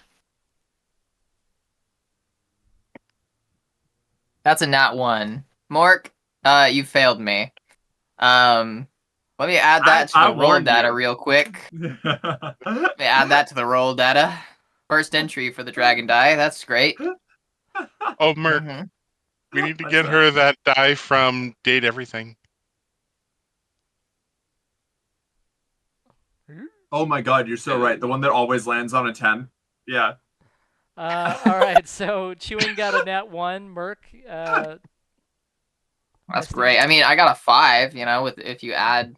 That's a nat 1. Mork, you failed me. Let me add that to I the roll warned data you. real quick. Let me add that to the roll data. First entry for the dragon die. That's great. Oh, Merc, Mhm. we need to What's get that? her that die from Date Everything. Oh my god, you're so right. The one that always lands on a 10. Yeah. All right, so Chewing got a nat 1. Merc. That's Misty? great. I mean, I got a 5. With if you add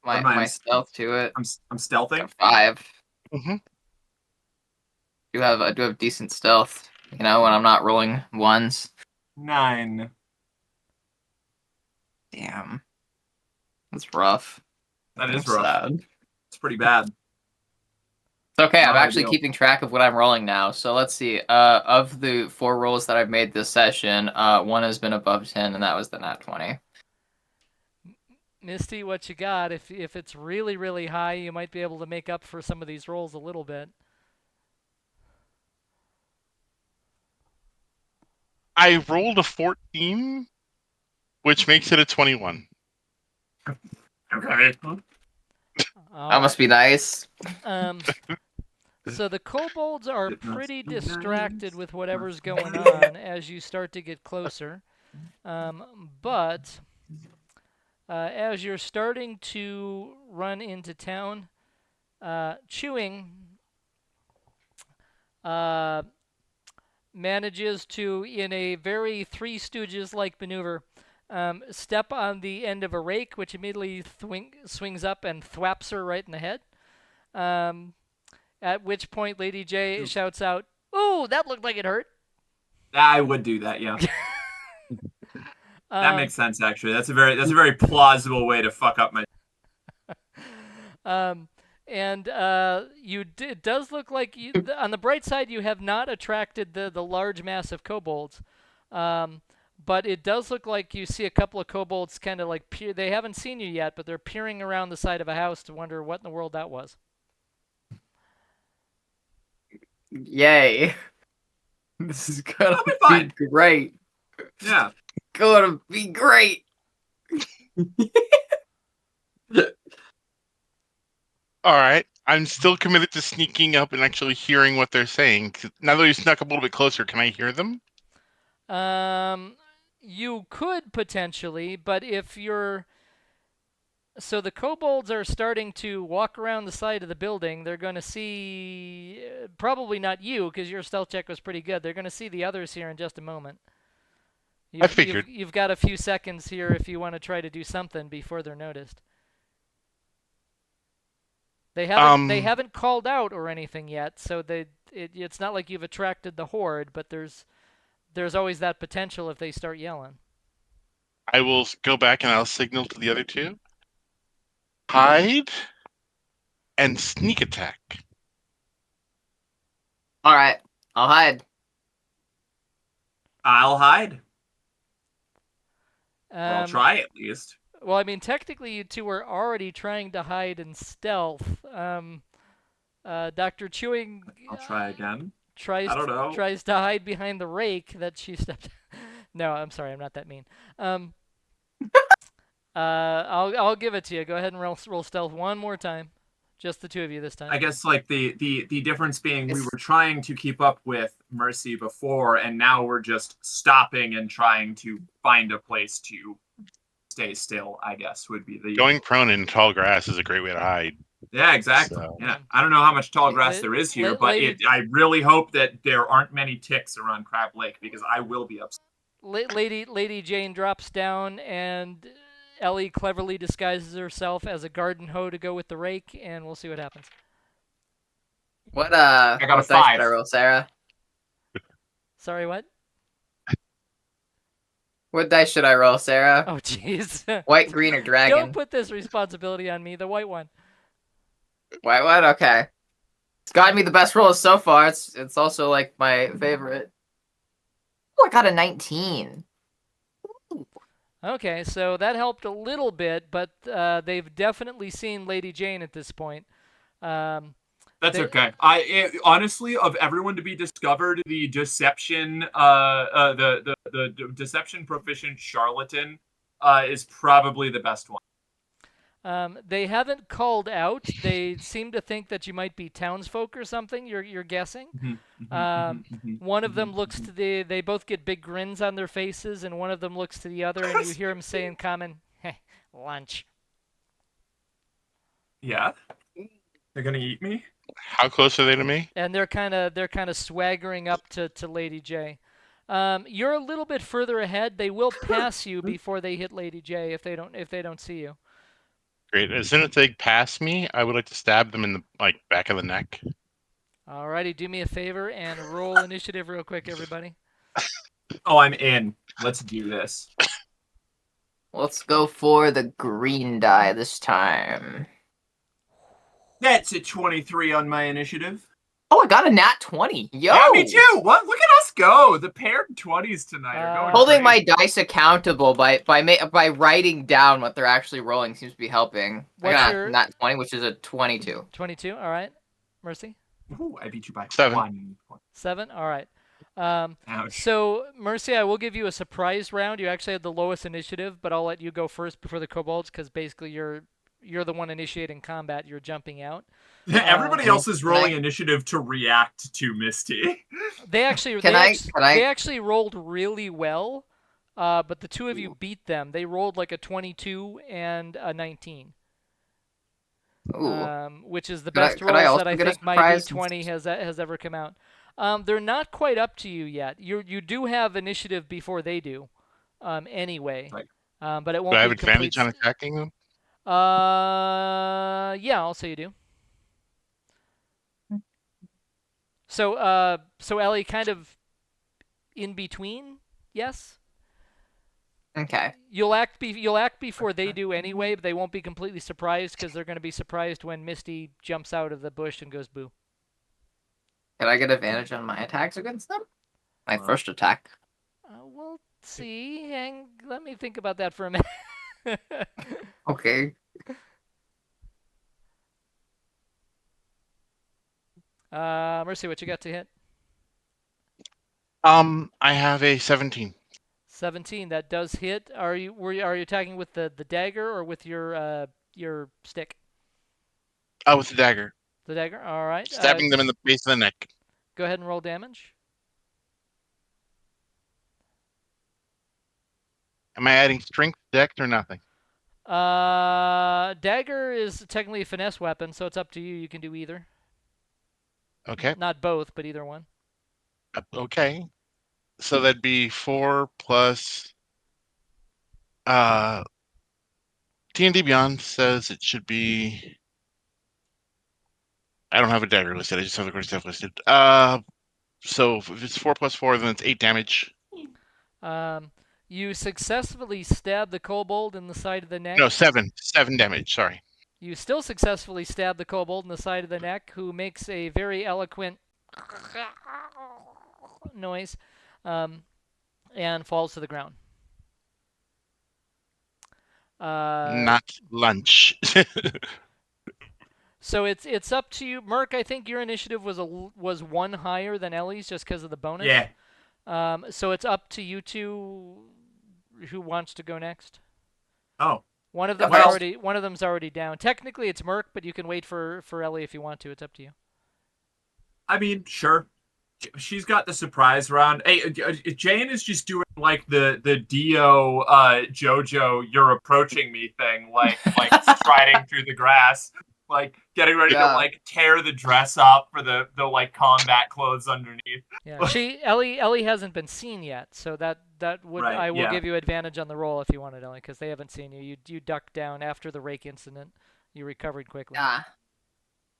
What am I? my stealth to it, I'm got stealthing. a 5. Mm-hmm. I do have decent stealth. When I'm not rolling ones. 9. Damn, that's rough. That is I'm rough. sad. It's pretty bad. It's okay. I'm Not actually ideal. keeping track of what I'm rolling now. So let's see. Of the 4 rolls that I've made this session, 1 has been above 10, and that was the nat 20. Misty, what you got? If it's really, really high, you might be able to make up for some of these rolls a little bit. I rolled a 14, which makes it a 21. Okay. That must be nice. So the kobolds are It must pretty be distracted nice. with whatever's Must going be on as you start to get closer. But as you're starting to run into town, Chewing, manages to, in a very Three Stooges-like maneuver, step on the end of a rake, which immediately swings up and thwaps her right in the head. At which point Lady J shouts out, "Ooh, that looked like it hurt." I would do that, yeah. That Um, makes sense, actually. That's a very plausible way to fuck up my. and it does look like on the bright side you have not attracted the large mass of kobolds, but it does look like you see a couple of kobolds kind of like they haven't seen you yet, but they're peering around the side of a house to wonder what in the world that was. Yay. This is gonna That'll be be fine. great. Yeah. Gonna be great. All right. I'm still committed to sneaking up and actually hearing what they're saying. 'Cause now that we snuck up a little bit closer, can I hear them? You could potentially, but if you're so the kobolds are starting to walk around the side of the building. They're going to see probably not you because your stealth check was pretty good. They're going to see the others here in just a moment. I figured. You've got a few seconds here if you want to try to do something before they're noticed. They haven't called out or anything yet, so it's not like you've attracted the horde, but there's always that potential if they start yelling. I will go back and I'll signal to the other two. Hide and sneak attack. All right, I'll hide. I'll hide. I'll Um, try at least. Well, I mean, technically, you two were already trying to hide in stealth. Dr. Chewing I'll try again. tries I don't know. tries to hide behind the rake that she stepped. No, I'm sorry, I'm not that mean. I'll give it to you. Go ahead and roll stealth one more time. Just the two of you this time. I guess like the difference being we were trying to keep up with Mercy before, and now we're just stopping and trying to find a place to stay still, I guess would be the Going prone in tall grass is a great way to hide. Yeah, exactly. So- Yeah, I don't know how much tall grass there is here, but I really hope that there aren't many ticks around Crab Lake because I will be upset. Lady Jane drops down, and Ellie cleverly disguises herself as a garden hoe to go with the rake, and we'll see what happens. What I got a what dice 5. did I roll, Sarah? Sorry, what? What dice should I roll, Sarah? Oh, jeez. White, green, or dragon? Don't put this responsibility on me. The white one. White one? Okay. It's gotten me the best rolls so far. It's also like my favorite. Oh, I got a 19. Okay, so that helped a little bit, but they've definitely seen Lady Jane at this point. That's okay. Honestly, of everyone to be discovered, the deception, the deception proficient charlatan, is probably the best one. They haven't called out. They seem to think that you might be townsfolk or something. You're guessing. One of them looks to they both get big grins on their faces, and one of them looks to the other, and you hear him say in common, "Heh, lunch." Yeah, they're gonna eat me. How close are they to me? And they're kind of swaggering up to Lady J. You're a little bit further ahead. They will pass you before they hit Lady J if they don't see you. Great. As soon as they pass me, I would like to stab them in the back of the neck. Alrighty, do me a favor and roll initiative real quick, everybody. Oh, I'm in. Let's do this. Let's go for the green die this time. That's a 23 on my initiative. Oh, I got a nat 20. Yo! Yeah, me too. What? Look at us go. The paired 20s tonight are going. Holding my crazy. dice accountable by writing down what they're actually rolling seems to be helping. I got a nat 20, which is a 22. 22. All right. Mercy. Ooh, I beat you by 7. 1. 7. All right. Ouch. So Mercy, I will give you a surprise round. You actually had the lowest initiative, but I'll let you go first before the kobolds because basically you're the one initiating combat. You're jumping out. Everybody else is rolling initiative to react to Misty. They actually they actually rolled really well, but the two of you beat them. They rolled like a 22 and a 19. Which is the best roll that I think my D20 has ever come out. They're not quite up to you yet. You do have initiative before they do, anyway. Right. But it Do won't I have be complete. advantage on attacking them? Yeah, I'll say you do. So, Ellie, kind of in between, yes. Okay. You'll act before they do anyway, but they won't be completely surprised because they're going to be surprised when Misty jumps out of the bush and goes boo. Can I get advantage on my attacks against them? My Well. first attack. We'll see. Let me think about that for a minute. Okay. Mercy, what you got to hit? I have a 17. 17. That does hit. Are you attacking with the dagger or with your stick? Oh, with the dagger, The dagger. All right. stabbing them in the base of the neck. Go ahead and roll damage. Am I adding strength, dex, or nothing? Dagger is technically a finesse weapon, so it's up to you. You can do either. Okay. Not both, but either one. Okay. So that'd be 4 plus. D&D Beyond says it should be. I don't have a dagger listed. I just have the core stuff listed. So if it's 4 plus 4, then it's 8 damage. You successfully stab the kobold in the side of the neck. No, 7. 7 damage. Sorry. You still successfully stab the kobold in the side of the neck, who makes a very eloquent noise, and falls to the ground. Not lunch. So it's up to you, Merc. I think your initiative was 1 higher than Ellie's just because of the bonus. Yeah. So it's up to you two. Who wants to go next? Oh. One of them's Well- already down. Technically, it's Merc, but you can wait for Ellie if you want to. It's up to you. I mean, sure. She's got the surprise round. Hey, Jane is just doing like the Dio JoJo "You're approaching me" thing, like striding through the grass, like getting ready to Yeah. like tear the dress up for the like combat clothes underneath. Yeah, Ellie hasn't been seen yet, so that would Right, I will yeah. give you advantage on the roll if you wanted, Ellie, because they haven't seen you. You ducked down after the rake incident. You recovered quickly. Ah.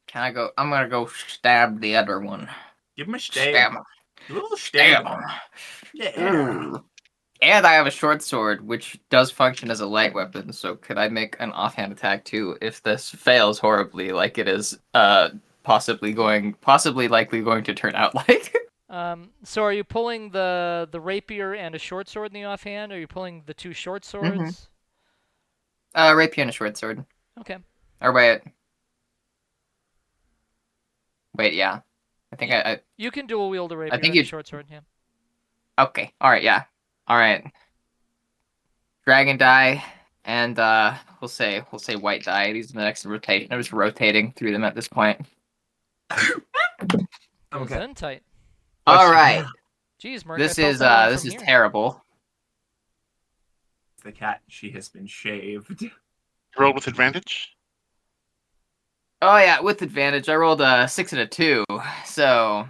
Can I go? I'm gonna go stab the other one. Give him a Stab stab. him. A little Stab stab. him. Yeah. Ooh. And I have a short sword, which does function as a light weapon. So could I make an offhand attack too if this fails horribly, like it is possibly likely going to turn out like? So are you pulling the rapier and a short sword in the offhand? Or are you pulling the 2 short swords? Rapier and a short sword. Okay. Or wait, yeah. I think I You can dual wield a rapier think and you- a short sword. Yeah. okay. All right, yeah. All right. Dragon die, and we'll say white die. These are the next rotation. I'm just rotating through them at this point. Goes Okay. in tight. All right. Jeez, Merc. This I felt is that one this from is here. terrible. The cat. She has been shaved. Roll with advantage. Oh yeah, with advantage. I rolled a 6 and a 2, so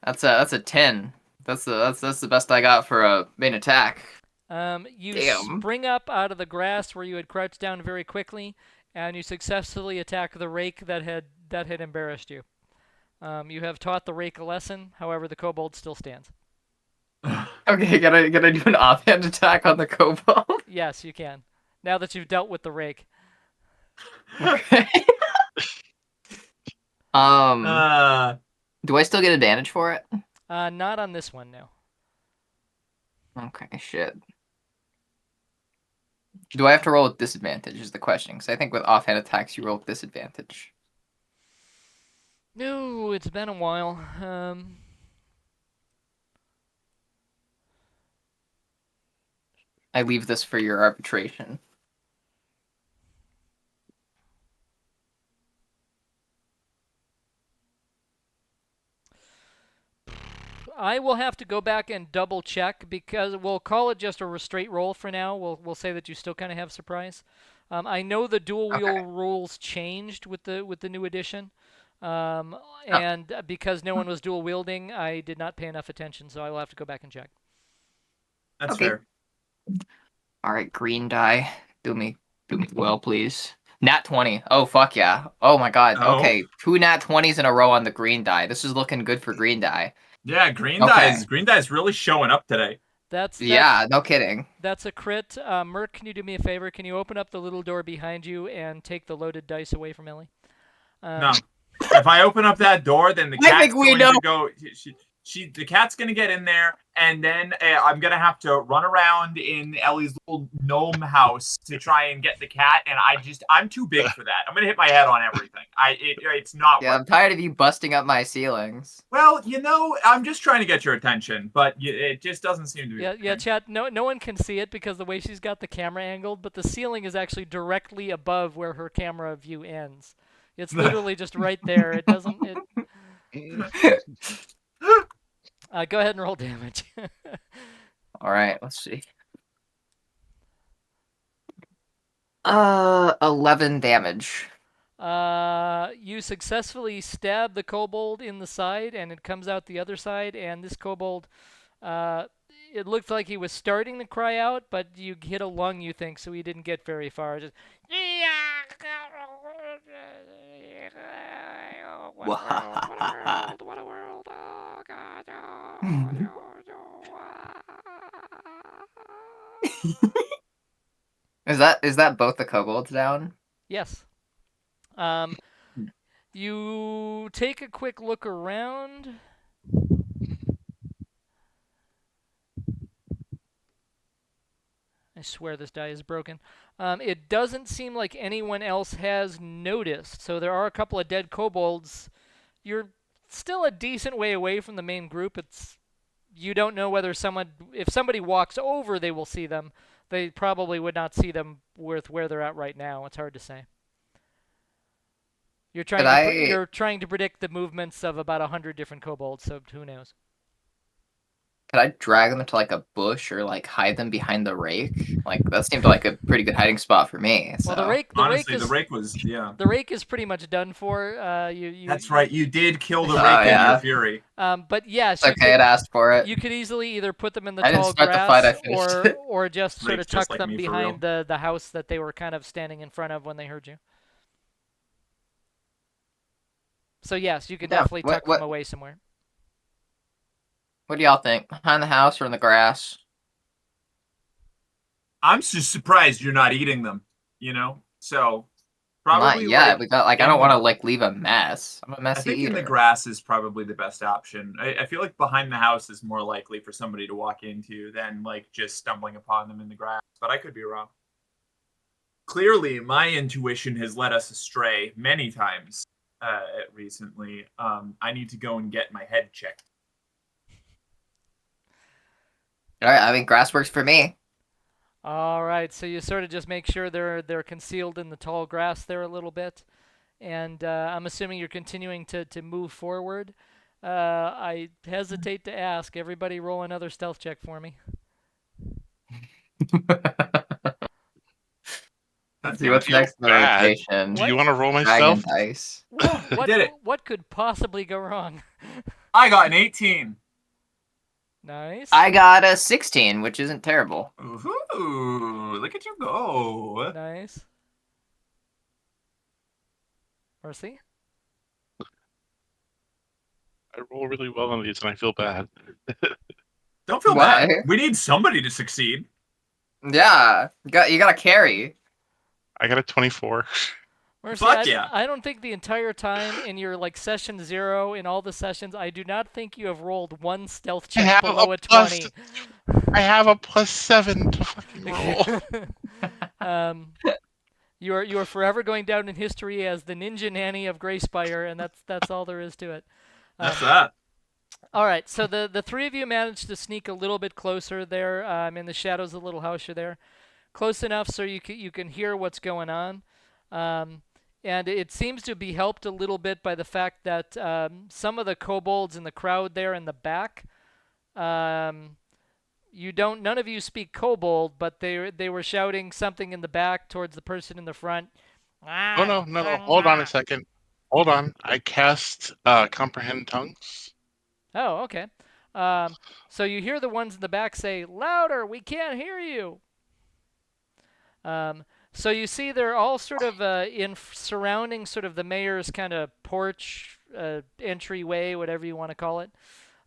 that's a 10. That's the best I got for a main attack. You Damn. spring up out of the grass where you had crouched down very quickly, and you successfully attack the rake that had embarrassed you. You have taught the rake a lesson. However, the kobold still stands. Okay, gotta do an offhand attack on the kobold. Yes, you can. Now that you've dealt with the rake. Okay. Do I still get advantage for it? Not on this one, no. Okay, shit. Do I have to roll with disadvantage is the question, because I think with offhand attacks you roll with disadvantage. No, it's been a while. I leave this for your arbitration. I will have to go back and double check because we'll call it just a straight roll for now. We'll say that you still kind of have surprise. I know the dual wheel Okay. rules changed with the new edition, And because no one was dual wielding, I did not pay enough attention, so I will have to go back and check. That's Okay. fair. All right, green die. Do me well, please. Nat 20. Oh, fuck yeah. Oh my god. Oh. Okay, 2 nat 20s in a row on the green die. This is looking good for green die. Yeah, green Okay. die is really showing up today. That's Yeah, no kidding. That's a crit. Merc, can you do me a favor? Can you open up the little door behind you and take the loaded dice away from Ellie? No. If I open up that door, then the I cat's think we going know. to go. The cat's going to get in there, and then I'm going to have to run around in Ellie's little gnome house to try and get the cat. And I'm too big for that. I'm going to hit my head on everything. It's not. Yeah, I'm tired of you busting up my ceilings. Well, I'm just trying to get your attention, but it just doesn't seem to be. Yeah, chat. No one can see it because the way she's got the camera angled, but the ceiling is actually directly above where her camera view ends. It's literally just right there. It doesn't. Go ahead and roll damage. All right, let's see. 11 damage. You successfully stab the kobold in the side, and it comes out the other side. And this kobold, it looked like he was starting to cry out, but you hit a lung, you think, so he didn't get very far. Just. What a world! Oh God! Is that both the kobolds down? Yes. You take a quick look around. I swear this die is broken. It doesn't seem like anyone else has noticed. So there are a couple of dead kobolds. You're still a decent way away from the main group. You don't know whether if somebody walks over, they will see them. They probably would not see them with where they're at right now. It's hard to say. You're trying to predict the movements of about 100 different kobolds, so who knows? Could I drag them into like a bush or like hide them behind the rake? Like that seemed like a pretty good hiding spot for me. So. Well, the rake the rake is pretty much done for. That's right. You did kill the rake in your fury. But yes, okay, it asked for it. You could easily either put them in the I didn't tall start grass, the fight, I finished it. or just sort of Rake's tuck just like them me, for behind the house that they were kind of standing in front of when they heard you. So yes, you can definitely tuck them away somewhere. What do y'all think? Behind the house or in the grass? I'm just surprised you're not eating them. So probably not yet. We got I don't want to leave a mess. I'm a messy I think eater. in the grass is probably the best option. I feel like behind the house is more likely for somebody to walk into than just stumbling upon them in the grass. But I could be wrong. Clearly, my intuition has led us astray many times recently. I need to go and get my head checked. All right, I mean, grass works for me. All right, so you sort of just make sure they're concealed in the tall grass there a little bit, and I'm assuming you're continuing to move forward. I hesitate to ask. Everybody roll another stealth check for me. Let's see what's next in the rotation. Do you want to roll my stealth? Dice. What could possibly go wrong? I got an 18. Nice. I got a 16, which isn't terrible. Ooh, look at you go. Nice. Mercy? I roll really well on these, and I feel bad. Don't feel bad. We need somebody to succeed. Yeah, you got to carry. I got a 24. Mercy, Fuck yeah. I don't think the entire time in your session 0 in all the sessions, I do not think you have rolled one stealth check below a 20. I have a +7 to fucking roll. You are forever going down in history as the ninja nanny of Greyspire, and that's all there is to it. That's that. All right, so the three of you managed to sneak a little bit closer there in the shadows of the little house you're there. Close enough so you can hear what's going on. And it seems to be helped a little bit by the fact that some of the kobolds in the crowd there in the back, none of you speak kobold, but they were shouting something in the back towards the person in the front. Oh, no. Hold on a second. Hold on. I cast comprehend tongues. Oh, okay. So you hear the ones in the back say, "Louder! We can't hear you." So you see they're all sort of surrounding sort of the mayor's kind of porch, entryway, whatever you want to call it,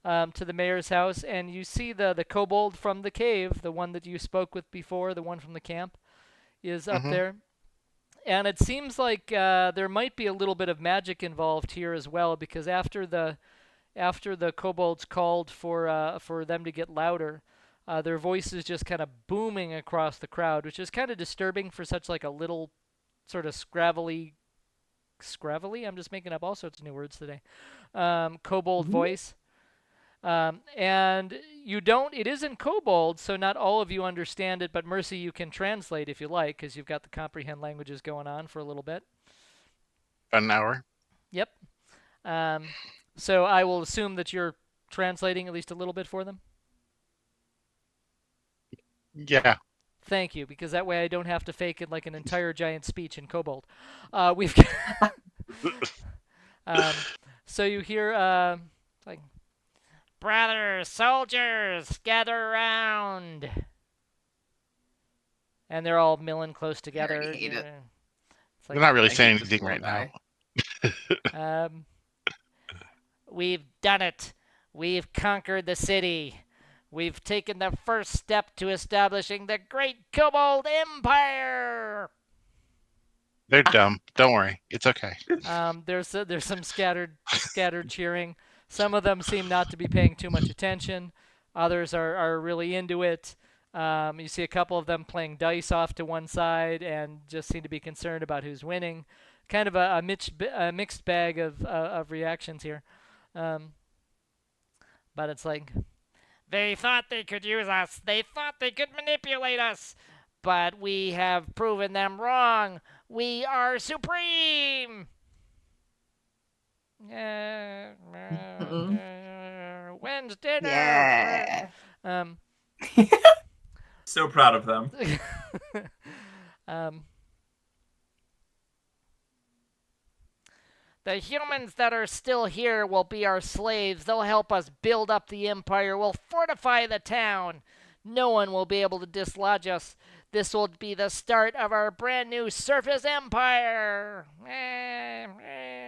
to the mayor's house, and you see the kobold from the cave, the one that you spoke with before, the one from the camp, is up Mhm. there. And it seems like there might be a little bit of magic involved here as well, because after the kobolds called for them to get louder, their voices just kind of booming across the crowd, which is kind of disturbing for such like a little sort of scravelly. I'm just making up all sorts of new words today. Kobold voice. And you don't, it is in kobold, so not all of you understand it, but Mercy, you can translate if you like, because you've got the comprehend languages going on for a little bit. About an hour. Yep. So I will assume that you're translating at least a little bit for them. Yeah. Thank you, because that way I don't have to fake it like an entire giant speech in kobold. We've so you hear like, "Brothers, soldiers, gather around," and they're all milling close together. I hate it. It's They're not really I saying hate this anything right now. guy. We've done it. We've conquered the city. We've taken the first step to establishing the Great Kobold Empire. They're dumb. Don't worry. It's okay. There's some scattered cheering. Some of them seem not to be paying too much attention. Others are really into it. You see a couple of them playing dice off to one side and just seem to be concerned about who's winning. Kind of a mixed bag of reactions here. But it's like, they thought they could use us. They thought they could manipulate us. But we have proven them wrong. We are supreme. When's dinner? Yeah. So proud of them. The humans that are still here will be our slaves. They'll help us build up the empire. We'll fortify the town. No one will be able to dislodge us. This will be the start of our brand new surface empire.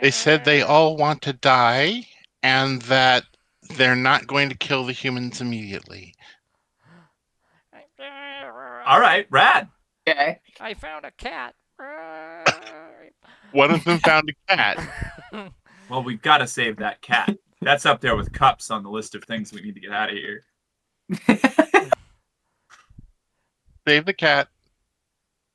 They said they all want to die and that they're not going to kill the humans immediately. All right, rad. Okay. I found a cat. One of them found a cat. Well, we've got to save that cat. That's up there with cups on the list of things we need to get out of here. Save the cat.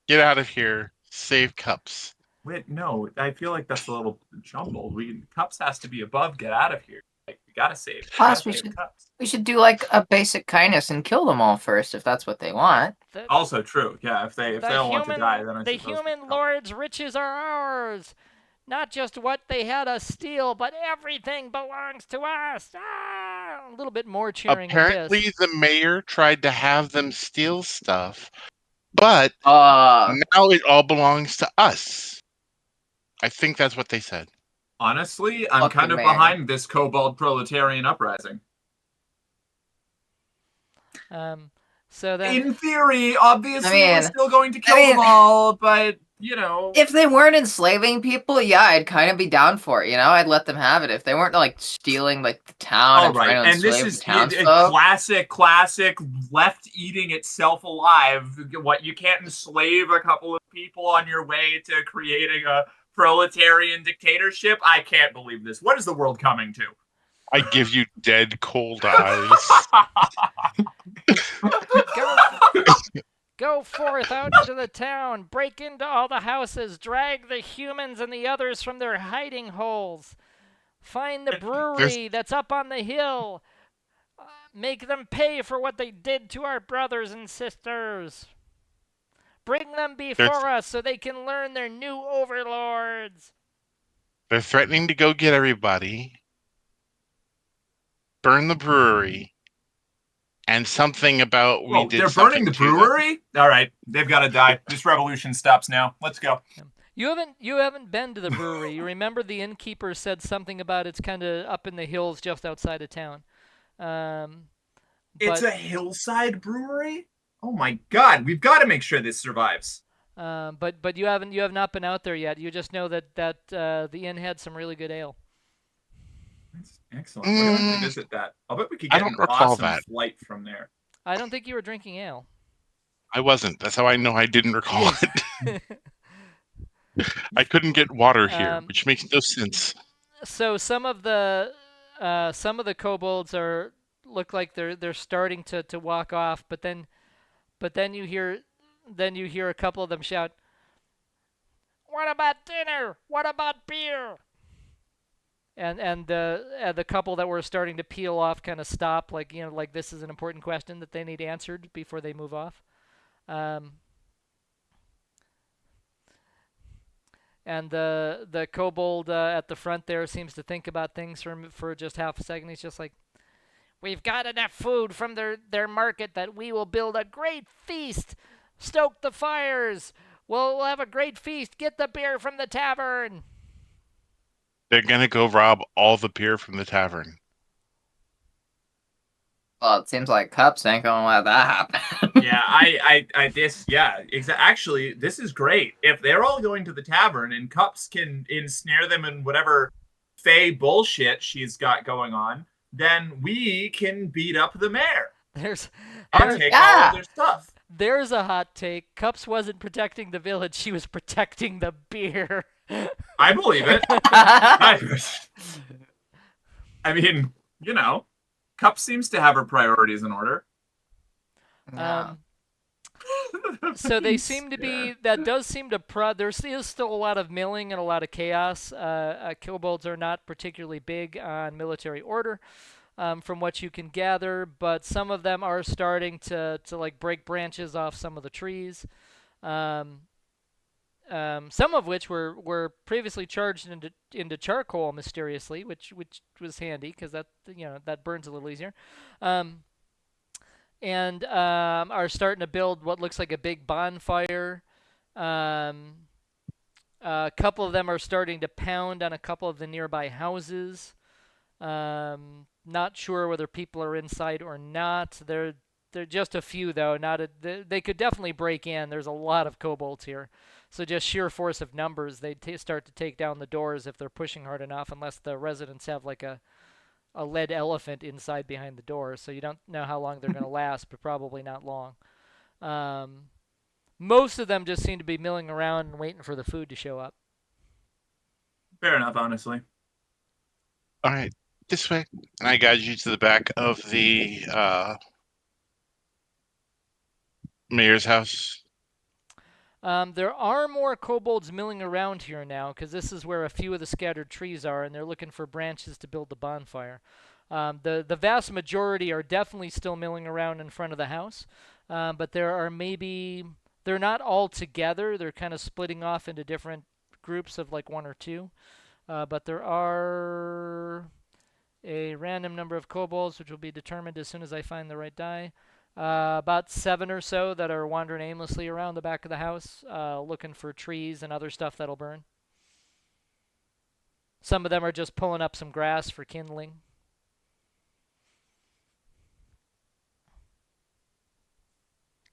Get out of here. Save Cups. Wait, no, I feel like that's a little jumbled. Cups has to be above get out of here. Like, we gotta save. Plus, gotta save Cups. We should do like a basic kindness and kill them all first if that's what they want. Also true. Yeah, if they don't want to die, then I the suppose human lord's riches are ours. Not just what they had us steal, but everything belongs to us. A little bit more cheering. Apparently, the mayor tried to have them steal stuff, but Uh, now it all belongs to us. I think that's what they said. Honestly, I'm Fucking kind of man. behind this kobold proletarian uprising. So then, In theory, obviously, I we're mean- still going to kill I mean- them all, but you know, if they weren't enslaving people, yeah, I'd kind of be down for it. You know, I'd let them have it. If they weren't like stealing like the town all and trying right. to And this enslave is the townsfolk. classic left eating itself alive. What, you can't enslave a couple of people on your way to creating a proletarian dictatorship? I can't believe this. What is the world coming to? I give you dead, cold eyes. go forth out into the town, break into all the houses, drag the humans and the others from their hiding holes. Find the brewery that's up on the hill. Make them pay for what they did to our brothers and sisters. Bring them before us so they can learn their new overlords. They're threatening to go get everybody, burn the brewery, and something about They're burning the brewery? All right, they've got to die. This revolution stops now. Let's go. You haven't been to the brewery. You remember the innkeeper said something about it's kind of up in the hills just outside of town. Um, It's but a hillside brewery? Oh my god, we've got to make sure this survives. but you have not been out there yet. You just know that the inn had some really good ale. That's excellent. We're gonna have to Mm, visit that. I'll bet we could I get an don't recall awesome that. flight from there. I don't think you were drinking ale. I wasn't. That's how I know I didn't recall it. I couldn't get water here, Um, which makes no sense. so some of the kobolds are look like they're starting to walk off, but then you hear a couple of them shout, "What about dinner? What about beer?" And the couple that were starting to peel off kind of stop, like this is an important question that they need answered before they move off. Um, and the kobold at the front there seems to think about things for just half a second. He's just like, "We've got enough food from their market that we will build a great feast. Stoke the fires. We'll have a great feast. Get the beer from the tavern." They're gonna go rob all the beer from the tavern. Well, it seems like Cups ain't gonna let that happen. Yeah, actually, this is great. If they're all going to the tavern and Cups can ensnare them in whatever fey bullshit she's got going on, then we can beat up the mayor There's and there, take all Yeah. of their stuff. there's a hot take. Cups wasn't protecting the village; she was protecting the beer. I believe it. I mean, Cup seems to have her priorities in order. Yeah. So they seem to be. That does seem to. There is still a lot of milling and a lot of chaos. Kobolds are not particularly big on military order, from what you can gather. But some of them are starting to like break branches off some of the trees. Some of which were previously charged into charcoal mysteriously, which was handy because that burns a little easier. And are starting to build what looks like a big bonfire. A couple of them are starting to pound on a couple of the nearby houses. Not sure whether people are inside or not. They're just a few though. They could definitely break in. There's a lot of kobolds here, so just sheer force of numbers, they start to take down the doors if they're pushing hard enough. Unless the residents have like a lead elephant inside behind the door, so you don't know how long they're going to last, but probably not long. Most of them just seem to be milling around and waiting for the food to show up. Fair enough, honestly. All right, this way. And I guide you to the back of the mayor's house. There are more kobolds milling around here now, because this is where a few of the scattered trees are, and they're looking for branches to build the bonfire. The vast majority are definitely still milling around in front of the house, but they're not all together. They're kind of splitting off into different groups of like one or two. But there are a random number of kobolds, which will be determined as soon as I find the right die. About 7 or so that are wandering aimlessly around the back of the house, looking for trees and other stuff that'll burn. Some of them are just pulling up some grass for kindling.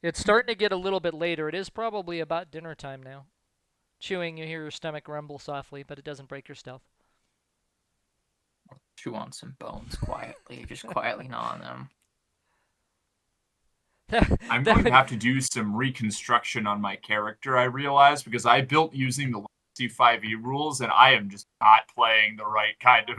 It's starting to get a little bit later. It is probably about dinner time now. Chewing, you hear your stomach rumble softly, but it doesn't break your stealth. Chew on some bones quietly, just quietly gnaw on them. I'm going to have to do some reconstruction on my character, I realize, because I built using the C5e rules, and I am just not playing the right kind of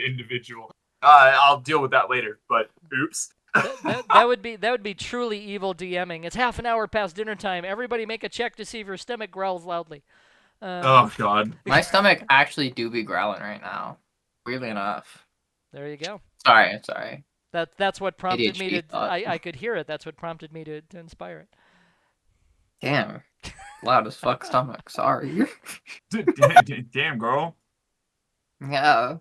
individual. I'll deal with that later, but oops. that would be truly evil DMing. It's half an hour past dinner time. Everybody make a check to see if your stomach growls loudly. Oh, God. My stomach actually do be growling right now. Weirdly enough. There you go. Sorry. That's what prompted me ADHD to. thought. I could hear it. That's what prompted me to inspire it. Damn. Loud as fuck stomach. Sorry. Damn, girl. Yeah.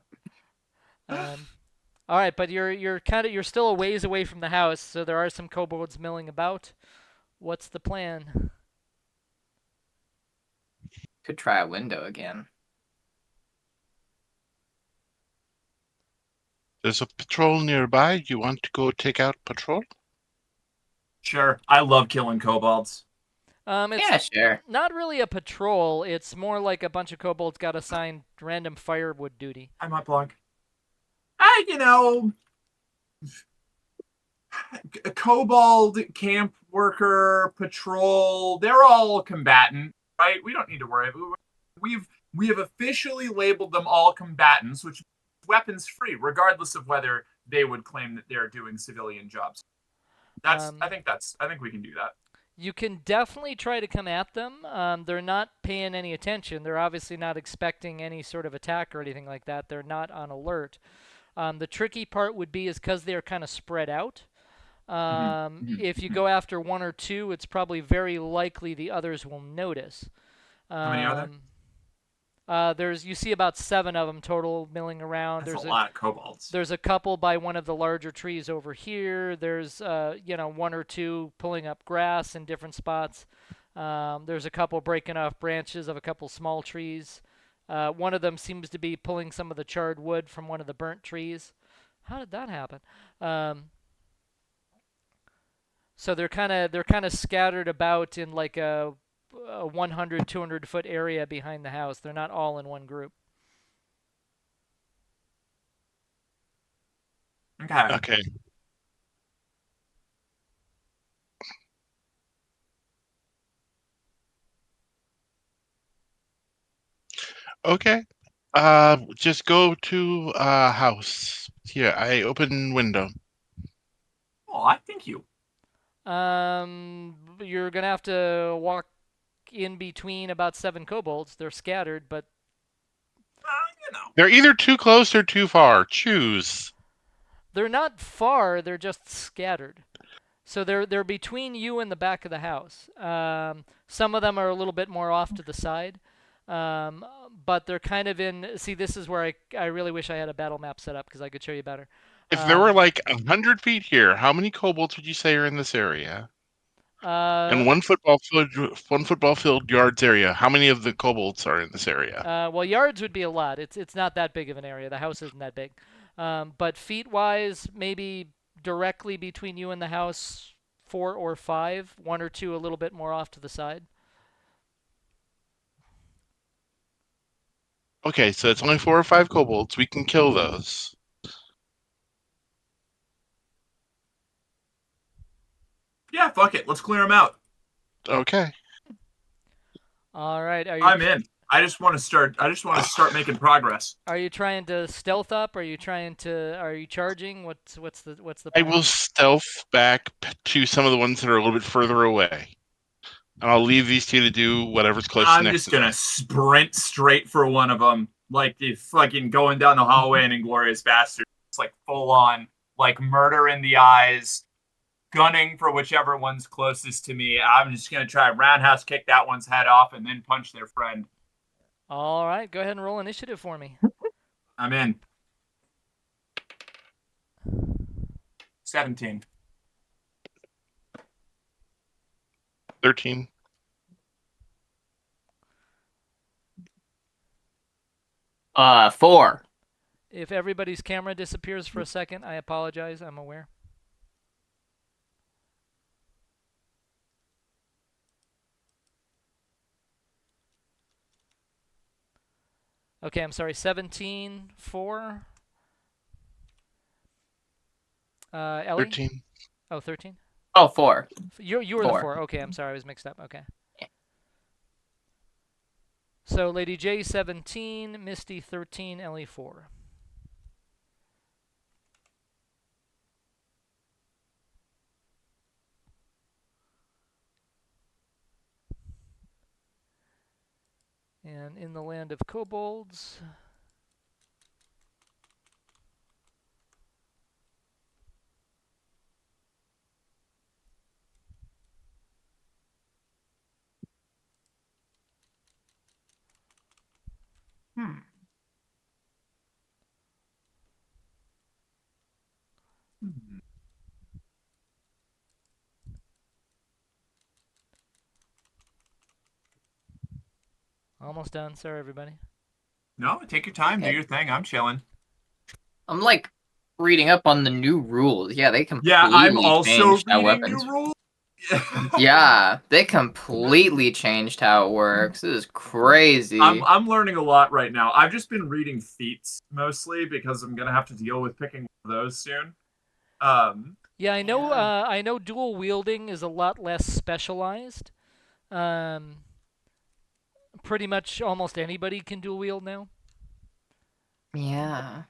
All right, but you're still a ways away from the house, so there are some kobolds milling about. What's the plan? Could try a window again. There's a patrol nearby. You want to go take out patrol? Sure. I love killing kobolds. It's Yeah, sure. not really a patrol. It's more like a bunch of kobolds got assigned random firewood duty. I might blog. You know, a kobold, camp worker, patrol, they're all combatant, right? We don't need to worry. We have officially labeled them all combatants, which is weapons free, regardless of whether they would claim that they're doing civilian jobs. I think we can do that. You can definitely try to come at them. They're not paying any attention. They're obviously not expecting any sort of attack or anything like that. They're not on alert. The tricky part would be is because they're kind of spread out. If you go after one or two, it's probably very likely the others will notice. How many are there? You see about 7 of them total milling around. That's a lot of kobolds. There's a couple by one of the larger trees over here. There's 1 or 2 pulling up grass in different spots. There's a couple breaking off branches of a couple small trees. One of them seems to be pulling some of the charred wood from one of the burnt trees. How did that happen? So they're kind of scattered about in like a 100, 200 foot area behind the house. They're not all in one group. Okay. Okay. Okay. Just go to house. Here, I open window. Oh, I thank you. You're gonna have to walk in between about 7 kobolds. They're scattered, but They're either too close or too far. Choose. they're not far. They're just scattered. So they're between you and the back of the house. Some of them are a little bit more off to the side, but they're kind of in. See, this is where I really wish I had a battle map set up because I could show you better. If there were like 100 feet here, how many kobolds would you say are in this area? And one football field yards area, how many of the kobolds are in this area? Well, yards would be a lot. It's not that big of an area. The house isn't that big. But feet-wise, maybe directly between you and the house, 4 or 5. 1 or 2 a little bit more off to the side. Okay, so it's only 4 or 5 kobolds. We can kill those. Yeah, fuck it. Let's clear them out. Okay. All right. I'm in. I just want to start making progress. Are you trying to stealth up? Are you charging? What's the I plan? will stealth back to some of the ones that are a little bit further away. And I'll leave these two to do whatever's close I'm next just to gonna them. sprint straight for one of them, like the fucking going down the hallway in Inglourious Basterds. It's like full on, like murder in the eyes, gunning for whichever one's closest to me. I'm just gonna try and roundhouse kick that one's head off and then punch their friend. All right. Go ahead and roll initiative for me. I'm in. 17. 13. Four. If everybody's camera disappears for a second, I apologize. I'm aware. Okay, I'm sorry. 17, 4. Ellie? 13. Oh, 13? Oh, 4. You were the 4. 4. Okay, I'm sorry. I was mixed up. Okay. So Lady J 17, Misty 13, Ellie 4. And in the land of kobolds. Almost done. Sorry, everybody. No, take your time. Do Okay. your thing. I'm chilling. I'm like reading up on the new rules. Yeah, they completely Yeah, I'm also changed how reading weapons. new rules. Yeah, they completely changed how it works. This is crazy. I'm learning a lot right now. I've just been reading feats mostly because I'm gonna have to deal with picking one of those soon. Yeah, I know. Yeah. I know. Dual wielding is a lot less specialized. Um, pretty much almost anybody can dual wield now. Yeah,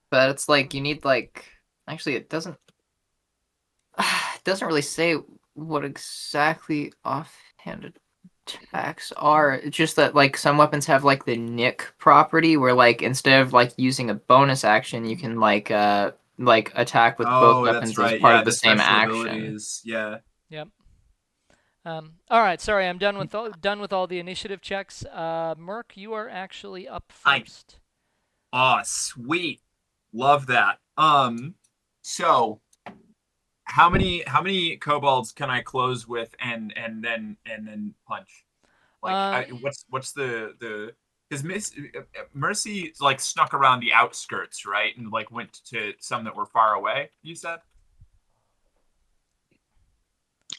but it's like you need like actually it doesn't it doesn't really say what exactly offhanded attacks are. It's just that like some weapons have like the nick property where like instead of like using a bonus action, you can like attack with both oh, that's weapons as right. part Yeah, of the the same special action. abilities. Yeah. Yep. All right. Sorry, I'm done with all the initiative checks. Merc, you are actually up I- first. Oh, sweet. Love that. So how many kobolds can I close with and then punch? Like what's the because Mercy like snuck around the outskirts, right? And like went to some that were far away, you said?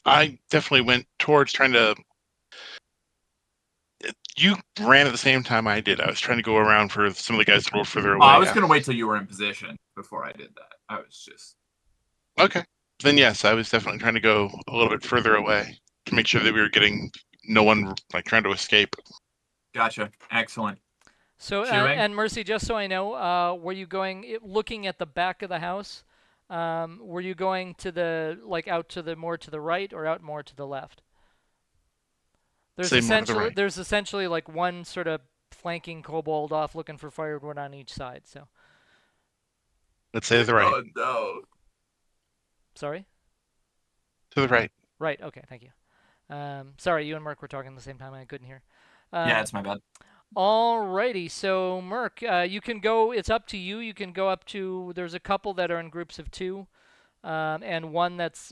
I definitely went towards trying to. You ran at the same time I did. I was trying to go around for some of the guys a little further away. Oh, I was gonna wait till you were in position before I did that. I was just Okay. Then yes, I was definitely trying to go a little bit further away to make sure that we were getting no one like trying to escape. gotcha. Excellent. So, Chewing? and Mercy, just so I know, were you looking at the back of the house? Were you going to the out to the more to the right or out more to the left? Say more to the right. There's essentially like one sort of flanking kobold off looking for firewood on each side. So, Let's say to the right. Oh no. sorry. To the right. Right. Okay. Thank you. Sorry, you and Merc were talking at the same time. I couldn't hear. Yeah, it's my bad. Alrighty, so Merc, you can go. It's up to you. You can go up to. There's a couple that are in groups of two, and one that's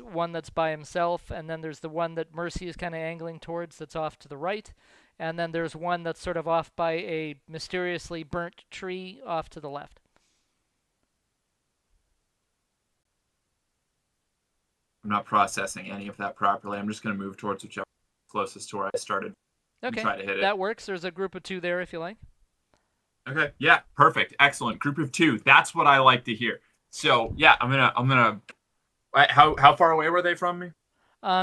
by himself, and then there's the one that Mercy is kind of angling towards. That's off to the right, and then there's one that's sort of off by a mysteriously burnt tree off to the left. I'm not processing any of that properly. I'm just gonna move towards whichever closest to where I started. And Okay, try to hit it. that works. There's a group of two there if you like. Okay. Yeah. Perfect. Excellent. Group of two. That's what I like to hear. So yeah, I'm gonna. How far away were they from me?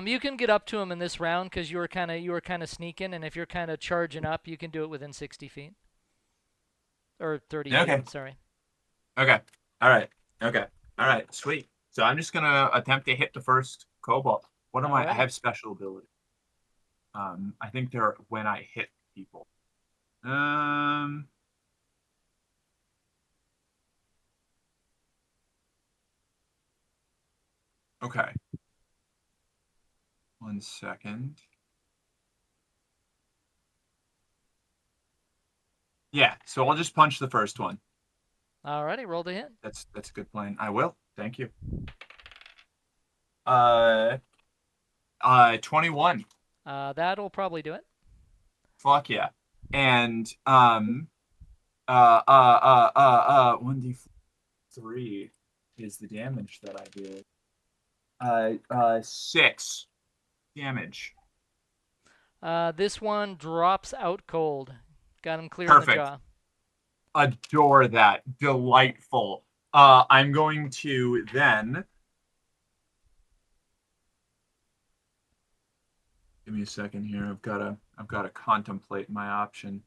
You can get up to him in this round because you were kind of sneaking, and if you're kind of charging up, you can do it within 60 feet or 30 Okay. feet. Sorry. Okay. All right. Okay. All right. Sweet. So I'm just gonna attempt to hit the first kobold. What am I? I Alright. have special ability. I think they're when I hit people. Okay. 1 second. Yeah, so I'll just punch the first one. Alrighty, roll to hit. That's a good plan. I will. Thank you. 21. That'll probably do it. Fuck yeah. And 1d3 is the damage that I did. 6 damage. This one drops out cold. Got him clear Perfect. in the jaw. Adore that. Delightful. I'm going to then. Give me a second here. I've gotta contemplate my option.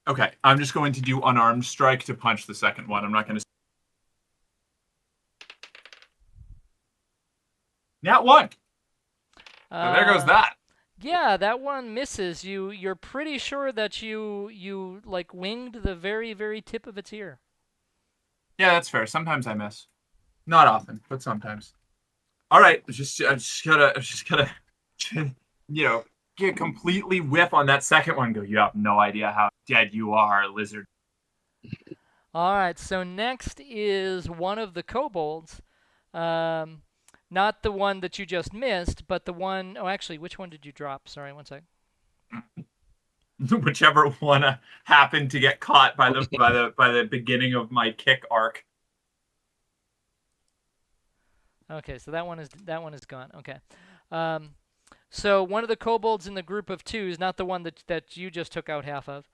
Okay, I'm just going to do unarmed strike to punch the second one. I'm not going to. Nat 1. So there goes that. Yeah, that one misses. You're pretty sure that you like winged the very, very tip of its ear. Yeah, that's fair. Sometimes I miss. Not often, but sometimes. All right, I just gotta, get completely whiff on that second one. Go. You have no idea how dead you are, lizard. All right, so next is one of the kobolds. Not the one that you just missed, but the one oh actually, which one did you drop? Sorry, one sec. Whichever one happened to get caught by the beginning of my kick arc. Okay, so that one is gone. Okay. So one of the kobolds in the group of twos, not the one that you just took out half of,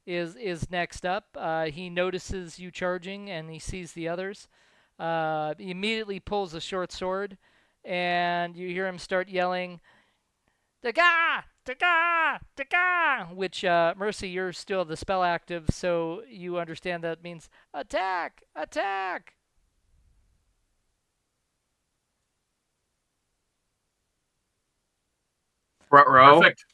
is next up. He notices you charging and he sees the others. He immediately pulls a short sword, and you hear him start yelling, "Daga! Daga! Daga!" Which, Mercy, you're still the spell active, so you understand that means attack! Attack! Ruh-roh. Perfect.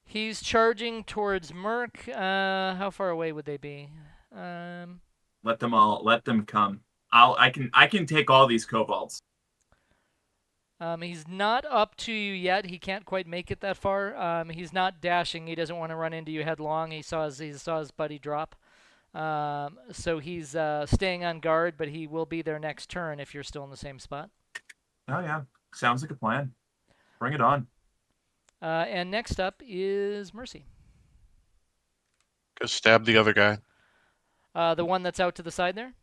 He's charging towards Merc. How far away would they be? Let them come. I can take all these kobolds. He's not up to you yet. He can't quite make it that far. He's not dashing. He doesn't want to run into you headlong. He saw his buddy drop. So he's staying on guard, but he will be there next turn if you're still in the same spot. Oh yeah, sounds like a plan. Bring it on. And next up is Mercy. Go stab the other guy. The one that's out to the side there?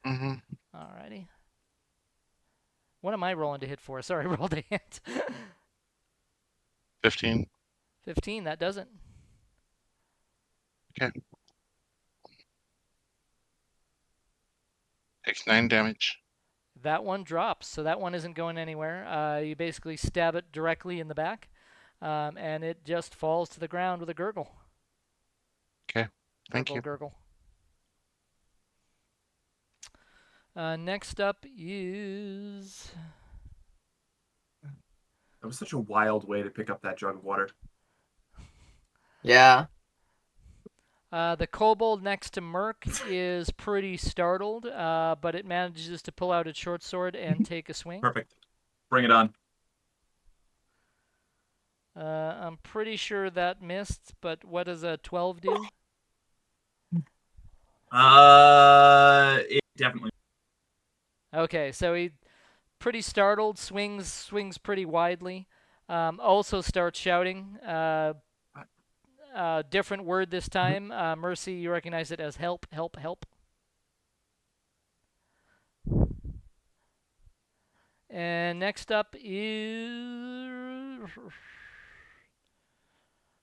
Mm-hmm. Alrighty. What am I rolling to hit for? Sorry, I rolled a hit. 15. 15, that doesn't. Takes 9 damage. That one drops, so that one isn't going anywhere. You basically stab it directly in the back, and it just falls to the ground with a gurgle. Okay, thank you. Gurgle. Next up is... That was such a wild way to pick up that jug of water. Yeah. The kobold next to Merc is pretty startled, but it manages to pull out its short sword and take a swing. Perfect. Bring it on. I'm pretty sure that missed, but what does a 12 do? It definitely. Okay, so he pretty startled, swings pretty widely. Also starts shouting. Different word this time. Mercy, you recognize it as help, help, help. And next up is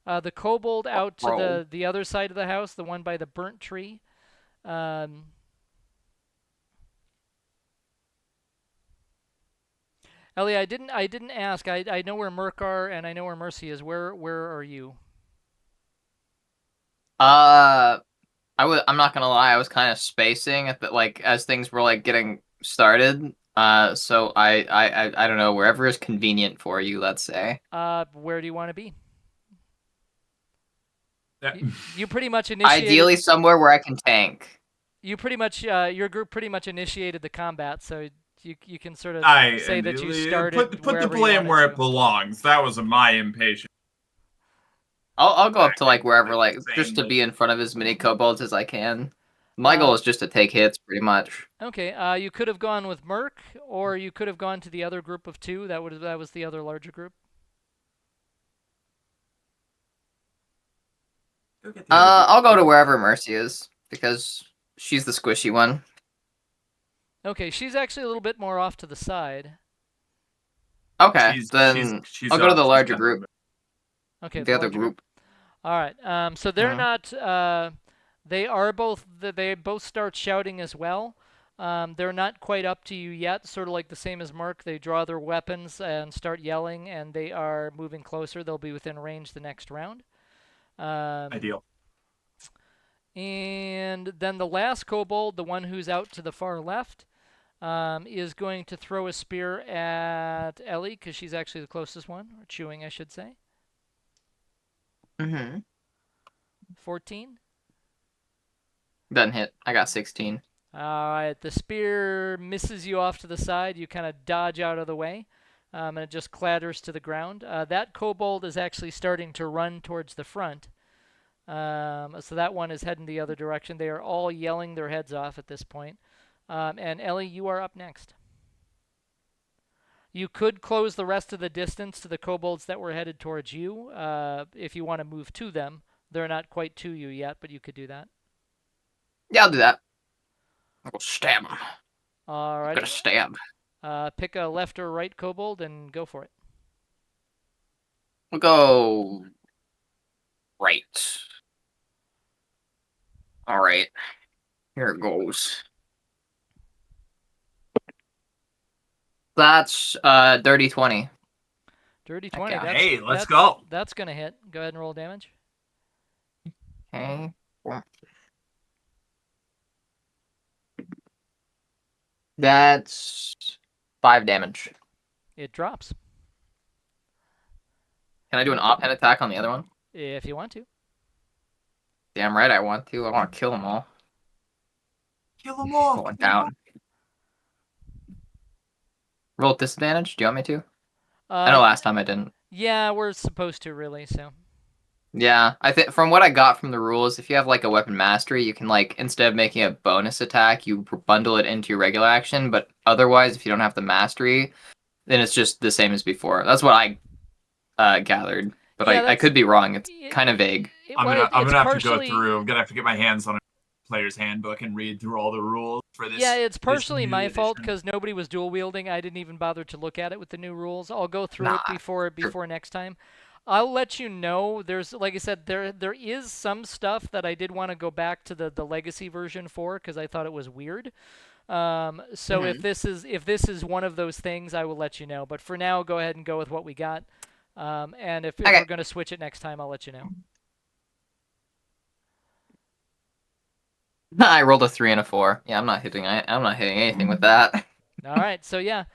the kobold out to the other side of the house, the one by the burnt tree. Ellie, I didn't ask. I know where Merc are and I know where Mercy is. Where are you? I'm not gonna lie, I was kind of spacing at the, like, as things were like getting started. So I don't know, wherever is convenient for you, let's say. Where do you want to be? Yeah. You pretty much initiated. Ideally, somewhere where I can tank. You pretty much your group pretty much initiated the combat, so you can sort of say that you started. Put the blame where it belongs. That was my impatience. I'll go up to like wherever, like, just to be in front of as many kobolds as I can. My goal is just to take hits, pretty much. Okay. You could have gone with Merc, or you could have gone to the other group of two. That was the other larger group. I'll go to wherever Mercy is because she's the squishy one. Okay, she's actually a little bit more off to the side. Okay, then I'll go to the larger group. Okay, the other group. All right. So they're not. They both start shouting as well. They're not quite up to you yet. Sort of like the same as Merc. They draw their weapons and start yelling, and they are moving closer. They'll be within range the next round. Ideal. And then the last kobold, the one who's out to the far left, is going to throw a spear at Ellie because she's actually the closest one, or chewing, I should say. 14. Doesn't hit. I got 16. All right, the spear misses you off to the side. You kind of dodge out of the way, and it just clatters to the ground. That kobold is actually starting to run towards the front. So that one is heading the other direction. They are all yelling their heads off at this point. And Ellie, you are up next. You could close the rest of the distance to the kobolds that were headed towards you if you want to move to them. They're not quite to you yet, but you could do that. Yeah, I'll do that. I'll go stab him. All Gonna right. stab. Pick a left or right kobold and go for it. We'll go right. All right. Here it goes. That's dirty 20. Dirty Heck 20. yeah. Hey, let's go. That's going to hit. Go ahead and roll damage. Okay. That's 5 damage. It drops Can I do an offhand attack on the other one? if you want to. Damn right I want to. I want to kill them all. Kill them all. Roll it down. Roll at disadvantage? Do you want me to? I know last time I didn't. Yeah, we're supposed to really, so. Yeah, I think from what I got from the rules, if you have like a weapon mastery, you can like instead of making a bonus attack, you bundle it into your regular action. But otherwise, if you don't have the mastery, then it's just the same as before. That's what I gathered, but Yeah, I could be wrong. It's it- kind of vague. I'm gonna it's have to partially- go through. I'm gonna have to get my hands on a player's handbook and read through all the rules for this. Yeah, it's this partially new my fault edition. because nobody was dual wielding. I didn't even bother to look at it with the new rules. I'll go through it before next time. I'll let you know. There's, like I said, there is some stuff that I did want to go back to the legacy version for because I thought it was weird. So if this is one of those things, I will let you know. But for now, go ahead and go with what we got. And if Okay. we're going to switch it next time, I'll let you know. I rolled a 3 and a 4. Yeah, I'm not hitting anything with that. All right, so yeah,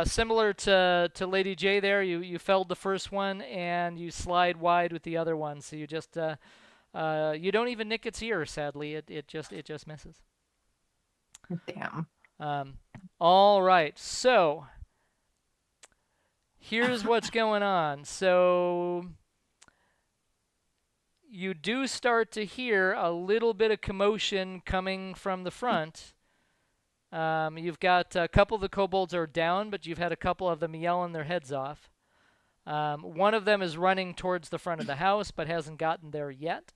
similar to Lady J there, you felled the first one and you slide wide with the other one, so you just you don't even nick its ear. Sadly, it just misses. Damn. All right, so here's what's going on. So you do start to hear a little bit of commotion coming from the front. You've got a couple of the kobolds are down, but you've had a couple of them yelling their heads off. One of them is running towards the front of the house, but hasn't gotten there yet.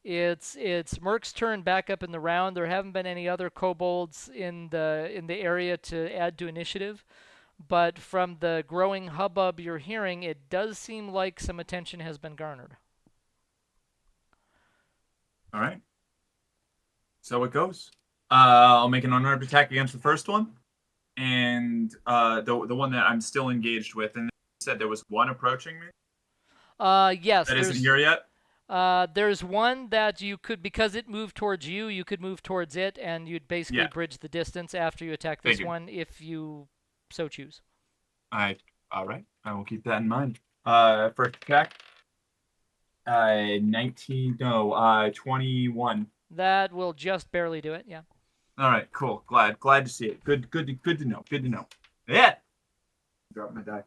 It's Merc's turn back up in the round. There haven't been any other kobolds in the area to add to initiative, but from the growing hubbub you're hearing, it does seem like some attention has been garnered. All right. So it goes. I'll make an unarmed attack against the first one, and the one that I'm still engaged with. And you said there was one approaching me. Yes. That isn't here yet. There's one that you could, because it moved towards you, you could move towards it, and you'd basically bridge the distance after you attack this Figured. one, if you so choose. All right. I will keep that in mind. First attack. 21. That will just barely do it. Yeah. All right, cool. Glad to see it. Good to know. Good to know. Yeah. Drop my die.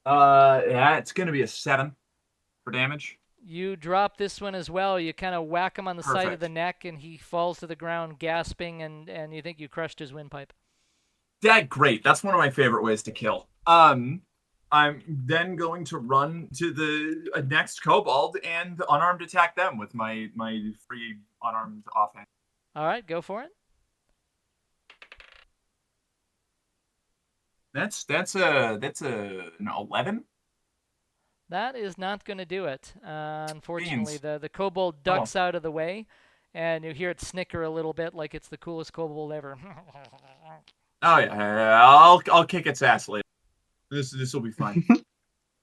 Yeah, it's gonna be a 7 for damage. You drop this one as well. You kind of whack him on the side of the Perfect. neck, and he falls to the ground, gasping, and you think you crushed his windpipe. Yeah, great. That's one of my favorite ways to kill. I'm then going to run to the next kobold and unarmed attack them with my free unarmed offhand. All right, go for it. That's an 11. That is not going to do it. Unfortunately, Beans. the kobold ducks out of the way, and you hear it snicker a little bit like it's the coolest kobold ever. Oh yeah, I'll kick its ass later. This will be fun.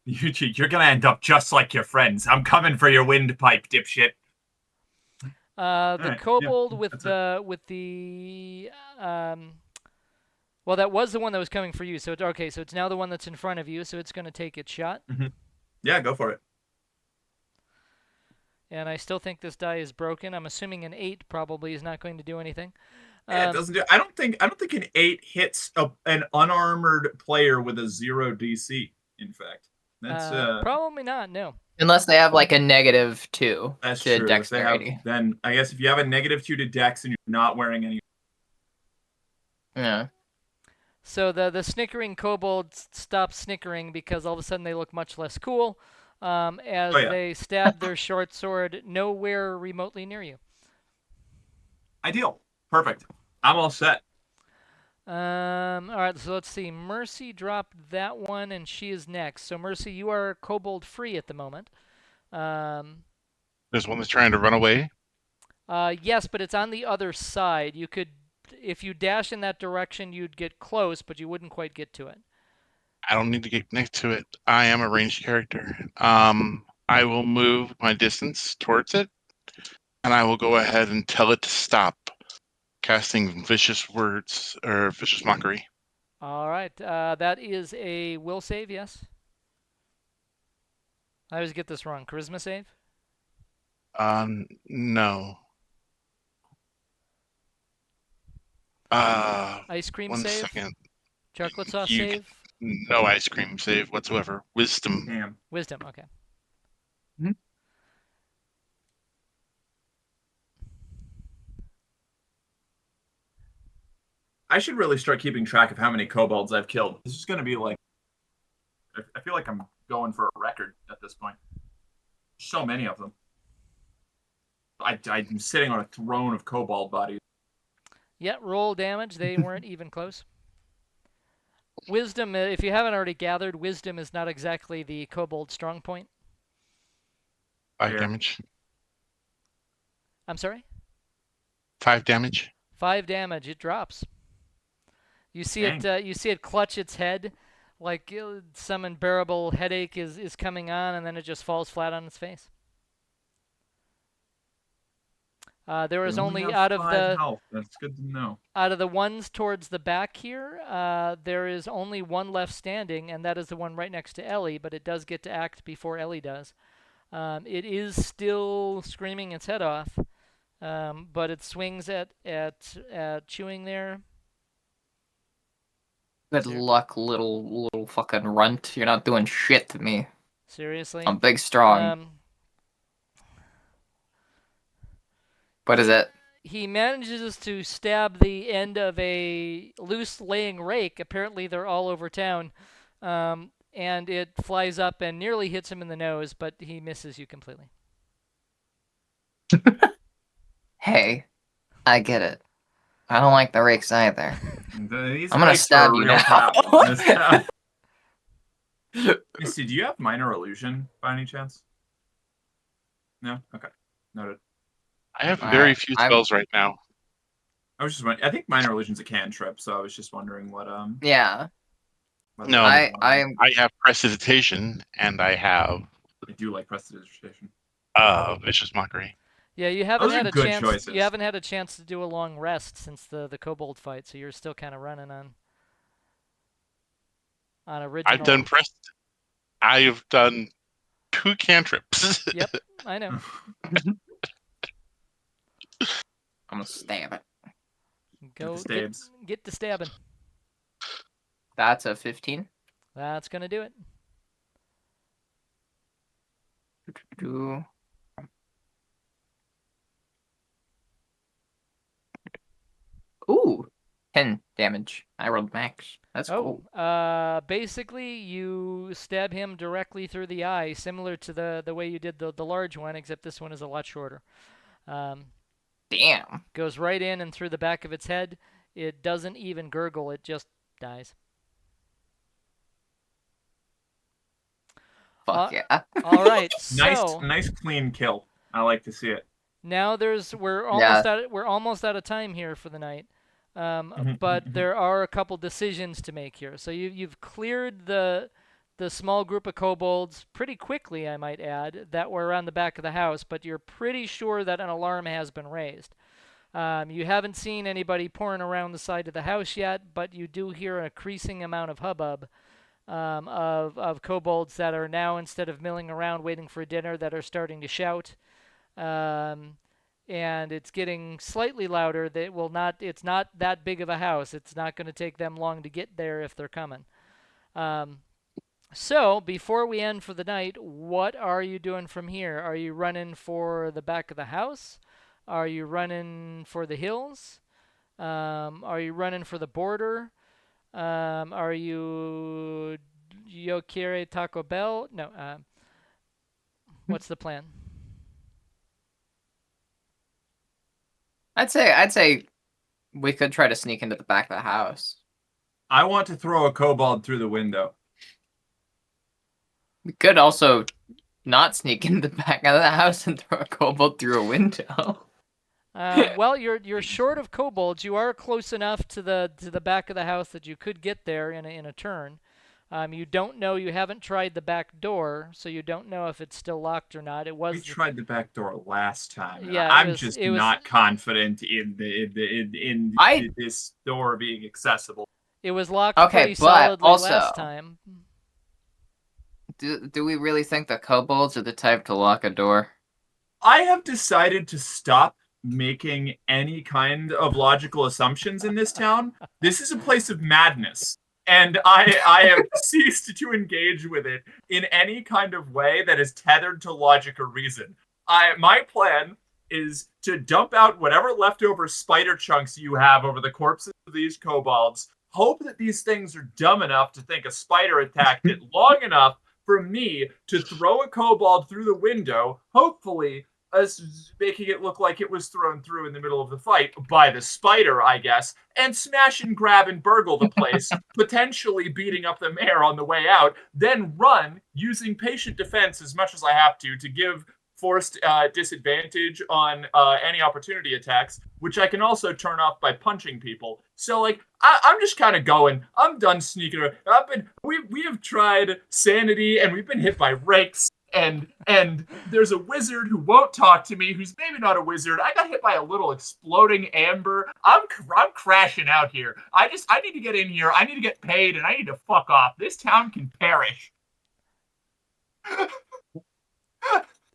You're gonna end up just like your friends. I'm coming for your windpipe, dipshit. The Alright, yeah, kobold with that's the well, that was the one that was coming for you. So it's okay. So it's now the one that's in front of you. So it's going to take its shot. Yeah, go for it. And I still think this die is broken. I'm assuming an 8 probably is not going to do anything. Yeah, it doesn't do. I don't think an 8 hits an unarmored player with a 0 DC. In fact, that's Probably not. No. Unless they have like a -2 that's to true. dexterity. If they have, then I guess if you have a -2 to dex and you're not wearing any, Yeah. So the snickering kobolds stop snickering because all of a sudden they look much less cool as Oh, yeah. they stab their short sword nowhere remotely near you. ideal, perfect. I'm all set. All right, so let's see. Mercy dropped that one, and she is next. So Mercy, you are kobold free at the moment. There's one that's trying to run away. Yes, but it's on the other side. You could, if you dash in that direction, you'd get close, but you wouldn't quite get to it. I don't need to get next to it. I am a ranged character. I will move my distance towards it, and I will go ahead and tell it to stop casting vicious words or vicious mockery. All right, that is a will save, yes? I always get this wrong. Charisma save? No. Ice cream One save? second. Chocolate sauce You save? No ice cream save whatsoever. Wisdom. Damn. Wisdom, okay. I should really start keeping track of how many kobolds I've killed. This is going to be like, I feel like I'm going for a record at this point. So many of them. I'm sitting on a throne of kobold bodies. Yeah, roll damage. They weren't even close. Wisdom, if you haven't already gathered, wisdom is not exactly the kobold strong point. 5 Here. damage. I'm sorry? 5 damage. 5 damage. It drops. You see it. You see it clutch its head, like some unbearable headache is coming on, and then it just falls flat on its face. There was They only have out of 5 the health. That's good to know. out of the ones towards the back here, there is only one left standing, and that is the one right next to Ellie. But it does get to act before Ellie does. It is still screaming its head off, but it swings at chewing there. Good luck, little fucking runt. You're not doing shit to me. Seriously. I'm big, strong. What is it? He manages to stab the end of a loose laying rake. Apparently, they're all over town. And it flies up and nearly hits him in the nose, but he misses you completely. Hey, I get it. I don't like the rakes either. These I'm gonna rakes stab are a you real now. problem in this town. Misty, do you have minor illusion by any chance? No? Okay. Noted. I have very few spells right now. I was just wondering. I think minor illusion's a cantrip, so I was just wondering what Yeah. No, I I have prestidigitation, and I have I do like prestidigitation. vicious mockery. Yeah, you haven't Those are had a good chance. choices. You haven't had a chance to do a long rest since the kobold fight, so you're still kind of running on original. I've done I have done 2 cantrips. Yep, I know. I'm gonna stab it. Go stabs. get to stabbing. That's a 15. That's gonna do it. Ooh, 10 damage. I rolled max. That's cool. Basically, you stab him directly through the eye, similar to the way you did the large one, except this one is a lot shorter. Damn. Goes right in and through the back of its head. It doesn't even gurgle. It just dies. Fuck yeah. All right. So Nice clean kill. I like to see it. now we're almost out of time here for the night. But there are a couple decisions to make here. So you've cleared the small group of kobolds pretty quickly, I might add, that were around the back of the house, but you're pretty sure that an alarm has been raised. You haven't seen anybody pouring around the side of the house yet, but you do hear an increasing amount of hubbub of kobolds that are now, instead of milling around waiting for dinner, that are starting to shout. and it's getting slightly louder. That will not. It's not that big of a house. It's not going to take them long to get there if they're coming. So before we end for the night, what are you doing from here? Are you running for the back of the house? Are you running for the hills? Are you running for the border? Are you Yokire Taco Bell? No. What's the plan? I'd say we could try to sneak into the back of the house. I want to throw a kobold through the window. We could also not sneak into the back of the house and throw a kobold through a window. Well, you're short of kobolds. You are close enough to the back of the house that you could get there in a turn. You don't know. You haven't tried the back door, so you don't know if it's still locked or not. We tried the back door last time. Yeah, I'm just not confident in this door being accessible. It was locked Okay, pretty but solidly also- last time. Do we really think the kobolds are the type to lock a door? I have decided to stop making any kind of logical assumptions in this town. This is a place of madness. And I have ceased to engage with it in any kind of way that is tethered to logic or reason. My plan is to dump out whatever leftover spider chunks you have over the corpses of these kobolds, hope that these things are dumb enough to think a spider attacked it long enough for me to throw a kobold through the window, hopefully making it look like it was thrown through in the middle of the fight by the spider, I guess, and smash and grab and burgle the place, potentially beating up the mayor on the way out, then run using patient defense as much as I have to give forced disadvantage on any opportunity attacks, which I can also turn off by punching people. So, like, I'm just kind of going. I'm done sneaking around. We have tried sanity, and we've been hit by rakes. And there's a wizard who won't talk to me, who's maybe not a wizard. I got hit by a little exploding amber. I'm crashing out here. I need to get in here. I need to get paid, and I need to fuck off. This town can perish.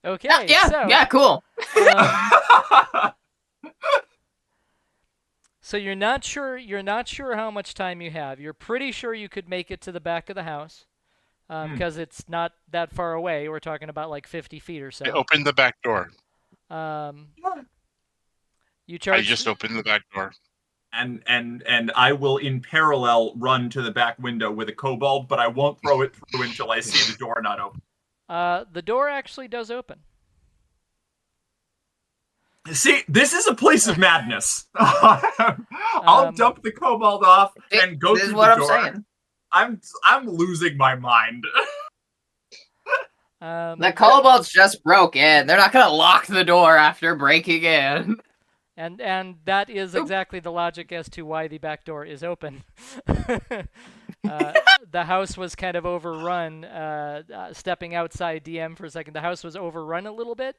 Okay. Yeah, cool. So you're not sure. You're not sure how much time you have. You're pretty sure you could make it to the back of the house, because it's not that far away. We're talking about like 50 feet or so. I opened the back door. You charge. I just opened the back door. And I will in parallel run to the back window with a kobold, but I won't throw it through until I see the door not open. The door actually does open. See, this is a place of madness. I'll dump the kobold off and go This through is what the I'm door. saying. I'm losing my mind. The kobolds just broke in. They're not gonna lock the door after breaking in. And that is exactly the logic as to why the back door is open. The house was kind of overrun. Stepping outside DM for a second, the house was overrun a little bit,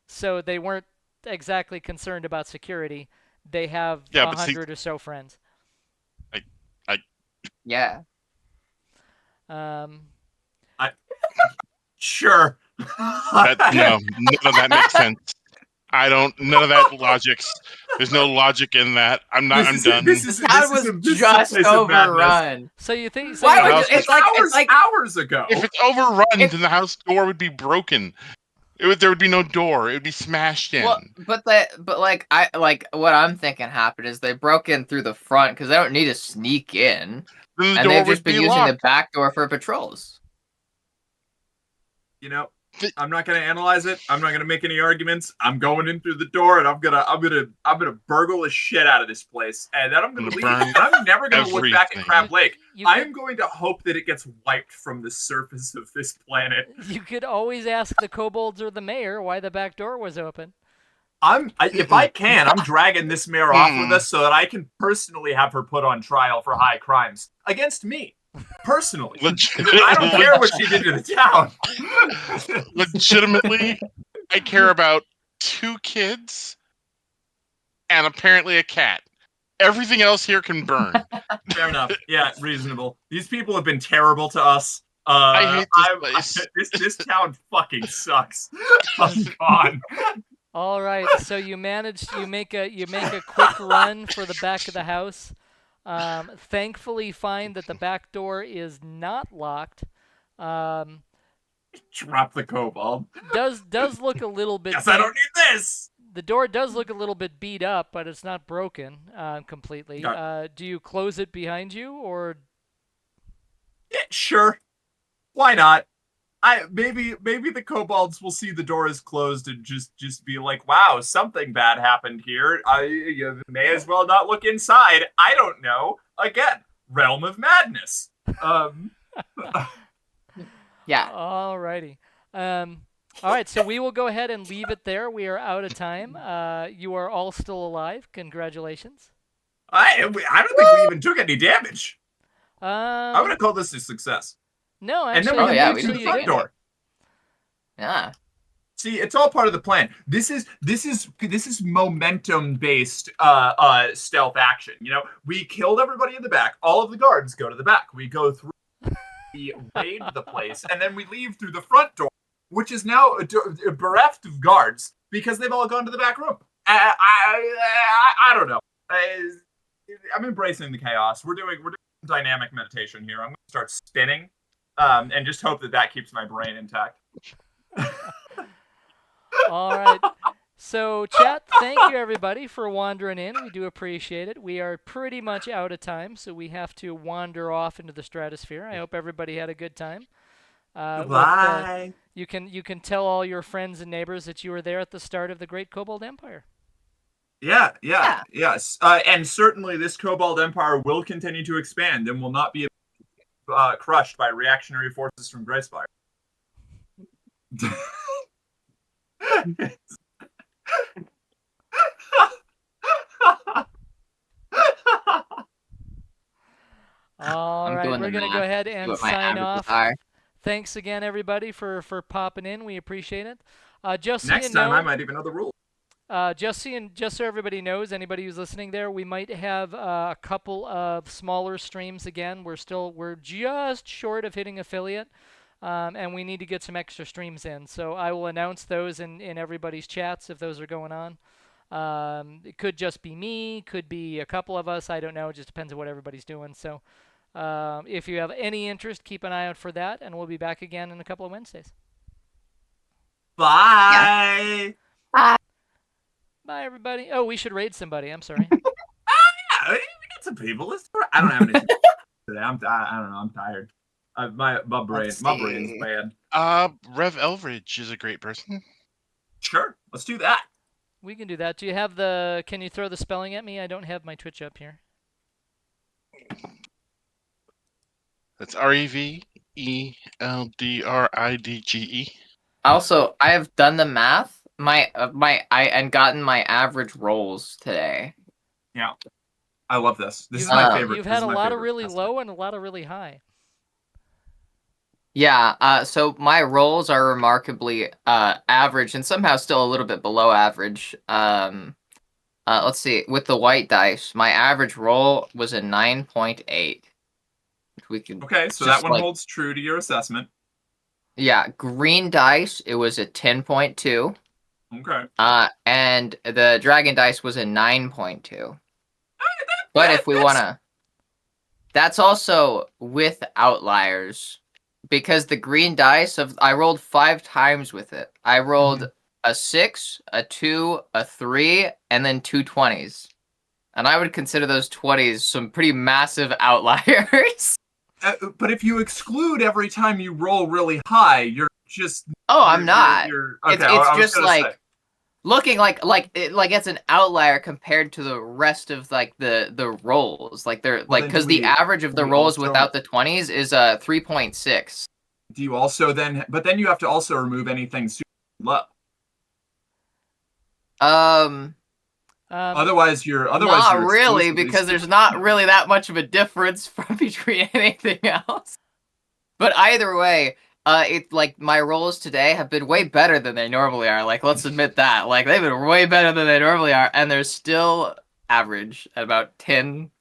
so they weren't exactly concerned about security. They have 100 or so friends. Yeah. Sure. No, none of that makes sense. None of that logics. There's no logic in that. I'm done. That was just overrun. So you think? Why the would house you, it's like hours ago. If it's overrun, then the house door would be broken. There would be no door. It would be smashed in. Well, but what I'm thinking happened is they broke in through the front because they don't need to sneak in, Then the and door they've would just been be using locked. the back door for patrols. You know, I'm not gonna analyze it. I'm not gonna make any arguments. I'm going in through the door, and I'm gonna burgle the shit out of this place, and then I'm gonna leave. burn And I'm never gonna look back at everything. Crab Lake. You I am going to hope that it gets wiped from the surface of this planet. You could always ask the kobolds or the mayor why the back door was open. If I can, I'm dragging this mayor off with us so that I can personally have her put on trial for high crimes against me. Personally. I don't care what she did to the town. Legitimately, I care about 2 kids and apparently a cat. Everything else here can burn. Fair enough. Yeah, reasonable. These people have been terrible to us. I hate this place. This town fucking sucks. I'm gone. All right, so you make a quick run for the back of the house. Thankfully, find that the back door is not locked. Um, Drop the kobold. does look a little bit. Guess I don't need this. The door does look a little bit beat up, but it's not broken completely. Got Do you close it behind you, or Yeah, sure. Why not? Maybe the kobolds will see the door is closed and just be like, "Wow, something bad happened here. You may as well not look inside." I don't know. Again, realm of madness. Yeah. Alrighty. All right, so we will go ahead and leave it there. We are out of time. You are all still alive. Congratulations. I don't think we even took any damage. I'm gonna call this a success. No, And actually, then we can yeah, move we to did the you front did. door. Yeah. See, it's all part of the plan. This is momentum based stealth action. You know, we killed everybody in the back. All of the guards go to the back. We go through, we raid the place, and then we leave through the front door, which is now bereft of guards because they've all gone to the back room. I don't know. I'm embracing the chaos. We're doing dynamic meditation here. I'm going to start spinning, and just hope that keeps my brain intact. All right. So, chat, thank you everybody for wandering in. We do appreciate it. We are pretty much out of time, so we have to wander off into the stratosphere. I hope everybody had a good time. Goodbye. You can tell all your friends and neighbors that you were there at the start of the Great Kobold Empire. Yes. And certainly this Kobold Empire will continue to expand and will not be crushed by reactionary forces from Greyspire. All I'm right, doing we're the going to go math. ahead See and what my sign averages off. are. Thanks again, everybody, for popping in. We appreciate it. Just so Next you time know, I might even know the rules. just so everybody knows, anybody who's listening there, we might have a couple of smaller streams again. We're just short of hitting affiliate, and we need to get some extra streams in. So I will announce those in everybody's chats if those are going on. It could just be me, could be a couple of us. I don't know. It just depends on what everybody's doing. So if you have any interest, keep an eye out for that, and we'll be back again in a couple of Wednesdays. Bye. Bye, everybody. Oh, we should raid somebody. I'm sorry. Yeah, we get some people. I don't have any today. I don't know. I'm tired. My brain's see. bad. Rev Elridge is a great person. Sure, let's do that. We can do that. Do you have can you throw the spelling at me? I don't have my Twitch up here. That's REVELDRIDGE. Also, I have done the math. And gotten my average rolls today. Yeah, I love this. This is You've- my favorite. You've This had is a my lot of favorite really test. low and a lot of really high. Yeah, so my rolls are remarkably average and somehow still a little bit below average. Let's see. With the white dice, my average roll was a 9.8. We could Okay, so just, that one like- holds true to your assessment. Yeah, green dice, it was a 10.2. Okay. And the dragon dice was a 9.2. But if we want to... That's also with outliers. Because the green dice, I rolled 5 times with it. I rolled a 6, a 2, a 3, and then 2 20s. And I would consider those 20s some pretty massive outliers. But if you exclude every time you roll really high, you're just... Oh, I'm not. Okay, It's I was just gonna like... say. Looking like it's an outlier compared to the rest of like the rolls. Like they're Well, like then because do the we- average of the we rolls also- without the 20s is 3.6. Do you also then... But then you have to also remove anything super low. Otherwise, you're... Not you're really, exclusively because there's not really that much of a difference between anything else. But either way, it's like my rolls today have been way better than they normally are. Like, let's admit that. Like, they've been way better than they normally are, and they're still average at about 10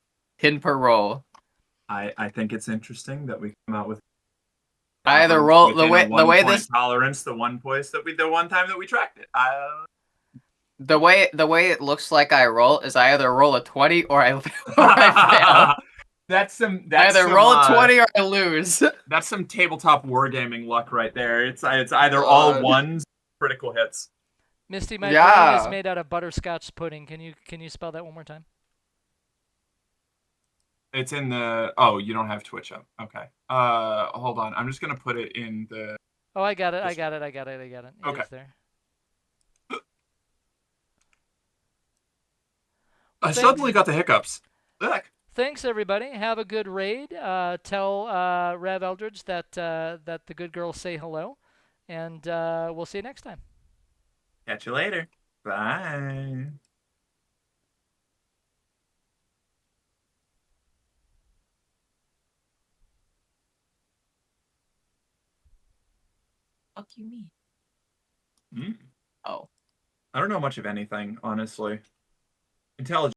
per roll. I think it's interesting that we come out with Either roll the within a way one-point this tolerance, the one time that we tracked it. The way it looks like I roll is I either roll a 20 or I fail. That's I that's either some, roll a 20 or I lose. That's some tabletop wargaming luck right there. It's either all God. ones, critical hits. Misty, my brain is Yeah. made out of butterscotch pudding. Can you spell that one more time? It's in the. Oh, you don't have Twitch up. Okay. Hold on. I'm just gonna put it in the. Oh, I got it. I This- got it. I got it. I got it. It Okay. is there. I Thanks. suddenly got the hiccups. Ugh. Thanks, everybody. Have a good raid. Tell Rev Eldridge that that the good girls say hello, and we'll see you next time. Catch you later. Bye. Fuck you mean? Mm. Oh. I don't know much of anything, honestly. Intelligence.